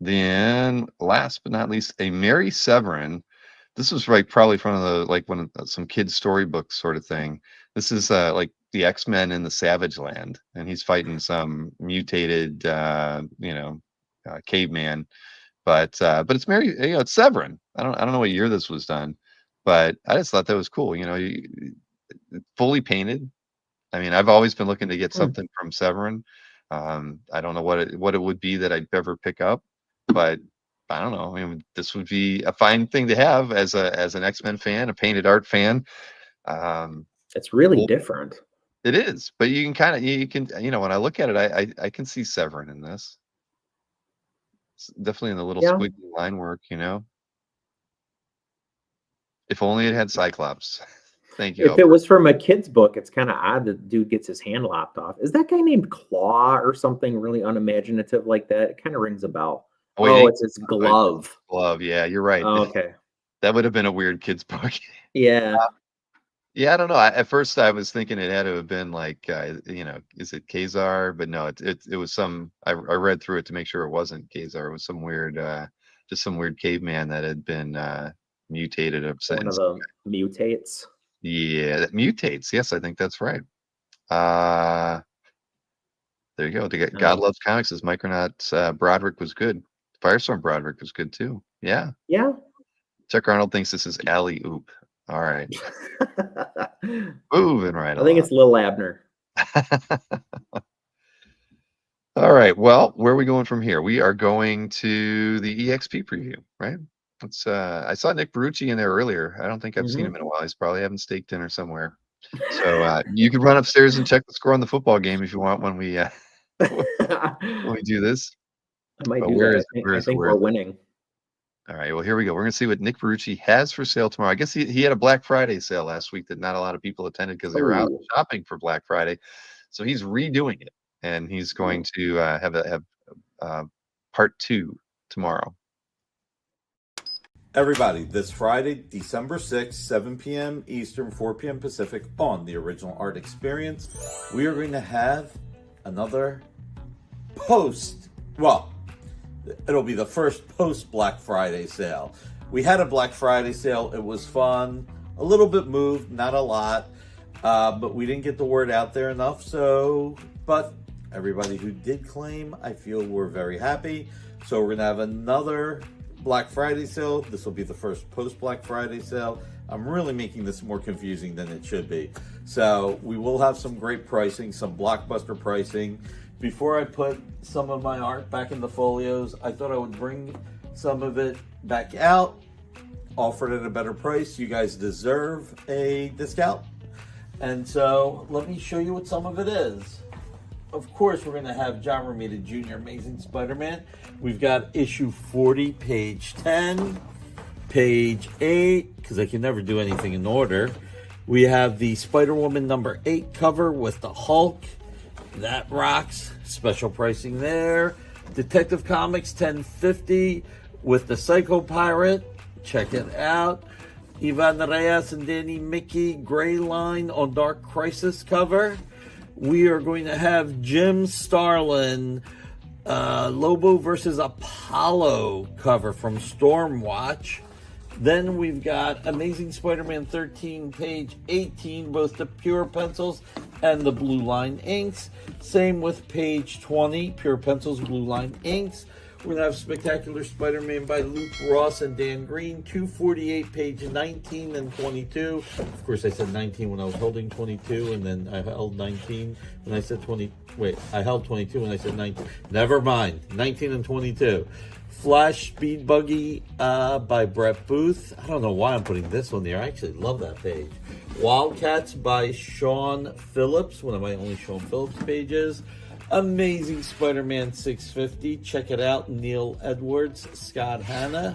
Then last but not least, a Mary Severin. This was probably from one of some kids' storybook sort of thing. This is like the X-Men in the Savage Land, and he's fighting some mutated, caveman. But it's Mary, it's Severin. I don't know what year this was done, but I just thought that was cool. Fully painted. I mean, I've always been looking to get something from Severin. I don't know what it would be that I'd ever pick up, but I don't know. I mean, this would be a fine thing to have as an X-Men fan, a painted art fan. It's really Cool. different. It is, but you can when I look at it, I can see Severin in this. It's definitely in the little squiggly line work, If only it had Cyclops. Thank you. If it was from a kid's book, it's kind of odd that the dude gets his hand lopped off. Is that guy named Claw or something really unimaginative like that? It kind of rings a bell. Oh, it's his glove. Glove, yeah, you're right. Oh, okay. That would have been a weird kid's book. Yeah. Yeah, I don't know. At first, I was thinking it had to have been like, is it Khazar? But no, it was some. I read through it to make sure it wasn't Khazar. It was some weird, just some weird caveman that had been mutated. One of the mutates. Yeah, that mutates. Yes, I think that's right. There you go. God Loves Comics says Micronauts Broderick was good. Firestorm Broderick was good too. Yeah. Yeah. Chuck Arnold thinks this is alley oop. All right. Moving right I think it's Lil Abner. All right. Well, where are we going from here? We are going to the EXP preview, right? Let's I saw Nick Barucci in there earlier. I don't think I've seen him in a while. He's probably having steak dinner somewhere. So you can run upstairs and check the score on the football game if you want when we when we do this. I might do that. I think we're winning. All right, well, here we go. We're going to see what Nick Barucci has for sale tomorrow. I guess he had a Black Friday sale last week that not a lot of people attended because they were out shopping for Black Friday. So he's redoing it, and he's going to have part 2 tomorrow. Everybody, this Friday, December 6th, 7 p.m. Eastern, 4 p.m. Pacific, on the Original Art Experience, we are going to have another it'll be the first post-Black Friday sale. We had a Black Friday sale. It was fun. A little bit moved, not a lot. But we didn't get the word out there enough. But everybody who did claim, I feel we're very happy. So we're going to have another Black Friday sale. This will be the first post-Black Friday sale. I'm really making this more confusing than it should be. So we will have some great pricing, some blockbuster pricing. Before I put some of my art back in the folios, I thought I would bring some of it back out, offer it at a better price. You guys deserve a discount. And so let me show you what some of it is. Of course, we're going to have John Romita Jr., Amazing Spider-Man. We've got issue 40, page 10, page 8, because I can never do anything in order. We have the Spider-Woman number 8 cover with the Hulk. That rocks. Special pricing there. Detective Comics 1050 with the Psycho Pirate. Check it out. Ivan Reyes and Danny Mickey Gray Line on Dark Crisis cover. We are going to have Jim Starlin Lobo versus Apollo cover from Stormwatch. Then we've got Amazing Spider-Man 13, page 18, both the pure pencils and the blue line inks. Same with page 20, pure pencils, blue line inks. We're going to have Spectacular Spider-Man by Luke Ross and Dan Green, 248, page 19 and 22. Of course, I said 19 when I was holding 22, and then I held 19 when I said 20. Wait, I held 22 when I said 19. Never mind, 19 and 22. Flash Speed Buggy by Brett Booth. I don't know why I'm putting this one there. I actually love that page. Wildcats by Sean Phillips, one of my only Sean Phillips pages. Amazing Spider-Man 650. Check it out. Neil Edwards, Scott Hanna.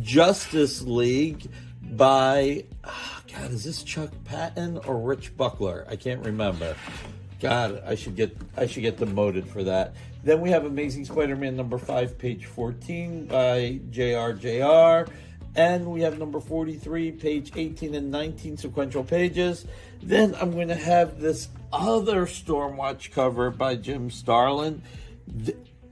Justice League by, God, is this Chuck Patton or Rich Buckler? I can't remember. God, I should get demoted for that. Then we have Amazing Spider-Man number 5, page 14 by JR. And we have number 43, page 18 and 19, sequential pages. Then I'm going to have this other Stormwatch cover by Jim Starlin.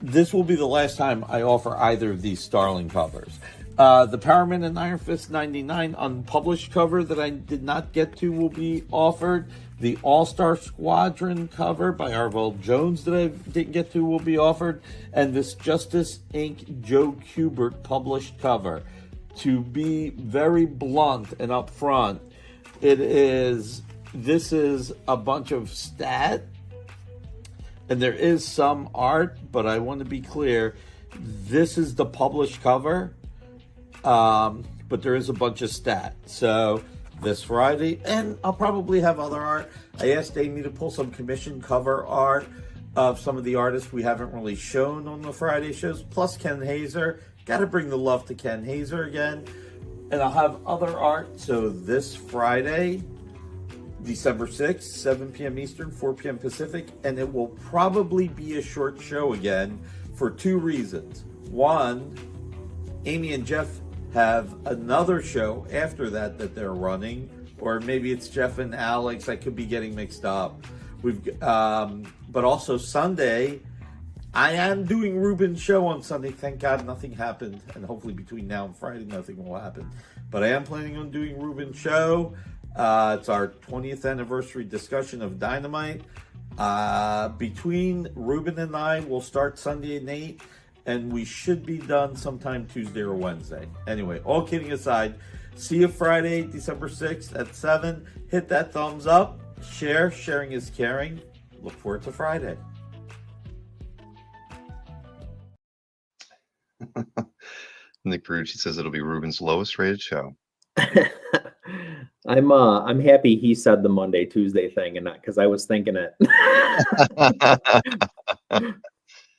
This will be the last time I offer either of these Starlin covers. The Power Man and Iron Fist 99 unpublished cover that I did not get to will be offered. The All-Star Squadron cover by Arvell Jones that I didn't get to will be offered. And this Justice Inc. Joe Kubert published cover. To be very blunt and upfront, this is a bunch of stat, and there is some art, but I want to be clear, this is the published cover, but there is a bunch of stat. So this Friday, and I'll probably have other art. I asked Amy to pull some commission cover art of some of the artists we haven't really shown on the Friday shows, plus Ken Hazer. Got to bring the love to Ken Hazer again. And I'll have other art. So this Friday, December 6th, 7 p.m. Eastern, 4 p.m. Pacific. And it will probably be a short show again for 2 reasons. One, Amy and Jeff have another show after that they're running. Or maybe it's Jeff and Alex. I could be getting mixed up. But also Sunday, I am doing Ruben's show on Sunday. Thank God nothing happened. And hopefully between now and Friday, nothing will happen. But I am planning on doing Ruben's show. It's our 20th anniversary discussion of Dynamite. Between Ruben and I, we'll start Sunday at 8. And we should be done sometime Tuesday or Wednesday. Anyway, all kidding aside, see you Friday, December 6th at 7. Hit that thumbs up. Share. Sharing is caring. Look forward to Friday. Nick Perucci says it'll be Ruben's lowest rated show. I'm happy he said the Monday Tuesday thing and not because I was thinking it.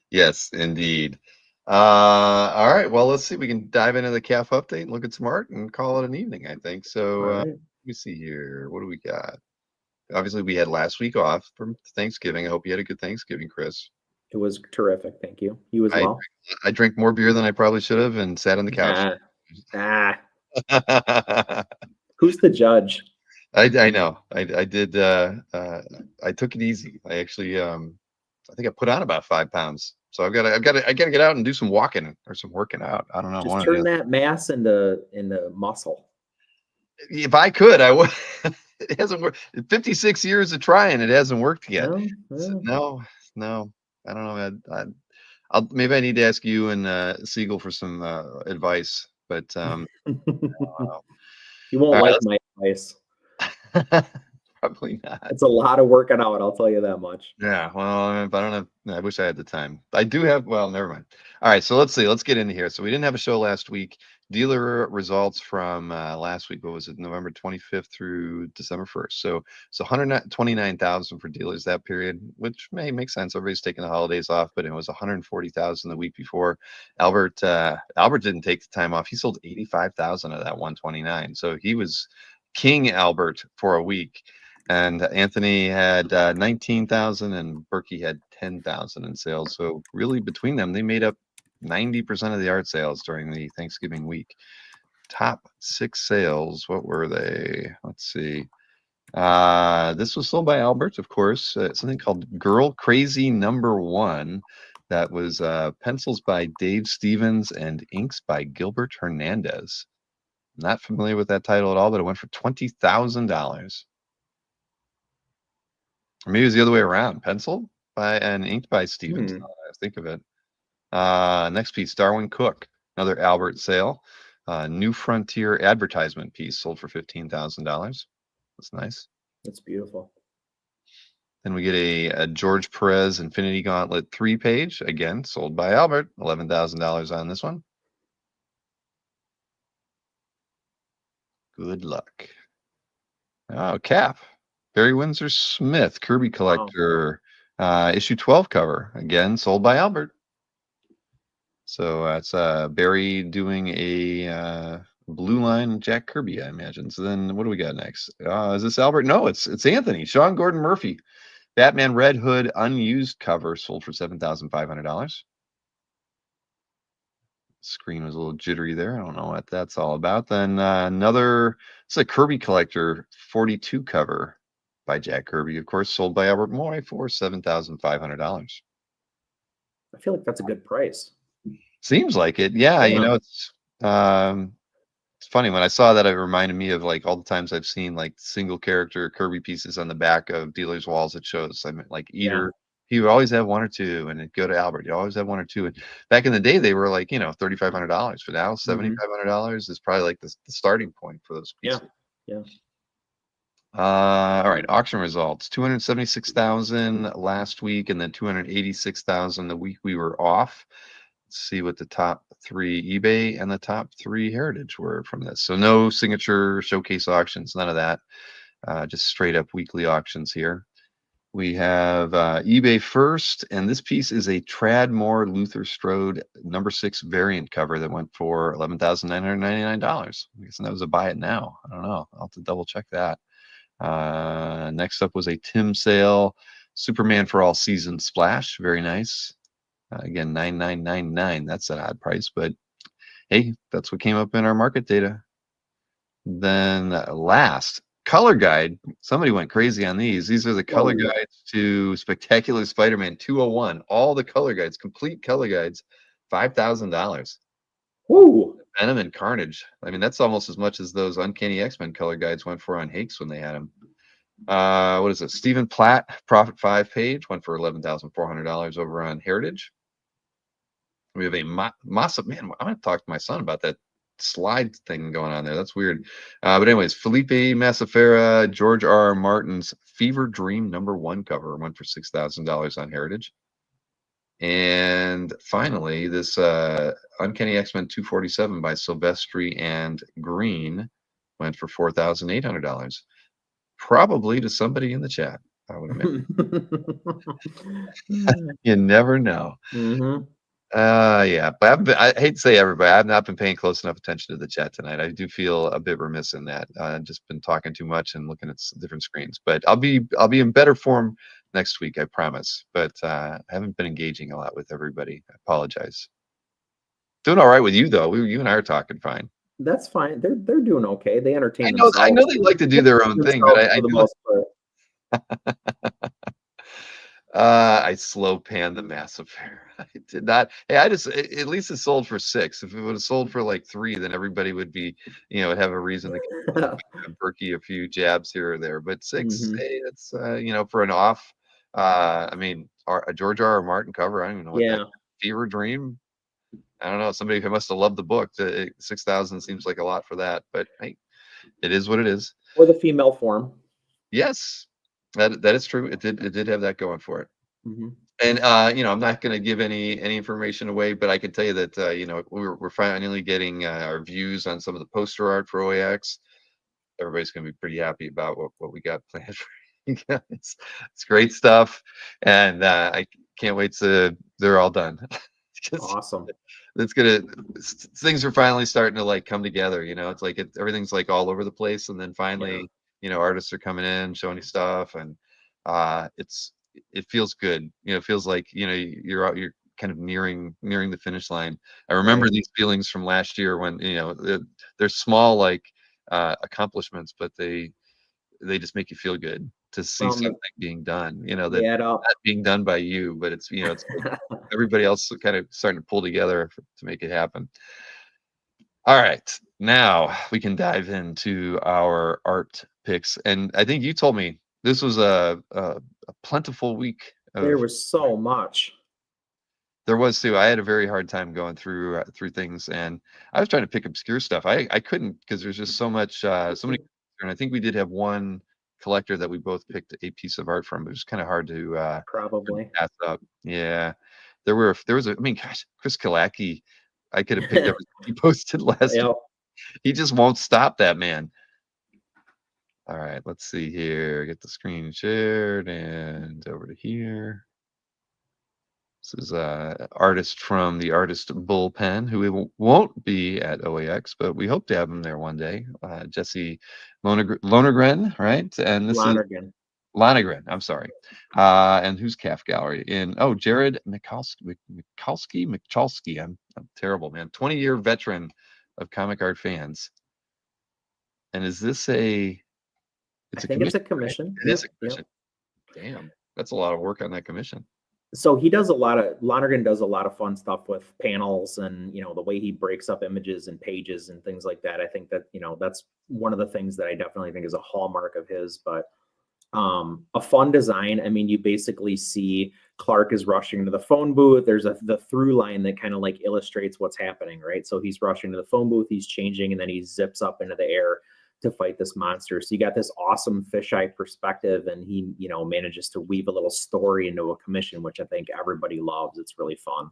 Yes, indeed. All right. Well, let's see. We can dive into the calf update and look at some art and call it an evening, I think. So All right. let me see here. What do we got? Obviously, we had last week off from Thanksgiving. I hope you had a good Thanksgiving, Chris. It was terrific. Thank you. You as well. I drank more beer than I probably should have and sat on the couch. Who's the judge? I know. I did. I took it easy. I actually, I think I put on about 5 pounds. So I gotta get out and do some walking or some working out. I don't know. Just turn that mass into muscle. If I could, I would. It hasn't worked. 56 years of trying, it hasn't worked yet. No. I don't know. I'll maybe I need to ask you and Siegel for some advice, but you won't like my advice. Probably not. It's a lot of working out, I'll tell you that much. Yeah, well, if I don't have, I wish I had the time. I do have, well, never mind. All right, so let's see. Let's get into here. So we didn't have a show last week. Dealer results from last week. What was it? November 25th through December 1st. So 129,000 for dealers that period, which may make sense. Everybody's taking the holidays off, but it was 140,000 the week before. Albert didn't take the time off. He sold 85,000 of that 129. So he was King Albert for a week. And Anthony had 19,000 and Berkey had 10,000 in sales. So really between them, they made up 90% of the art sales during the Thanksgiving week. Top 6 sales, what were they? Let's see. This was sold by Albert, of course. Something called Girl Crazy #1. That was pencils by Dave Stevens and inks by Gilbert Hernandez. Not familiar with that title at all, but it went for $20,000. Or maybe it was the other way around. Pencil by and inked by Stevens. Now that I think of it. Next piece, Darwin Cook, another Albert sale. New Frontier advertisement piece sold for $15,000. That's nice. That's beautiful. Then we get a George Perez Infinity Gauntlet 3-page, again sold by Albert. $11,000 on this one. Good luck. Oh, Cap. Barry Windsor Smith, Kirby collector. Issue 12 cover, again, sold by Albert. So it's Barry doing a blue line Jack Kirby, I imagine. So then what do we got next? Is this Albert? No, it's Anthony. Sean Gordon Murphy. Batman Red Hood unused cover sold for $7,500. Screen was a little jittery there. I don't know what that's all about. Then it's a Kirby Collector 42 cover by Jack Kirby, of course, sold by Albert Moy for $7,500. I feel like that's a good price. Seems like it. Yeah, you Yeah. know, it's funny when I saw that. It reminded me of like all the times I've seen like single character Kirby pieces on the back of dealers' walls at shows. I mean, like Eater, he would always have one or two, and it'd go to Albert. You always have one or two. And back in the day, they were like $3,500. But now $7,500 is probably like the starting point for those pieces. Yeah. All right, auction results: 276,000 last week, and then 286,000 the week we were off. See what the top 3 eBay and the top 3 Heritage were from this. So no signature showcase auctions, none of that. Just straight up weekly auctions here. We have eBay first, and this piece is a Tradmore Luther Strode #6 variant cover that went for $11,999. I guess that was a buy it now. I don't know. I'll have to double check that. Next up was a Tim Sale Superman for All Seasons Splash. Very nice. Again, $9,999. That's an odd price, but hey, that's what came up in our market data. Then last, color guide. Somebody went crazy on these. These are the color guides to Spectacular Spider-Man 201. All the color guides, complete color guides, $5,000. Woo! Venom and Carnage. I mean, that's almost as much as those Uncanny X-Men color guides went for on Hakes when they had them. What is it? Stephen Platt, Profit 5 page, went for $11,400 over on Heritage. We have a Massa. Man, I'm going to talk to my son about that slide thing going on there. That's weird. But anyways, Felipe Massafera, George R. Martin's Fever Dream #1 cover went for $6,000 on Heritage. And finally, this Uncanny X-Men 247 by Silvestri and Green went for $4,800. Probably to somebody in the chat, I would imagine. You never know. Yeah, but I hate to say everybody, I've not been paying close enough attention to the chat tonight. I do feel a bit remiss in that. I've just been talking too much and looking at different screens. But I'll be in better form next week, I promise. But I haven't been engaging a lot with everybody. I apologize. Doing all right with you though. You and I are talking fine. That's fine. They're doing okay. They entertain themselves. I know they like to do their own thing, but I do. I slow panned the Massive Fair. I did not. Hey, at least it sold for 6. If it would have sold for like 3, then everybody would be, would have a reason to Berkey a few jabs here or there. But 6, hey, that's for an off. I mean, a George R. R. Martin cover. I don't even know what that Fever Dream. I don't know. Somebody who must have loved the book. 6,000 seems like a lot for that, but hey, it is what it is. Or the female form. Yes. That is true. It did have that going for it. And I'm not going to give any information away, but I can tell you that we're finally getting our views on some of the poster art for OAX. Everybody's going to be pretty happy about what we got planned for you guys. It's great stuff, and I can't wait to they're all done. Awesome. Things are finally starting to like come together. It's like everything's like all over the place, and then finally. Artists are coming in, showing you stuff, and it feels good. It feels like you're kind of nearing the finish line. I remember these feelings from last year when they're small like accomplishments, but they just make you feel good to see something being done. That not being done by you, but it's it's like everybody else kind of starting to pull together to make it happen. All right, now we can dive into our art picks, and I think you told me this was a plentiful week. There was so much. There was too. I had a very hard time going through things, and I was trying to pick obscure stuff. I couldn't because there's just so much, so many. And I think we did have one collector that we both picked a piece of art from. It was kind of hard to probably pass up. Yeah, there was I mean, gosh, Chris Kalaki. I could have picked everything he posted last week. He just won't stop, that man. All right, let's see here. Get the screen shared and over to here. This is artist from the artist Bullpen, who won't be at OAX, but we hope to have him there one day. Jesse Lonergan, right? And this is Lonergan. Lonergan, I'm sorry. And who's Calf Gallery? Jared Michalski. I'm terrible, man. 20-year veteran of comic art fans. And is this I think it's a right? commission. It is a Yep. commission. Damn, that's a lot of work on that commission. So Lonergan does a lot of fun stuff with panels and, the way he breaks up images and pages and things like that. I think that, that's one of the things that I definitely think is a hallmark of his, but a fun design. I mean, you basically see Clark is rushing to the phone booth. There's the through line that kind of like illustrates what's happening, right? So he's rushing to the phone booth, he's changing, and then he zips up into the air to fight this monster. So you got this awesome fisheye perspective, and he, manages to weave a little story into a commission, which I think everybody loves. It's really fun.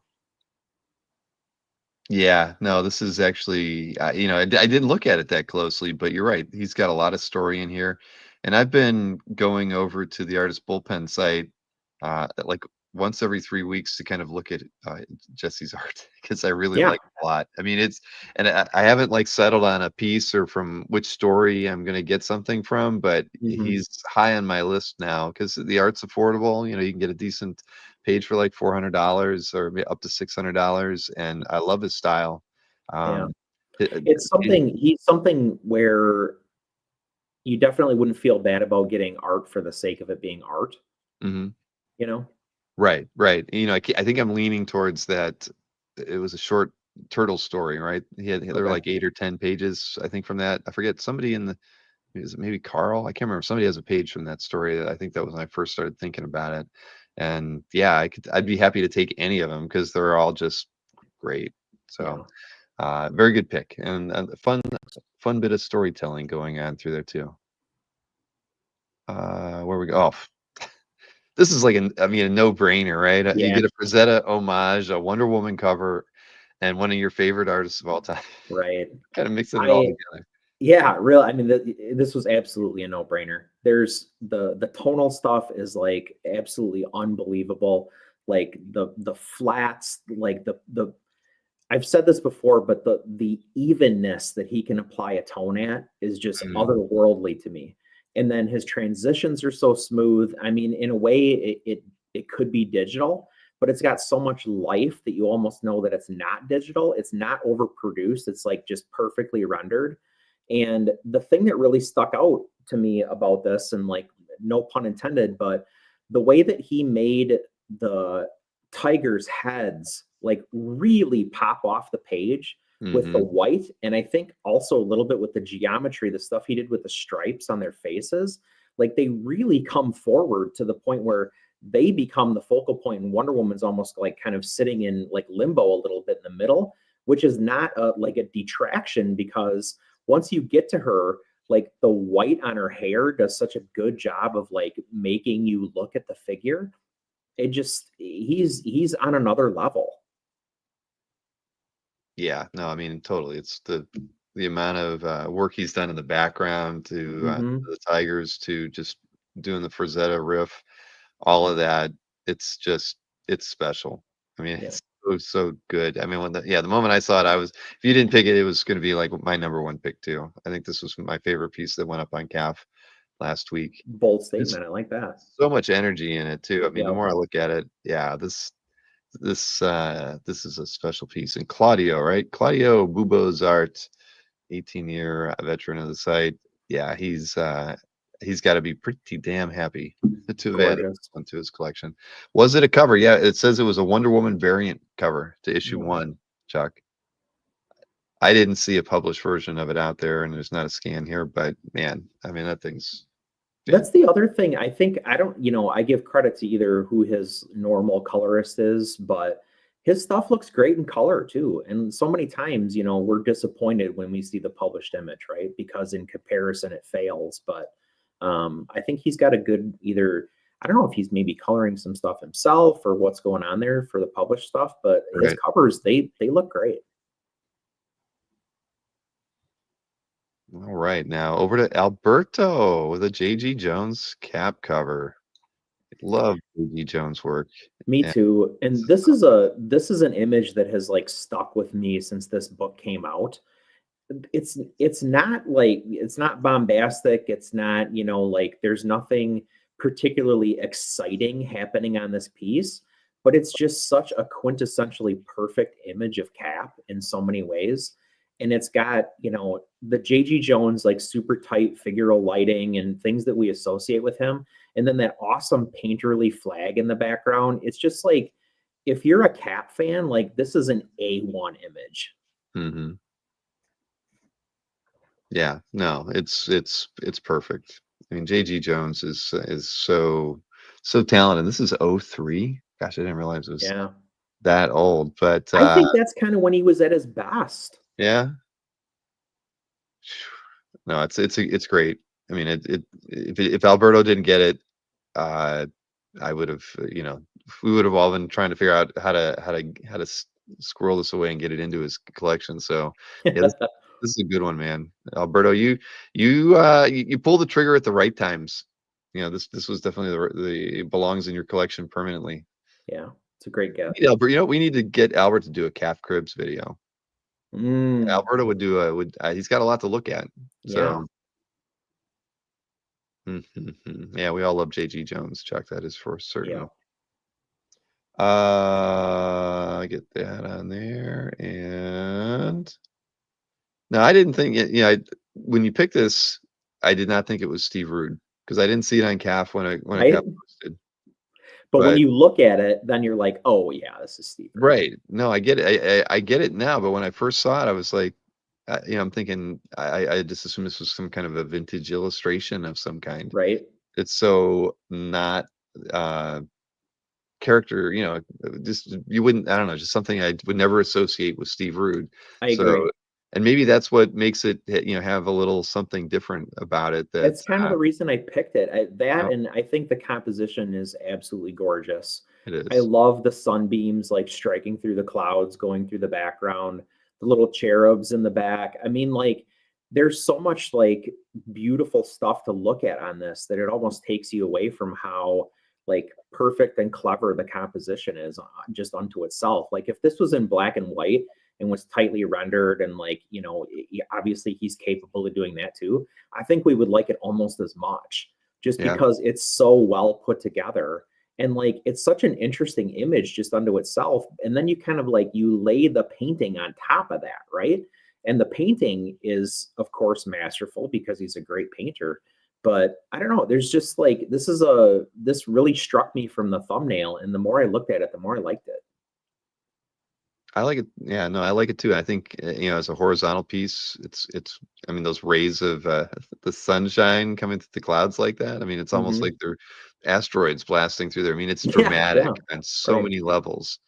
Yeah, no, this is actually, I didn't look at it that closely, but you're right. He's got a lot of story in here. And I've been going over to the Artist Bullpen site like once every 3 weeks to kind of look at Jesse's art because I really Yeah. like it a lot. I mean, and I haven't like settled on a piece or from which story I'm going to get something from, but he's high on my list now because the art's affordable. You can get a decent page for like $400 or up to $600, and I love his style. Yeah. It- He's something where you definitely wouldn't feel bad about getting art for the sake of it being art. Mhm. Right. Right. I think I'm leaning towards that. It was a short turtle story, right? There were Okay. like 8 or 10 pages, I think, from that. I forget, somebody is it maybe Carl? I can't remember. Somebody has a page from that story. I think that was when I first started thinking about it. And yeah, I'd be happy to take any of them because they're all just great. So, very good pick, and fun bit of storytelling going on through there too. Where we go? Oh, this is like a no-brainer, right? You Yeah. get a Frazetta homage, a Wonder Woman cover, and one of your favorite artists of all time. Right. Kind of mixing it all together. Yeah, really. I mean, this was absolutely a no-brainer. There's the tonal stuff is like absolutely unbelievable. Like the flats, like the I've said this before, but the evenness that he can apply a tone at is just Mhm. otherworldly to me. And then his transitions are so smooth. I mean, in a way, it could be digital, but it's got so much life that you almost know that it's not digital. It's not overproduced. It's like just perfectly rendered. And the thing that really stuck out to me about this, and like no pun intended, but the way that he made the tigers' heads like really pop off the page with the Mhm. white, and I think also a little bit with the geometry, the stuff he did with the stripes on their faces, like they really come forward to the point where they become the focal point, and Wonder Woman's almost like kind of sitting in like limbo a little bit in the middle, which is not like a detraction, because once you get to her, like the white on her hair does such a good job of like making you look at the figure. He's on another level. Yeah, no, I mean, totally. It's the amount of work he's done in the background to the Tigers to just doing the Frazetta riff, all of that. It's special. I mean, Yeah. it's so good. I mean, the moment I saw it, if you didn't pick it, it was going to be like my number one pick too. I think this was my favorite piece that went up on CAF last week. Bold It's statement. I like that. so much energy in it too. I mean, the Yeah. more I look at it, yeah, this is a special piece. And Claudio, right? Claudio Bubo's art, 18-year veteran of the site. Yeah, he's got to be pretty damn happy to have added Gorgeous. this one to his collection. Was it a cover? Yeah, it says it was a Wonder Woman variant cover to issue Yeah. 1, Chuck. I didn't see a published version of it out there, and there's not a scan here, but man, I mean, that thing's That's the other thing. I think I give credit to either who his normal colorist is, but his stuff looks great in color too. And so many times, we're disappointed when we see the published image, right? Because in comparison it fails. But I think he's got a good either. I don't know if he's maybe coloring some stuff himself or what's going on there for the published stuff, but his right. covers, they look great. All right, now over to Alberto with a JG Jones cap cover. Love JG Jones' work. Me And too. And this is an image that has like stuck with me since this book came out. It's not like, it's not bombastic, it's not, like there's nothing particularly exciting happening on this piece, but it's just such a quintessentially perfect image of Cap in so many ways. And it's got, the JG Jones like super tight figural lighting and things that we associate with him, and then that awesome painterly flag in the background. It's just like, if you're a Cap fan, like this is an A1 image. Mhm. Yeah, no, it's perfect. I mean, JG Jones is so talented. This is '03. Gosh, I didn't realize it was Yeah. that old. But I think that's kind of when he was at his best. yeah, no, it's great. I mean, if Alberto didn't get it, uh, I would have, we would have all been trying to figure out how to squirrel this away and get it into his collection. So yeah, this is a good one, man. Alberto, you pulled the trigger at the right times. This was definitely the it belongs in your collection permanently. Yeah, it's a great get. Albert, we need to get Albert to do a calf cribs video. Alberto would do he's got a lot to look at. Yeah. So yeah, we all love JG Jones. Chuck, that is for certain. Get that on there. And no, I didn't think it. When you picked this, I did not think it was Steve Rude because I didn't see it on CAF when I Right? CAF posted. But when you look at it, then you're like, oh yeah, this is Steve Rude. Right. No, I get it. I get it now. But when I first saw it, I was like, I'm thinking I just assumed this was some kind of a vintage illustration of some kind. Right. It's so not character, just you wouldn't, I don't know, just something I would never associate with Steve Rude. I agree. And maybe that's what makes it, have a little something different about it. That's kind of the reason I picked it. Yep. And I think the composition is absolutely gorgeous. It is. I love the sunbeams like striking through the clouds, going through the background, the little cherubs in the back. I mean, like, there's so much like beautiful stuff to look at on this that it almost takes you away from how like perfect and clever the composition is just unto itself. Like if this was in black and white and was tightly rendered and like, obviously he's capable of doing that too, I think we would like it almost as much just because it's so well put together. And like, it's such an interesting image just unto itself. And then you kind of like, you lay the painting on top of that, right? And the painting is, of course, masterful because he's a great painter. But I don't know, there's just like, this really struck me from the thumbnail. And the more I looked at it, the more I liked it. I like it. Yeah, no, I like it too. I think, as a horizontal piece, I mean, those rays of the sunshine coming through the clouds like that. I mean, it's almost like they're asteroids blasting through there. I mean, it's dramatic on so many levels.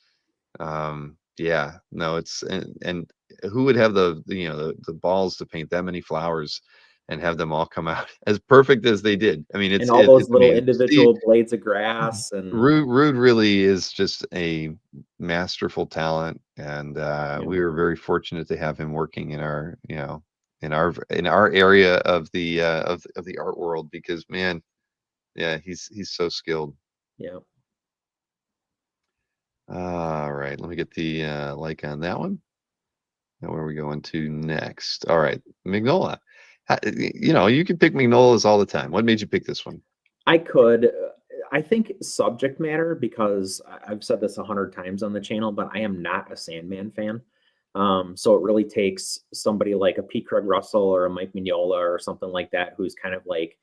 Yeah, no, and who would have the balls to paint that many flowers and have them all come out as perfect as they did? I mean, and all those little amazing. individual blades of grass and Rude really is just a masterful talent, and we were very fortunate to have him working in our in our area of the art world because man, yeah, he's so skilled. Yeah. All right, let me get the like on that one. Now where are we going to next? All right, Magnola. You can pick Magnolas all the time. What made you pick this one? I could. I think subject matter, because I've said this 100 times on the channel, but I am not a Sandman fan. So it really takes somebody like a P. Craig Russell or a Mike Mignola or something like that, who's kind of like,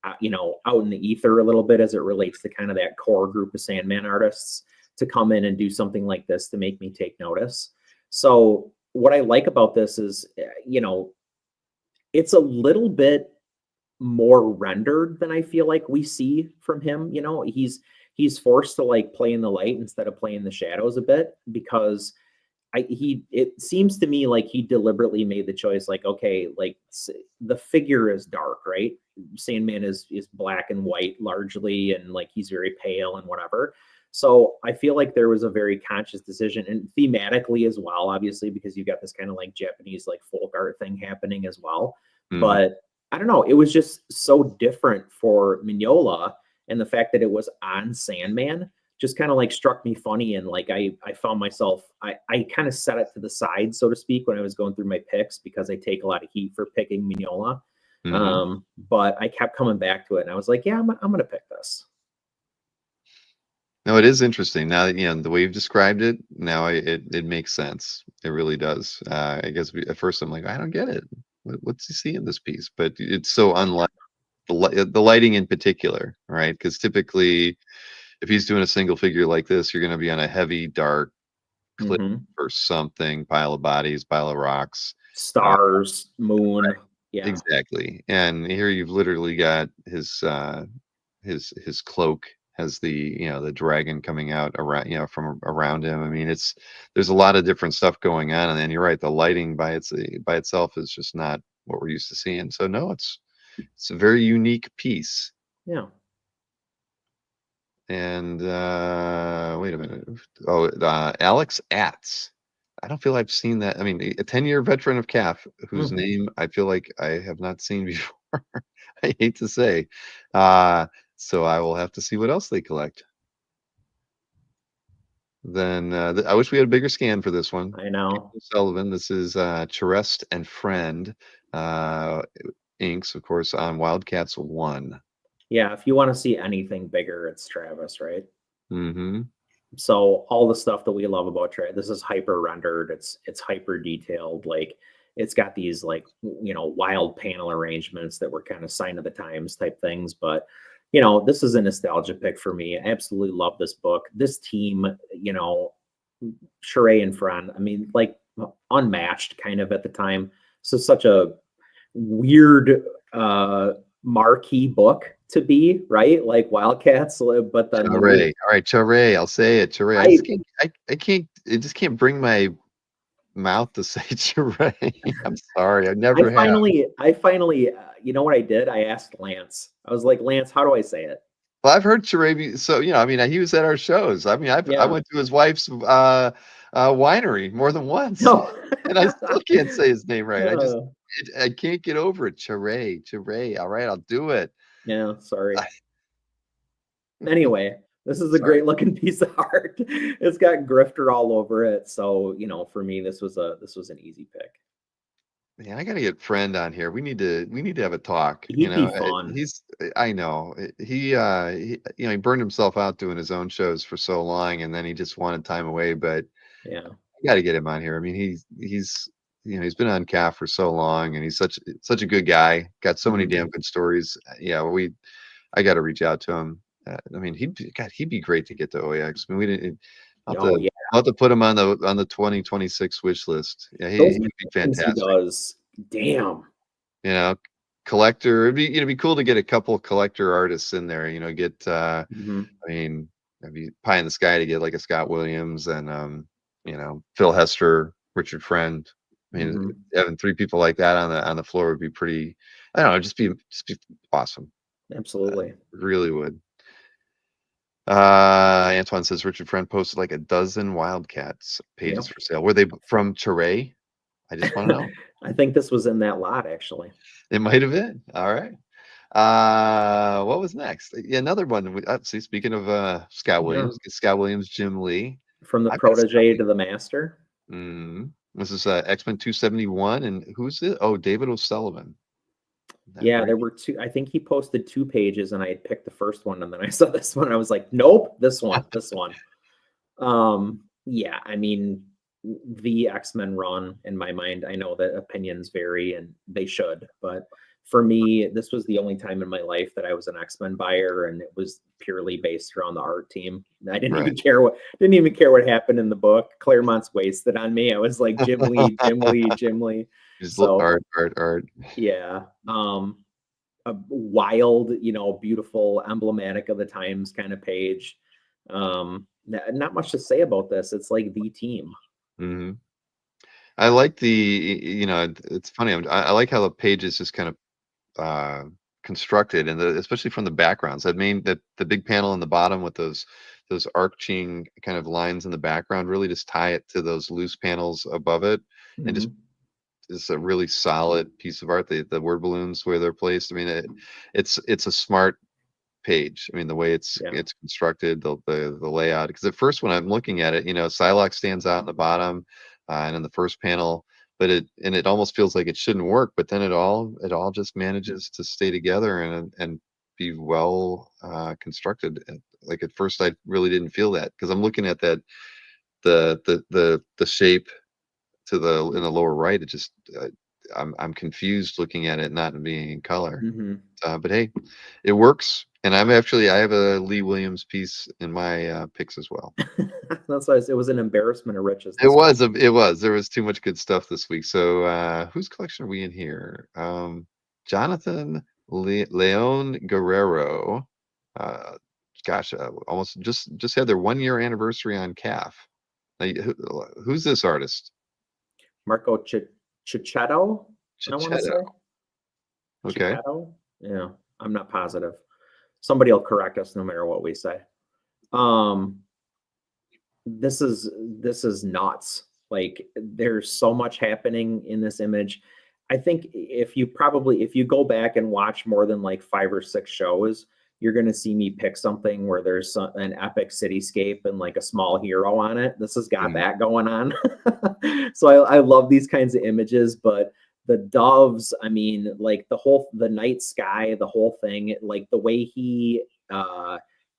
out in the ether a little bit as it relates to kind of that core group of Sandman artists, to come in and do something like this to make me take notice. So what I like about this is, it's a little bit more rendered than I feel like we see from him. He's forced to like play in the light instead of play in the shadows a bit, because it seems to me like he deliberately made the choice, like, okay, like the figure is dark, right? Sandman is black and white largely, and like he's very pale and whatever. So I feel like there was a very conscious decision, and thematically as well, obviously, because you've got this kind of like Japanese like folk art thing happening as well. But I don't know, it was just so different for Mignola. And the fact that it was on Sandman just kind of like struck me funny. And like, I found myself, I kind of set it to the side, so to speak, when I was going through my picks, because I take a lot of heat for picking Mignola. But I kept coming back to it, and I was like, yeah, I'm going to pick this. No, it is interesting. Now that, the way you've described it, now it makes sense. It really does. I guess at first I'm like, I don't get it. What's he see in this piece? But it's so unlike the lighting in particular, right? Because typically, if he's doing a single figure like this, you're going to be on a heavy, dark cliff or something, pile of bodies, pile of rocks, stars, moon. Right. Yeah, exactly. And here you've literally got his cloak has the dragon coming out around, from around him. I mean, there's a lot of different stuff going on, and then you're right, the lighting by itself is just not what we're used to seeing. So no, it's a very unique piece. Yeah. And wait a minute. Oh, Alex Atz. I don't feel I've seen that. I mean, a 10-year veteran of CAF whose name I feel like I have not seen before. I hate to say. So I will have to see what else they collect. Then I wish we had a bigger scan for this one. I know. Sullivan. This is Charest and Friend inks, of course, on Wildcats 1. Yeah, if you want to see anything bigger, it's Travis, right? Mm-hmm. So all the stuff that we love about Travis, this is hyper rendered. It's hyper detailed. Like, it's got these like, wild panel arrangements that were kind of sign of the times type things. But, this is a nostalgia pick for me. I absolutely love this book. This team, Sheree and Friend, I mean, like, unmatched kind of at the time. So such a weird marquee book to be, right? Like Wildcats, but then Charay. All right, Charay. I'll say it. Charay. I can't. I just can't bring my mouth to say Charay. I'm sorry. I never have. I finally, you know what I did? I asked Lance. I was like, Lance, how do I say it? Well, I've heard Charay. So I mean, he was at our shows. I mean, I went to his wife's winery more than once, and I still can't say his name right. I can't get over it. Charay. All right, I'll do it. Yeah, sorry. Anyway, this is a great looking piece of art. It's got grifter all over it. So, for me, this was an easy pick. Yeah, I gotta get Friend on here. We need to have a talk. He'd be fun. I know he burned himself out doing his own shows for so long, and then he just wanted time away. But yeah, I got to get him on here. I mean, he's been on CAF for so long, and he's such a good guy. Got so many damn good stories. Yeah, I got to reach out to him. I mean, he'd be great to get to OAX. I mean, we didn't. I'll have to put him on the 2026 wish list. Yeah, he'd be fantastic. He does. Damn. Collector. It'd be cool to get a couple collector artists in there. Get. I mean, it'd be pie in the sky to get like a Scott Williams and Phil Hester, Richard Friend. I mean, having 3 people like that on the floor would be pretty. I don't know, just be awesome. Absolutely, really would. Antoine says Richard Friend posted like a dozen Wildcats pages for sale. Were they from Charay? I just want to know. I think this was in that lot, actually. It might have been. All right. What was next? Yeah, another one. See, speaking of Scott Williams, Scott Williams, Jim Lee. From the protege to the master. This is X-Men 271, and who's it? Oh, David O'Sullivan. Yeah, there were 2. I think he posted 2 pages, and I had picked the first one, and then I saw this one. I was like, nope, this one. Yeah, I mean, the X-Men run in my mind. I know that opinions vary, and they should, but for me, this was the only time in my life that I was an X-Men buyer, and it was purely based around the art team. I didn't even care what happened in the book. Claremont's wasted on me. I was like, Jim Lee. Just art. Yeah. A wild, beautiful, emblematic of the times kind of page. Not much to say about this. It's like the team. I like it's funny. I like how the page is just kind of constructed, and especially from the backgrounds. The big panel in the bottom with those arching kind of lines in the background really just tie it to those loose panels above it, and just it's a really solid piece of art. The word balloons where they're placed. I mean, it's a smart page. I mean, the way it's Yeah. it's constructed, the layout. Because at first, when I'm looking at it, Psylocke stands out in the bottom, and in the first panel, but it almost feels like it shouldn't work. But then it all just manages to stay together and be well constructed. Like at first, I really didn't feel that because I'm looking at that the shape in the lower right. It just I'm confused looking at it not being in color. Hmm. But hey, it works. And I have a Lee Williams piece in my picks as well. That's why it was an embarrassment of riches. It was there was too much good stuff this week. So whose collection are we in here? Jonathan Leon Guerrero. Uh, gosh, almost just had their 1 year anniversary on CAF. Now, who's this artist? Marco Cicchetto, I want to say. Chichetto. Okay. Cicchetto? Yeah, I'm not positive. Somebody will correct us no matter what we say. This is nuts. Like there's so much happening in this image. I think if you go back and watch more than like 5 or 6 shows, you're going to see me pick something where there's an epic cityscape and like a small hero on it. This has got that going on. So I love these kinds of images, but the doves, I mean, like the night sky, the whole thing, like the way he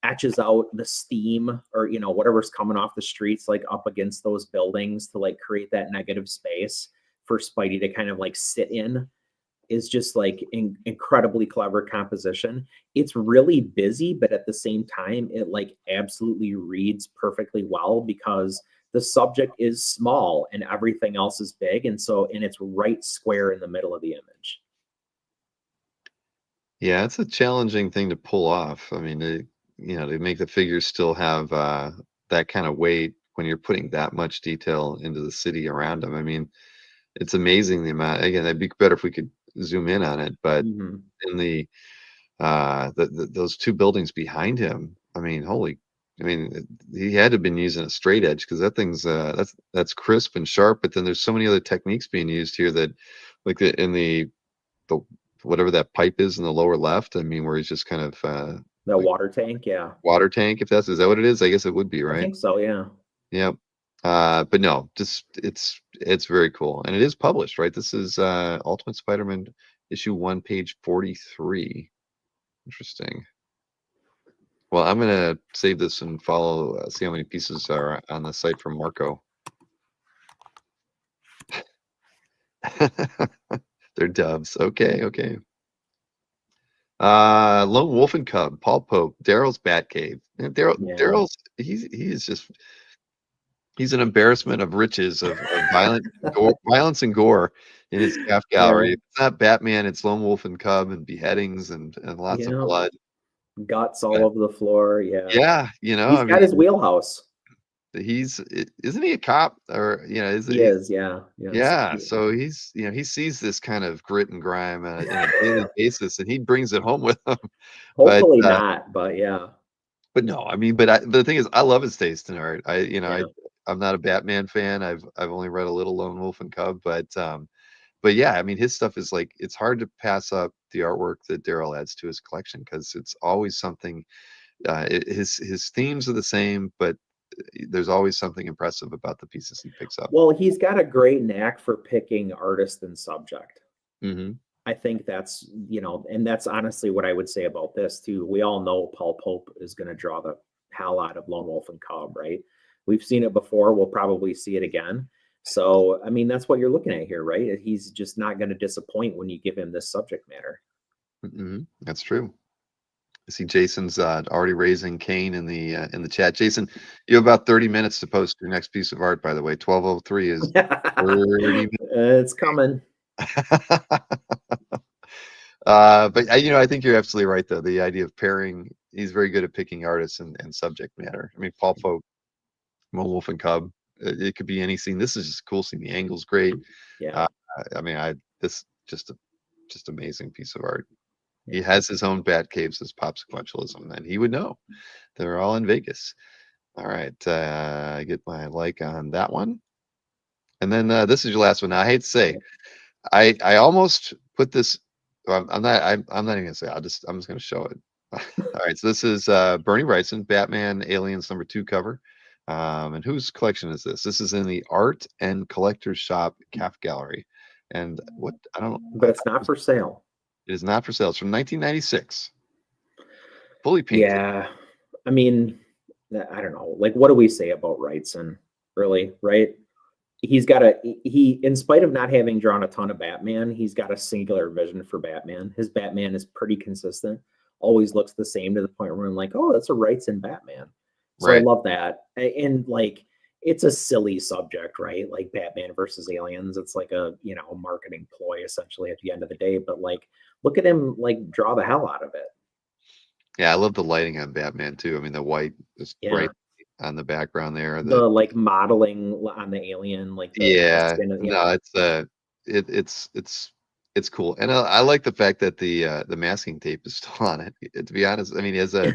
etches out the steam or, whatever's coming off the streets, like up against those buildings to like create that negative space for Spidey to kind of like sit in is just like incredibly clever composition. It's really busy, but at the same time, it like absolutely reads perfectly well because the subject is small and everything else is big. And it's right square in the middle of the image. Yeah, it's a challenging thing to pull off. I mean, they make the figures still have that kind of weight when you're putting that much detail into the city around them. I mean, it's amazing the amount. Again, it'd be better if we could zoom in on it, but in those 2 buildings behind him, I mean, he had to have been using a straight edge because that thing's that's crisp and sharp. But then there's so many other techniques being used here that, like in the whatever that pipe is in the lower left. I mean, where he's just kind of The water tank, yeah. Water tank, is that what it is? I guess it would be, right? I think so, yeah. Yep. But no, just it's very cool, and it is published, right? This is Ultimate Spider-Man issue 1, page 43. Interesting. Well, I'm gonna save this and follow, see how many pieces are on the site from Marco. They're doves. Okay. Lone Wolf and Cub, Paul Pope, Daryl's Batcave. Daryl's he's an embarrassment of riches of violence and gore in his calf gallery. Yeah. It's not Batman, it's Lone Wolf and Cub and beheadings and lots of blood. Guts all over the floor. Yeah. Yeah, He's got his wheelhouse. Isn't he a cop or he is, yeah. Yeah, so he's he sees this kind of grit and grime on a daily basis, and he brings it home with him. Hopefully not, but yeah. But no, I mean, the thing is, I love his taste in art. I'm not a Batman fan. I've only read a little Lone Wolf and Cub, but yeah, I mean, his stuff is like it's hard to pass up the artwork that Daryl adds to his collection because it's always something. His themes are the same, but there's always something impressive about the pieces he picks up. Well, he's got a great knack for picking artist and subject. Mm-hmm. I think that's, and that's honestly what I would say about this too. We all know Paul Pope is going to draw the hell out of Lone Wolf and Cub, right? We've seen it before. We'll probably see it again. So, I mean, that's what you're looking at here, right? He's just not going to disappoint when you give him this subject matter. Mm-hmm. That's true. I see Jason's already raising Kane in the chat. Jason, you have about 30 minutes to post your next piece of art, by the way. 12:03 is 30 minutes. It's coming. But I think you're absolutely right, though. The idea of pairing, he's very good at picking artists and subject matter. I mean, Paul Pope, Lone Wolf and Cub, it could be any scene. This is just a cool scene. The angle's great. Yeah. I mean, this just amazing piece of art. He has his own bat caves as pop sequentialism, and he would know. They're all in Vegas. All right, I get my like on that one, and then this is your last one. Now, I hate to say, I almost put this. Well, I'm not even gonna say. I'm just gonna show it. All right, so this is Bernie Wrightson, Batman Aliens #2 cover. And whose collection is this? This is in the Art and Collectors Shop CAF Gallery. And what I don't know, But it's not for sale. it is not for sale. It's from 1996. Fully painted. Yeah. I mean, I don't know. Like, what do we say about Wrightson? Really, right? He's got in spite of not having drawn a ton of Batman, he's got a singular vision for Batman. His Batman is pretty consistent, always looks the same to the point where I'm like, oh, that's a Wrightson Batman. So I Right. love that. And like, it's a silly subject, right? Like Batman versus aliens. It's like a, marketing ploy essentially at the end of the day. But like, look at him like draw the hell out of it. Yeah, I love the lighting on Batman too. I mean, the white is Yeah. bright on the background there. The like modeling on the alien, like the Yeah, skin of- no, it's cool, and I like the fact that the masking tape is still on it. To be honest, I mean, as a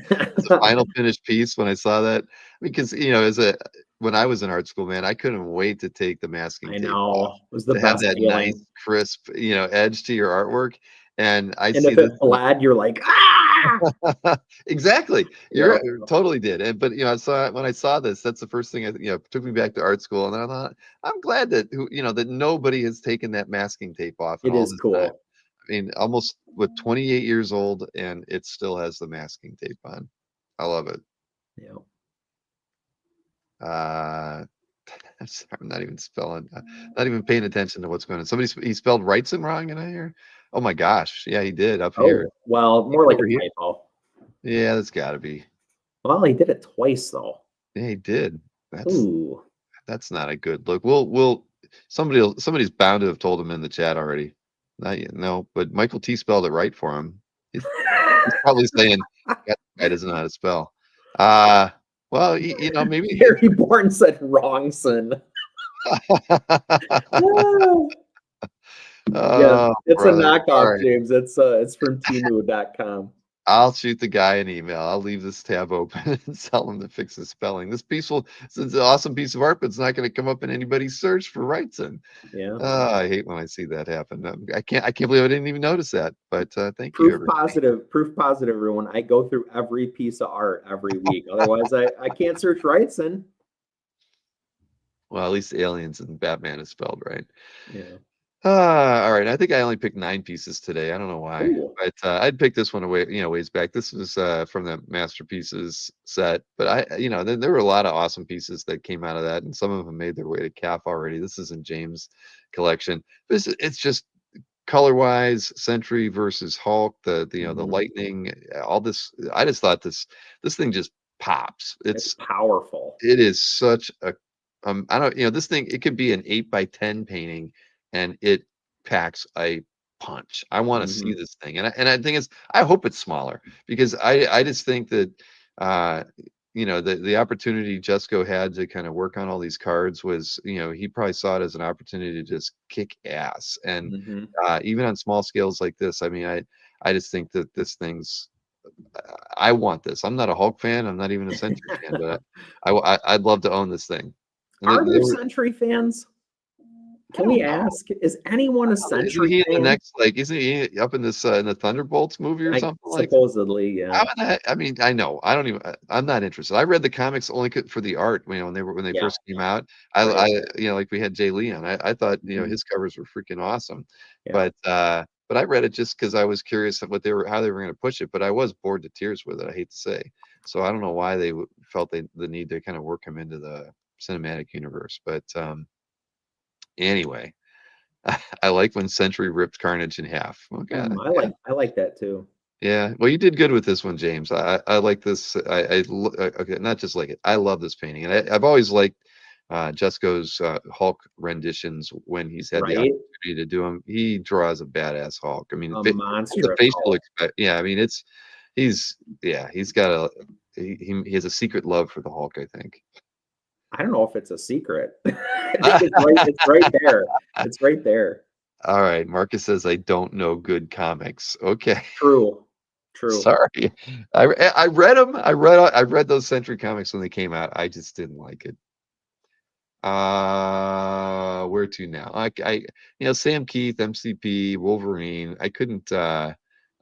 final finished piece, when I saw that, because when I was in art school, man, I couldn't wait to take the masking I tape off know. It was the to have best that feeling. nice, crisp, edge to your artwork. And I And see if this. it bled, you're like, ah! Exactly. Yeah. You totally did. But when I saw this, that's the first thing took me back to art school. And then I thought, I'm glad that that nobody has taken that masking tape off in It all is this cool. time. I mean, almost 28 years old, and it still has the masking tape on. I love it. Yeah. I'm sorry, I'm not even not even paying attention to what's going on. He spelled Wrightson wrong in here. Oh my gosh. Yeah, he did up here. Oh, well, more like Over a here. typo. Yeah, that's gotta be. Well, he did it twice though. Yeah, he did. Ooh. That's not a good look. Somebody's bound to have told him in the chat already. Not yet, no, but Michael T spelled it right for him. He's probably saying that guy doesn't know how to spell. Well, maybe. Gary Bourne said wrongson. Yeah, it's brother. a knockoff, All right. James. It's from Temu.com. I'll shoot the guy an email. I'll leave this tab open and tell him to fix the spelling. It's an awesome piece of art, but it's not going to come up in anybody's search for Wrightson. Yeah. I hate when I see that happen. I can't believe I didn't even notice that. But thank you. Proof Everybody. positive, everyone. I go through every piece of art every week. Otherwise, I can't search Wrightson. Well, at least Aliens and Batman is spelled right. Yeah. All right. I think I only picked 9 pieces today. I don't know why, Ooh. but I'd picked this one away, ways back. This was from the Masterpieces set, but there were a lot of awesome pieces that came out of that, and some of them made their way to CAF already. This is in James' collection. It's just color-wise, Sentry versus Hulk, the lightning, all this. I just thought this thing just pops. It's powerful. It is such a I don't this thing, it could be an 8x10 painting, and it packs a punch. I want to see this thing, and I think I hope it's smaller, because I just think that the opportunity Jesco had to kind of work on all these cards was, he probably saw it as an opportunity to just kick ass, and even on small scales like this, I mean, I just think that this thing's I want this. I'm not a Hulk fan. I'm not even a Sentry fan, but I'd love to own this thing. And Are there Sentry fans? Can we ask? Is anyone a Sentry isn't he in the fan? next, isn't he up in this in the Thunderbolts movie or something like that? Supposedly, yeah. I mean, I know. I don't even. I'm not interested. I read the comics only for the art. When they first came out. Right. Like we had Jay Lee on. I thought his covers were freaking awesome. Yeah. But I read it just because I was curious of how they were going to push it. But I was bored to tears with it. I hate to say. So I don't know why they felt the need to kind of work him into the cinematic universe. But anyway, I like when Sentry ripped Carnage in half. Okay, I like that too. Yeah, well, you did good with this one, James. I like this. Okay, not just like it. I love this painting, and I've always liked Jesco's Hulk renditions when he's had the opportunity to do them. He draws a badass Hulk. I mean, A the monster facial yeah. I mean, he has a secret love for the Hulk, I think. I don't know if it's a secret. I think it's right there. It's right there. All right, Marcus says I don't know good comics. Okay. True. Sorry, I read them. I read those Sentry comics when they came out. I just didn't like it. Where to now? Sam Keith, MCP, Wolverine. I couldn't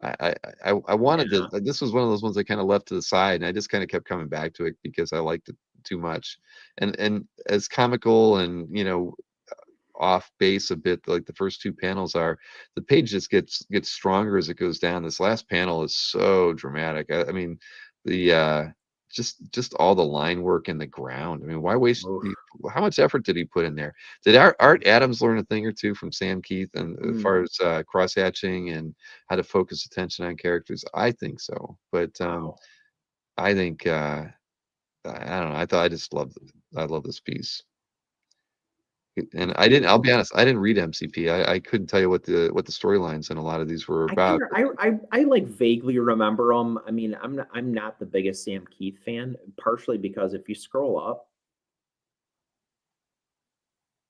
I wanted Yeah. to. This was one of those ones I kind of left to the side, and I just kind of kept coming back to it because I liked it too much. And as comical and off base a bit like the first two panels are, the page just gets stronger as it goes down. This last panel is so dramatic. I mean, the just all the line work in the ground. I mean, why waste Oof. how much effort did he put in there? Did Art Adams learn a thing or two from Sam Keith and as far as cross hatching and how to focus attention on characters? I think so. But Wow. I think I don't know. I love this piece. And It's I didn't. I'll beautiful. be honest. I didn't read MCP. I couldn't tell you what the storylines in a lot of these were I kind about. of I like vaguely remember them. I mean, I'm not the biggest Sam Keith fan, partially because if you scroll up,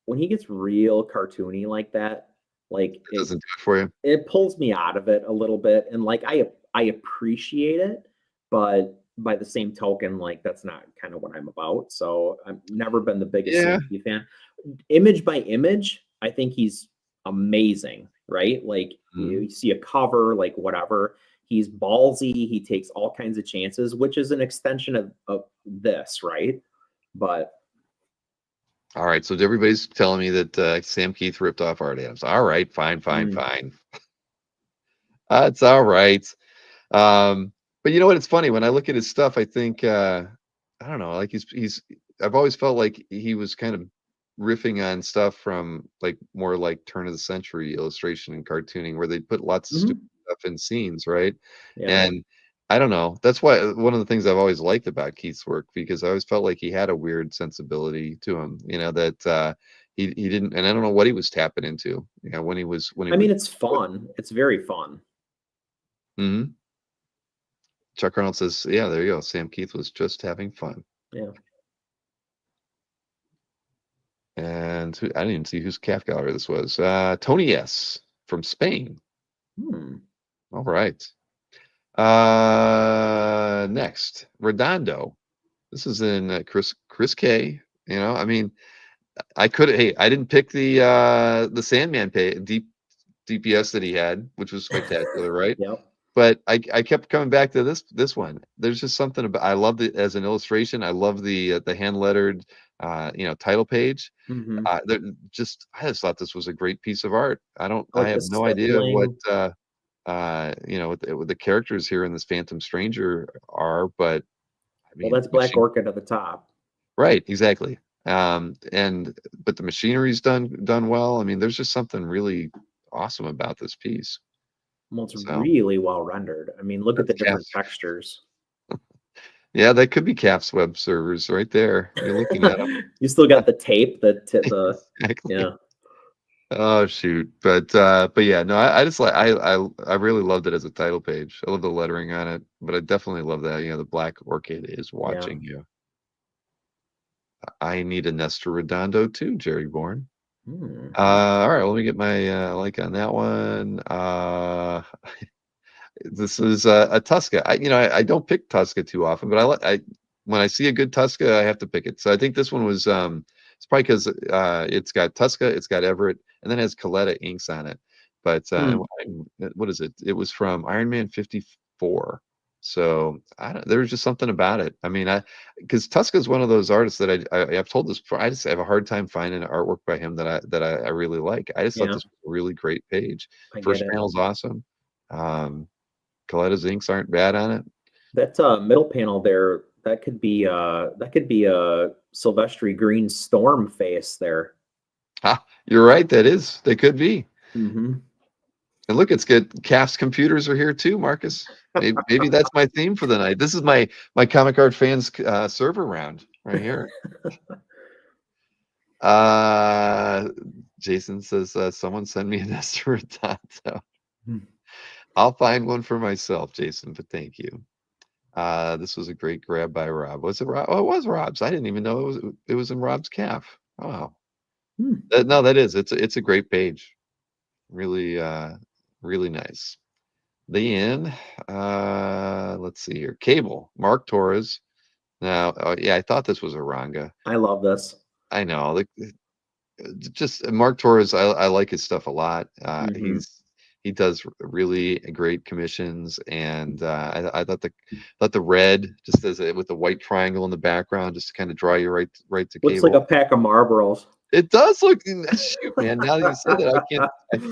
when he gets real cartoony like that, like It doesn't do it for you. it pulls me out of it a little bit. And like I appreciate it, but by the same token, like that's not kind of what I'm about. So I've never been the biggest Yeah. Sam Keith fan. Image by image, I think he's amazing, right? Like you see a cover, like whatever. He's ballsy. He takes all kinds of chances, which is an extension of this, right? But All right. So everybody's telling me that Sam Keith ripped off Art Adams. All right. Fine. Mm. Fine. It's all right. But you know what? It's funny when I look at his stuff. I think I don't know. Like he's. I've always felt like he was kind of riffing on stuff from like more like turn of the century illustration and cartooning, where they put lots of stupid stuff in scenes, right? yeah, And I don't know. That's why one of the things I've always liked about Keith's work because I always felt like he had a weird sensibility to him. That he didn't, and I don't know what he was tapping into. When he was I mean, it's fun. It's very fun. Mm-hmm. Chuck Arnold says, "Yeah, there you go. Sam Keith was just having fun." Yeah. And I didn't even see whose calf gallery this was. Tony S. from Spain. All right. Next, Redondo. This is in Chris K. I mean, I could. Hey, I didn't pick the Sandman DPS that he had, which was spectacular, right? Yep. But I kept coming back to this one. There's just something about. I love it as an illustration. I love the hand lettered title page. I just thought this was a great piece of art. I I like the have no idea what stippling. what the characters here in this Phantom Stranger are, but I Well, mean, that's Black Orchid at the top. right, exactly. But the machinery's done well. I mean, there's just something really awesome about this piece. Well, it's So really well rendered. I mean, look at the that's different Caps. textures. Yeah, that could be Caps web servers right there. You're looking at them. You still got the tape, the Exactly. yeah. Oh shoot, but yeah, no, I just like I really loved it as a title page. I love the lettering on it, but I definitely love that the Black Orchid is watching you. I need a Nestor Redondo too, Jerry Bourne. All right, let me get my like on that one. This is a Tusca. I don't pick Tusca too often, but when I see a good Tusca, I have to pick it. So I think this one was it's probably because it's got Tusca, it's got Everett, and then it has Coletta inks on it. But what is it? It was from Iron Man 54. So there was just something about it. I mean, because Tusca is one of those artists that I've told this before. I just have a hard time finding artwork by him that I really like. I just thought this was a really great page. I First get it. panel's awesome. Coletta's inks aren't bad on it. That middle panel there, that could be a Silvestri Green Storm face there. You're right. They could be. And look, it's good. CAF's computers are here too, Marcus. Maybe that's my theme for the night. This is my Comic Art Fans server round right here. Jason says, someone send me an Nestor Redondo. I'll find one for myself, Jason, but thank you. This was a great grab by Rob. Was it Rob? Oh, it was Rob's. I didn't even know it was in Rob's calf. Oh, wow. No, that is. It's a great page. Really, really nice. Then, let's see here. Cable, Mark Torres. Now, yeah, I thought this was a Ranga. I love this. I know. Just Mark Torres, I like his stuff a lot. he does really great commissions, and I thought the red just as with the white triangle in the background just to kind of draw you right to Looks cable. like a pack of Marlboros. It does look shoot, man. Now that you say that,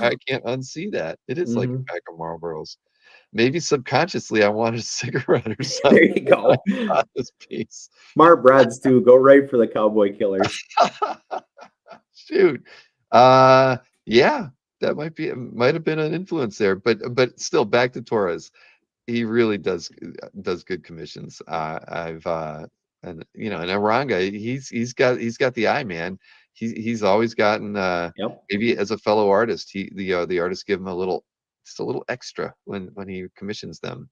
I can't unsee that. It is like a pack of Marlboros. Maybe subconsciously I wanted a cigarette or something. There you go. On this piece. Mark Breads too. Go right for the Cowboy Killers. Shoot. Yeah, that might have been an influence there, but still back to Torres. He really does good commissions. And and Aranga, he's got the eye, man. He's always gotten Yep. maybe as a fellow artist, the artists give him just a little extra when he commissions them.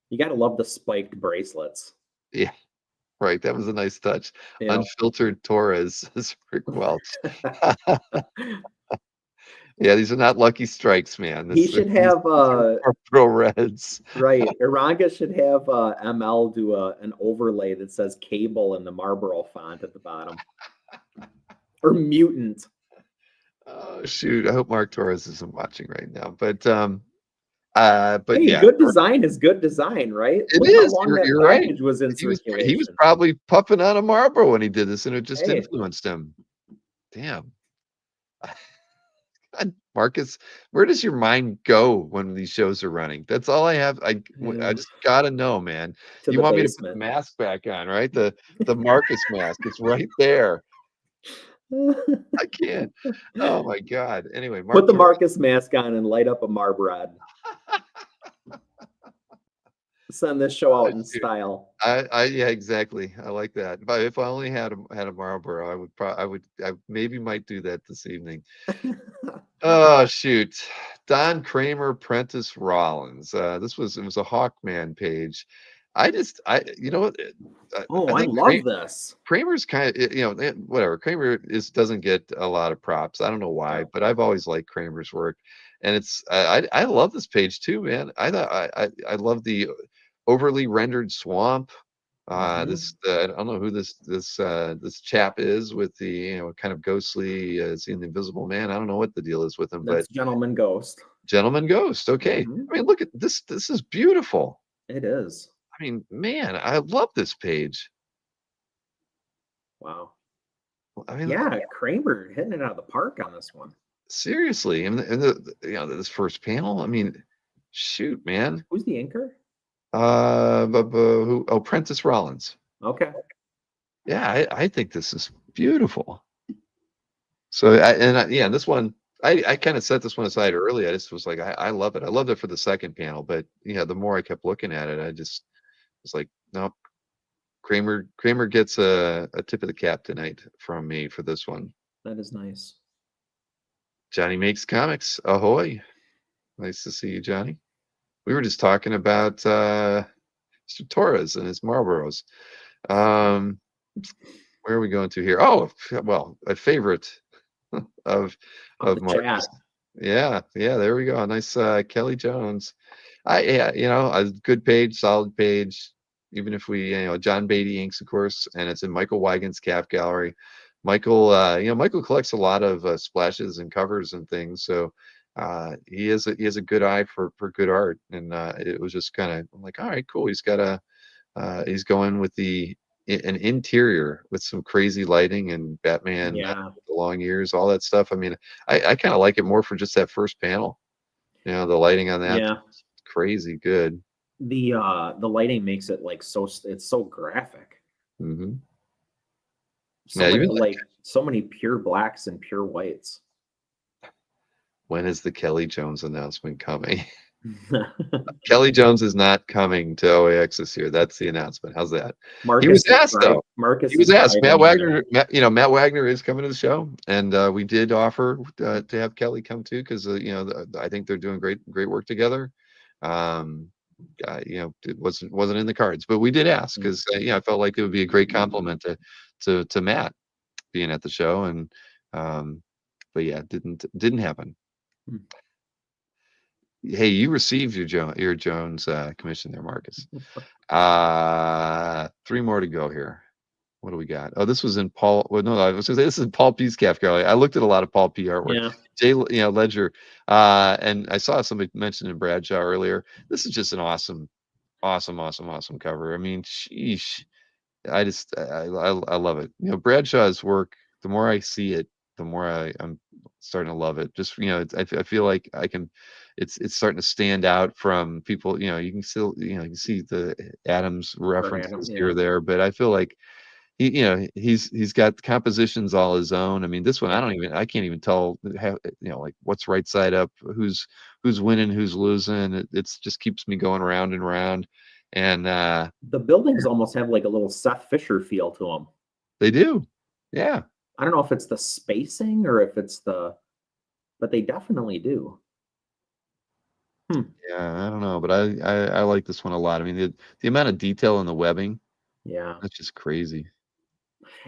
You gotta love the spiked bracelets. Yeah, right. That was a nice touch. Yeah. Unfiltered Torres, says Rick Welch. Yeah, these are not lucky strikes, man. He should have Pro Reds. right. Aranga should have ML do an overlay that says cable in the Marlboro font at the bottom. Or mutant. Oh shoot. I hope Mark Torres isn't watching right now. But hey, yeah. Good design is good design, right? It Look is. How long that You're right. package was in circulation. He was probably puffing on a Marlboro when he did this, and it just Hey. influenced him. Damn. God, Marcus, where does your mind go when these shows are running? That's all I have. I just gotta know, man. To You the want me to put basement. the mask back on, right? The Marcus mask. It's right there. I can't. Oh my God. Anyway, Put the Torres. Marcus mask on and light up a Marbread. Send this show out in style. Yeah, exactly. I like that. But if I only had a Marlboro, I maybe might do that this evening. Oh shoot, Don Kramer, Prentice Rollins. It was a Hawkman page. You know what? I love this. Kramer's kind of whatever. Kramer doesn't get a lot of props. I don't know why, but I've always liked Kramer's work, and I love this page too, man. I love the overly rendered swamp. I don't know who this chap is with the kind of ghostly seeing the Invisible Man. I don't know what the deal is with him. That's but Gentleman Ghost. Gentleman Ghost. Okay. I mean, look at this. This is beautiful. It is. I mean, man, I love this page. Wow. I mean, yeah, Kramer hitting it out of the park on this one. Seriously, and this first panel. I mean, shoot, man. Who's the inker? Who? Oh, Prentice Rollins. Okay. Yeah, I think this is beautiful. So, this one, I kind of set this one aside early. I just was like, I love it. I loved it for the second panel, but the more I kept looking at it, I just was like, nope. Kramer gets a tip of the cap tonight from me for this one. That is nice. Johnny Makes Comics. Ahoy. Nice to see you, Johnny. We were just talking about Mr. Torres and his Marlboros. Where are we going to here? Oh, well, a favorite of Marcus. Yeah, there we go. A nice Kelly Jones. A good page, solid page. Even if we, John Beatty inks, of course, and it's in Michael Wigan's Calf Gallery. Michael, Michael collects a lot of splashes and covers and things, so he has a good eye for good art, and it was just kind of like, all right, cool. He's he's going with an interior with some crazy lighting and Batman, with the long ears, all that stuff. I mean, I kind of like it more for just that first panel. The lighting on that, crazy good. The lighting makes it like it's so graphic. Mm-hmm. So many pure blacks and pure whites. When is the Kelly Jones announcement coming? Kelly Jones is not coming to OAX this year. That's the announcement. How's that? Marcus he was asked though. Marcus he was asked. Matt Wagner. Matt Wagner is coming to the show, and we did offer to have Kelly come too because I think they're doing great work together. It wasn't in the cards, but we did ask because I felt like it would be a great compliment to Matt being at the show, and but yeah, didn't happen. Hey, you received your Jones commission there, Marcus. 3 more to go here. what do we got? Oh, this was in Paul. Well, no, I was going to say this is Paul P's calf gallery. I looked at a lot of Paul P artwork. Yeah. Jay, Ledger, and I saw somebody mentioned in Bradshaw earlier. This is just an awesome cover. I mean, sheesh. I love it. Bradshaw's work, the more I see it, the more I'm starting to love it. Just, I feel like it's starting to stand out from people. You can still, you can see the Adams references here or there, but I feel like he's got compositions all his own. I mean, this one, I can't even tell how, like what's right side up, who's winning, who's losing. It's just keeps me going around and around. And the buildings almost have like a little Seth Fisher feel to them. They do. Yeah. I don't know if it's the spacing or if it's but they definitely do. Yeah, I don't know, but I like this one a lot. I mean, the amount of detail in the webbing, that's just crazy.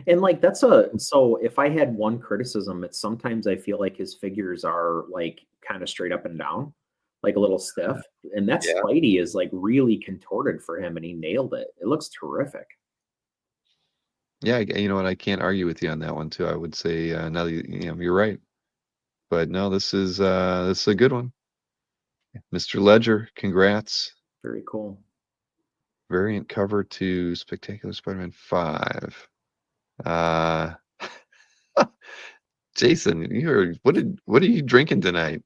And like so if I had one criticism, it's sometimes I feel like his figures are like kind of straight up and down, like a little stiff. And that Spidey is like really contorted for him, and he nailed it. It looks terrific. Yeah, you know what? I can't argue with you on that one too. I would say now you're right. But no, this is a good one. Mr. Ledger, congrats. Very cool. Variant cover to Spectacular Spider-Man 5. Jason, what are you drinking tonight?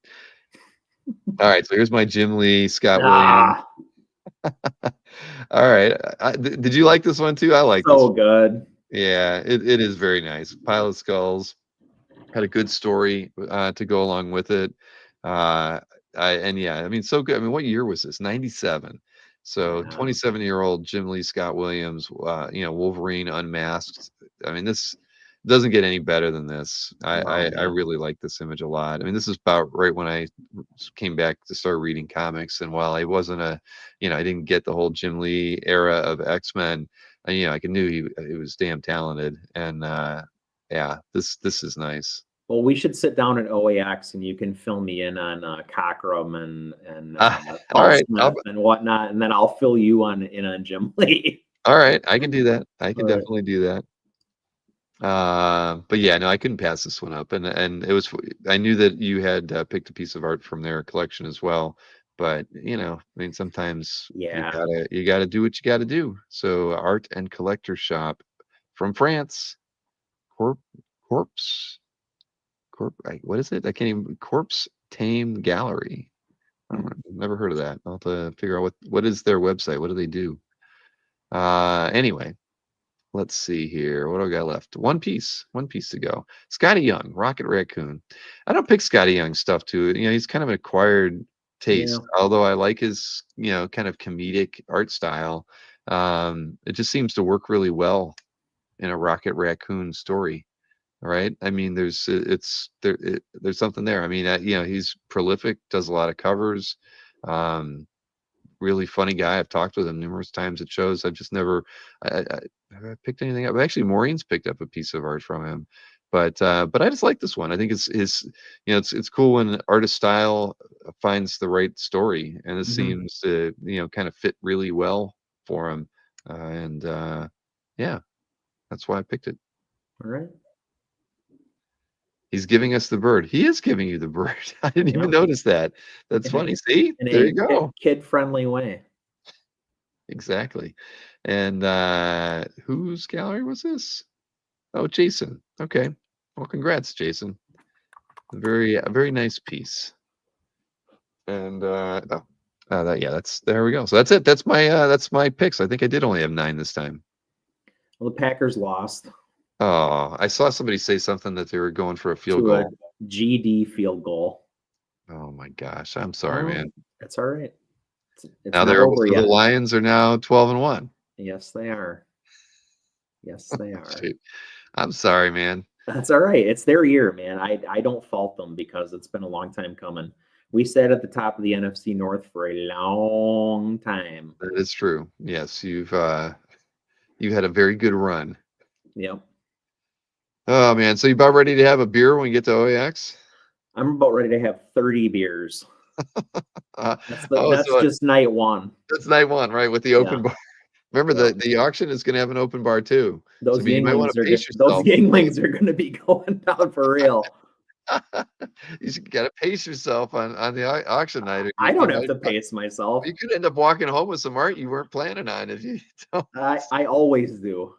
All right, so here's my Jim Lee, Scott Williams. All right, did you like this one too? I like this. So good. Yeah, it is very nice. Pile of Skulls had a good story to go along with it. I mean, so good. I mean, what year was this? 97. So 27-year-old Jim Lee, Scott Williams, Wolverine unmasked. I mean, this doesn't get any better than this. I really like this image a lot. I mean, this is about right when I came back to start reading comics. And while I wasn't I didn't get the whole Jim Lee era of X-Men, I knew he was damn talented. And yeah, this is nice. Well, we should sit down at OAX and you can fill me in on Cockrum and all right, and whatnot, and then I'll fill you in on Jim Lee. All right, I can do that. I can definitely do that. But yeah, no, I couldn't pass this one up, and it was. I knew that you had picked a piece of art from their collection as well, but I mean, sometimes you gotta do what you gotta do. So, Art and Collector Shop from France, what is it? I can't even. Corpse Tame Gallery. I don't know, never heard of that. I'll have to figure out what is their website. What do they do? Anyway, let's see here. What do I got left? One piece to go. Scotty Young, Rocket Raccoon. I don't pick Scotty Young stuff too. He's kind of an acquired taste. Although I like his, kind of comedic art style. It just seems to work really well in a Rocket Raccoon story. Right? I mean, there's something there. I mean, he's prolific, does a lot of covers. Really funny guy. I've talked with him numerous times at shows. I've just never I picked anything up. Actually, Maureen's picked up a piece of art from him, but I just like this one. I think it's cool when artist style finds the right story, and this seems to kind of fit really well for him. Yeah, that's why I picked it. All right. He's giving us the bird. He is giving you the bird. I didn't even notice that. That's funny. See, there you go. Kid-friendly way. Exactly. And whose gallery was this? Oh, Jason. Okay. Well, congrats, Jason. A very nice piece. And there we go. So that's it. That's my picks. I think I did only have 9 this time. Well, the Packers lost. Oh, I saw somebody say something that they were going for a field goal. GD field goal. Oh my gosh. I'm sorry, man. That's all right. It's now the Lions are now 12-1. Yes, they are. Yes, they are. I'm sorry, man. That's all right. It's their year, man. I don't fault them because it's been a long time coming. We sat at the top of the NFC North for a long time. That is true. Yes, you've had a very good run. Yep. Oh man, so you about ready to have a beer when you get to OAX? I'm about ready to have 30 beers. That's just night one. That's night one, right? With the open bar. Remember Yeah. the auction is going to have an open bar too. Those So you might want Yinglings to are pace those yourself. Yinglings are gonna be going down for real. You got to pace yourself on the auction night. Or I you don't have might to pace myself. you could end up walking home with some art you weren't planning on if you don't. I always do.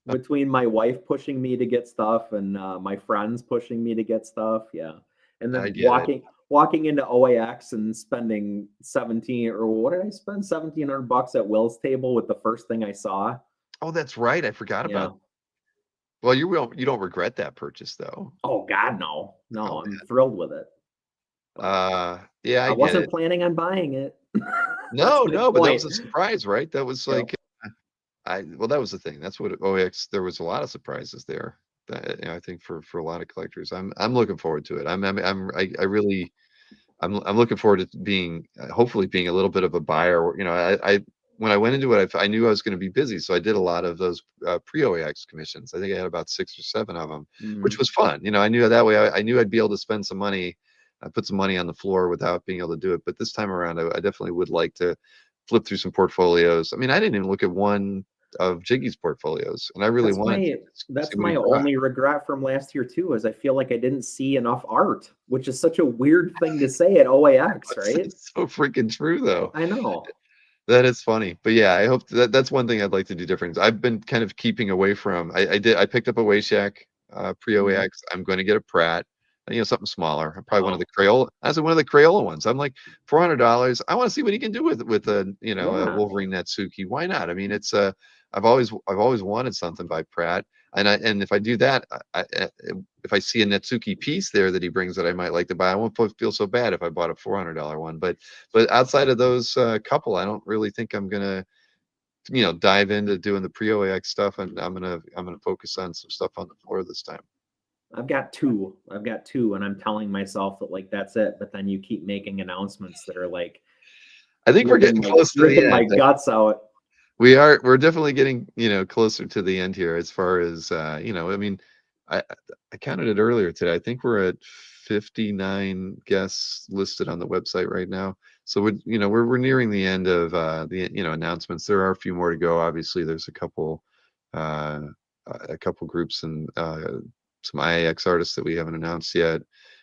Between my wife pushing me to get stuff and my friends pushing me to get stuff, yeah. And I then get it. walking into OAX and spending 17 or what did I spend? $1,700 at Will's table with the first thing I saw. Oh, that's right. I forgot Yeah. about. Well, you don't regret that purchase though. Oh God, no. No, Oh, I'm thrilled with it. Yeah, I I get wasn't it. planning on buying it. No, That's my no, but that was point. a surprise, right? That was Yep. like, well, that was the thing. That's what OX. There was a lot of surprises there. That, I think for a lot of collectors, I'm looking forward to it. I really, I'm looking forward to being, hopefully being a little bit of a buyer. I when I went into it, I knew I was going to be busy, so I did a lot of those pre-OAX commissions. I think I had about 6 or 7 of them, which was fun. I knew that way. I knew I'd be able to spend some money, put some money on the floor without being able to do it. But this time around, I definitely would like to flip through some portfolios. I mean, I didn't even look at one of Jiggy's portfolios, and I really wanted to see That's what he my brought. only regret from last year too, is I feel like I didn't see enough art, which is such a weird thing to say at OAX, right? It's so freaking true, though. I know. That is funny. But yeah, I hope that's one thing I'd like to do different. I've been kind of keeping away from. I picked up a Wayshack pre-OAX. I'm going to get a Pratt, something smaller. Probably one of the Crayola. I said one of the Crayola ones. I'm like $400. I want to see what he can do with a a Yeah. Wolverine Natsuki. Why not? I mean, it's I've always wanted something by Pratt, and if I do that, if I see a Natsuki piece there that he brings that I might like to buy, I won't feel so bad if I bought a $400 one. But outside of those couple, I don't really think I'm gonna dive into doing the pre-OAX stuff, and I'm gonna focus on some stuff on the floor this time. I've got two, and I'm telling myself that like that's it. But then you keep making announcements that are like, I think we're getting close to the ripping my end. guts out. We're definitely getting closer to the end here as far as I mean, I counted it earlier today. I think we're at 59 guests listed on the website right now. So we're nearing the end of the announcements. There are a few more to go. Obviously, there's a couple groups and some IAX artists that we haven't announced yet.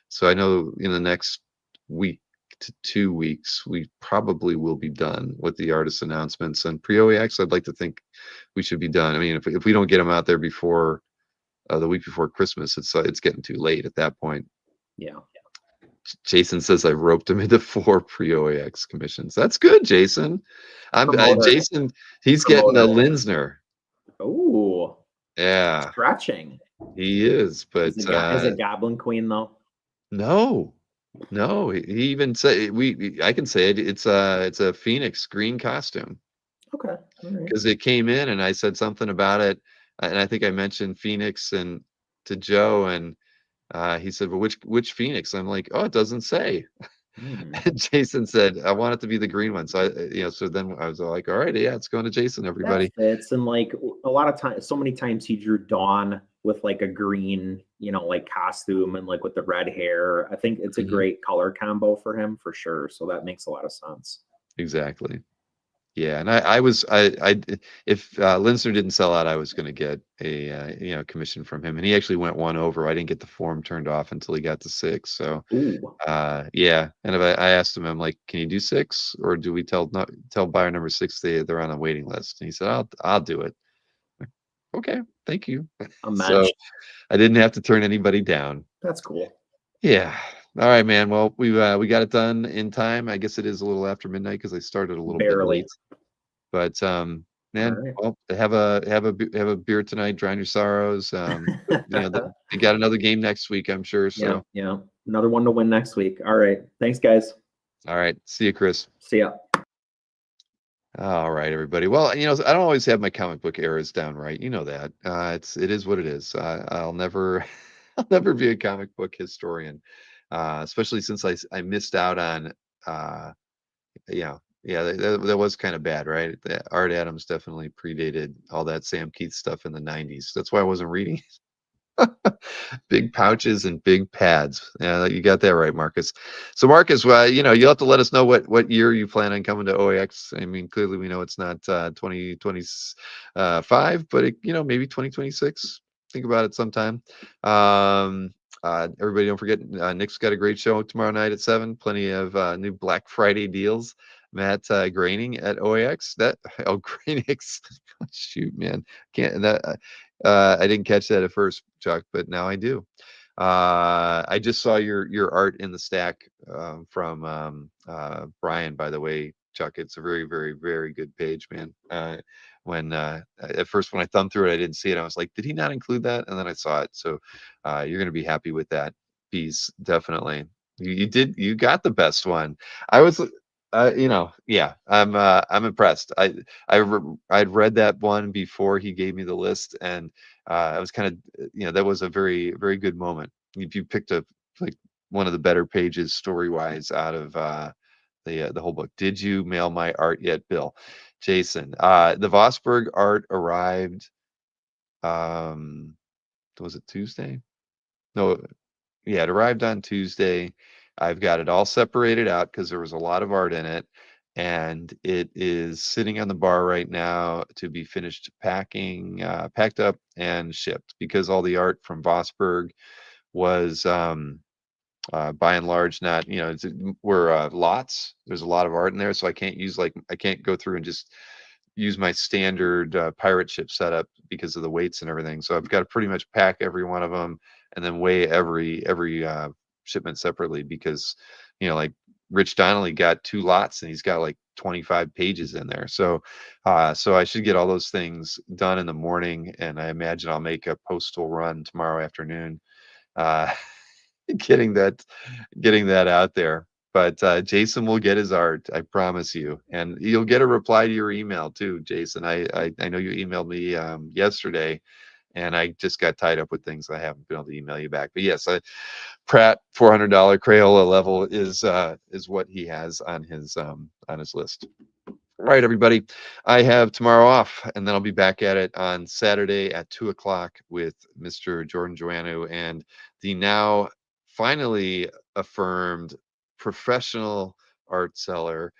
So I know in the next week to 2 weeks, we probably will be done with the artist announcements and pre-OAX. I'd like to think we should be done. I mean, if we don't get them out there before the week before Christmas, it's getting too late at that point. Yeah. Jason says I've roped him into 4 pre-OAX commissions. That's good, Jason. Jason. He's getting a Linsner. Oh. Yeah. Stretching. He is, but is it Goblin Queen though? No. He even said I can say it. It's a Phoenix green costume. Okay. Because it came in and I said something about it, and I think I mentioned Phoenix and to Joe, and he said, "Well, which Phoenix?" I'm like, "Oh, it doesn't say." And Jason said, "I want it to be the green one." So so then I was like, "All right, yeah, it's going to Jason, everybody." That fits, and like a lot of times, so many times he drew Dawn with like a green, like costume and like with the red hair. I think it's a great color combo for him for sure. So that makes a lot of sense. Exactly. Yeah, and I if Linsner didn't sell out, I was going to get a commission from him, and he actually went one over. I didn't get the form turned off until he got to 6. So yeah, and if I asked him, I'm like, can you do 6, or do we tell buyer number 6 they're on a waiting list? And he said, I'll do it. Okay, thank you. So I didn't have to turn anybody down. That's cool. Yeah. All right, man. Well, we got it done in time. I guess it is a little after midnight because I started a little bit late. But man, well, have a beer tonight, drown your sorrows. You got another game next week, I'm sure. So yeah, another one to win next week. All right, thanks, guys. All right, see you, Chris. See ya. All right, everybody. Well, I don't always have my comic book eras down right. You know that. It is what it is. I'll never I'll never be a comic book historian, especially since I missed out on yeah, that was kind of bad, right? Art Adams definitely predated all that Sam Keith stuff in the 90s. That's why I wasn't reading. Big pouches and big pads. Yeah, you got that right, Marcus. So, Marcus, you'll have to let us know what year you plan on coming to OAX. I mean, clearly we know it's not 2025, but maybe 2026. Think about it sometime. Everybody, don't forget, Nick's got a great show tomorrow night at 7. Plenty of new Black Friday deals. Matt Graining at OAX. Grainix. Shoot, man, can't that. I didn't catch that at first, Chuck, but now I do. I just saw your art in the stack from Brian, by the way, Chuck. It's a very, very, very good page, man. When at first when I thumbed through it, I didn't see it. I was like, did he not include that? And then I saw it. So you're going to be happy with that piece, definitely. You got the best one. I was. Yeah, I'm impressed. I'd read that one before he gave me the list, and I was kind of, that was a very, very good moment. If you picked up like one of the better pages story wise out of the whole book. Did you mail my art yet, Bill? Jason, the Vosberg art arrived. Was it Tuesday? No, yeah, it arrived on Tuesday. I've got it all separated out because there was a lot of art in it, and it is sitting on the bar right now to be finished packed up and shipped, because all the art from Vosberg was by and large not, were lots. There's a lot of art in there, so I can't go through and just use my standard pirate ship setup because of the weights and everything. So I've got to pretty much pack every one of them and then weigh every shipment separately, because like Rich Donnelly got 2 lots and he's got like 25 pages in there. So I should get all those things done in the morning, and I imagine I'll make a postal run tomorrow afternoon, uh, getting that out there. But Jason will get his art, I promise you, and you'll get a reply to your email too, Jason. I know you emailed me yesterday, and I just got tied up with things. I haven't been able to email you back. But yes, Pratt $400 Crayola level is what he has on his list. All right, everybody. I have tomorrow off, and then I'll be back at it on Saturday at 2:00 with Mr. Jordan Joannou and the now finally affirmed professional art seller,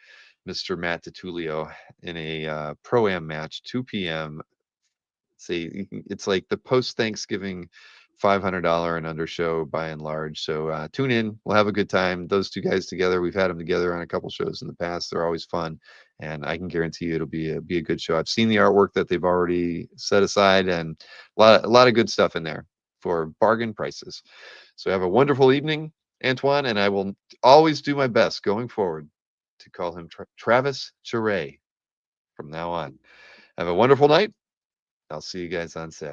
Mr. Matt DiTullio, in a pro-am match, 2 p.m. It's like the post-Thanksgiving $500 and under show by and large. So tune in. We'll have a good time. Those two guys together, we've had them together on a couple shows in the past. They're always fun, and I can guarantee you it'll be a good show. I've seen the artwork that they've already set aside, and a lot of good stuff in there for bargain prices. So have a wonderful evening, Antoine, and I will always do my best going forward to call him Travis Charay from now on. Have a wonderful night. I'll see you guys on Saturday.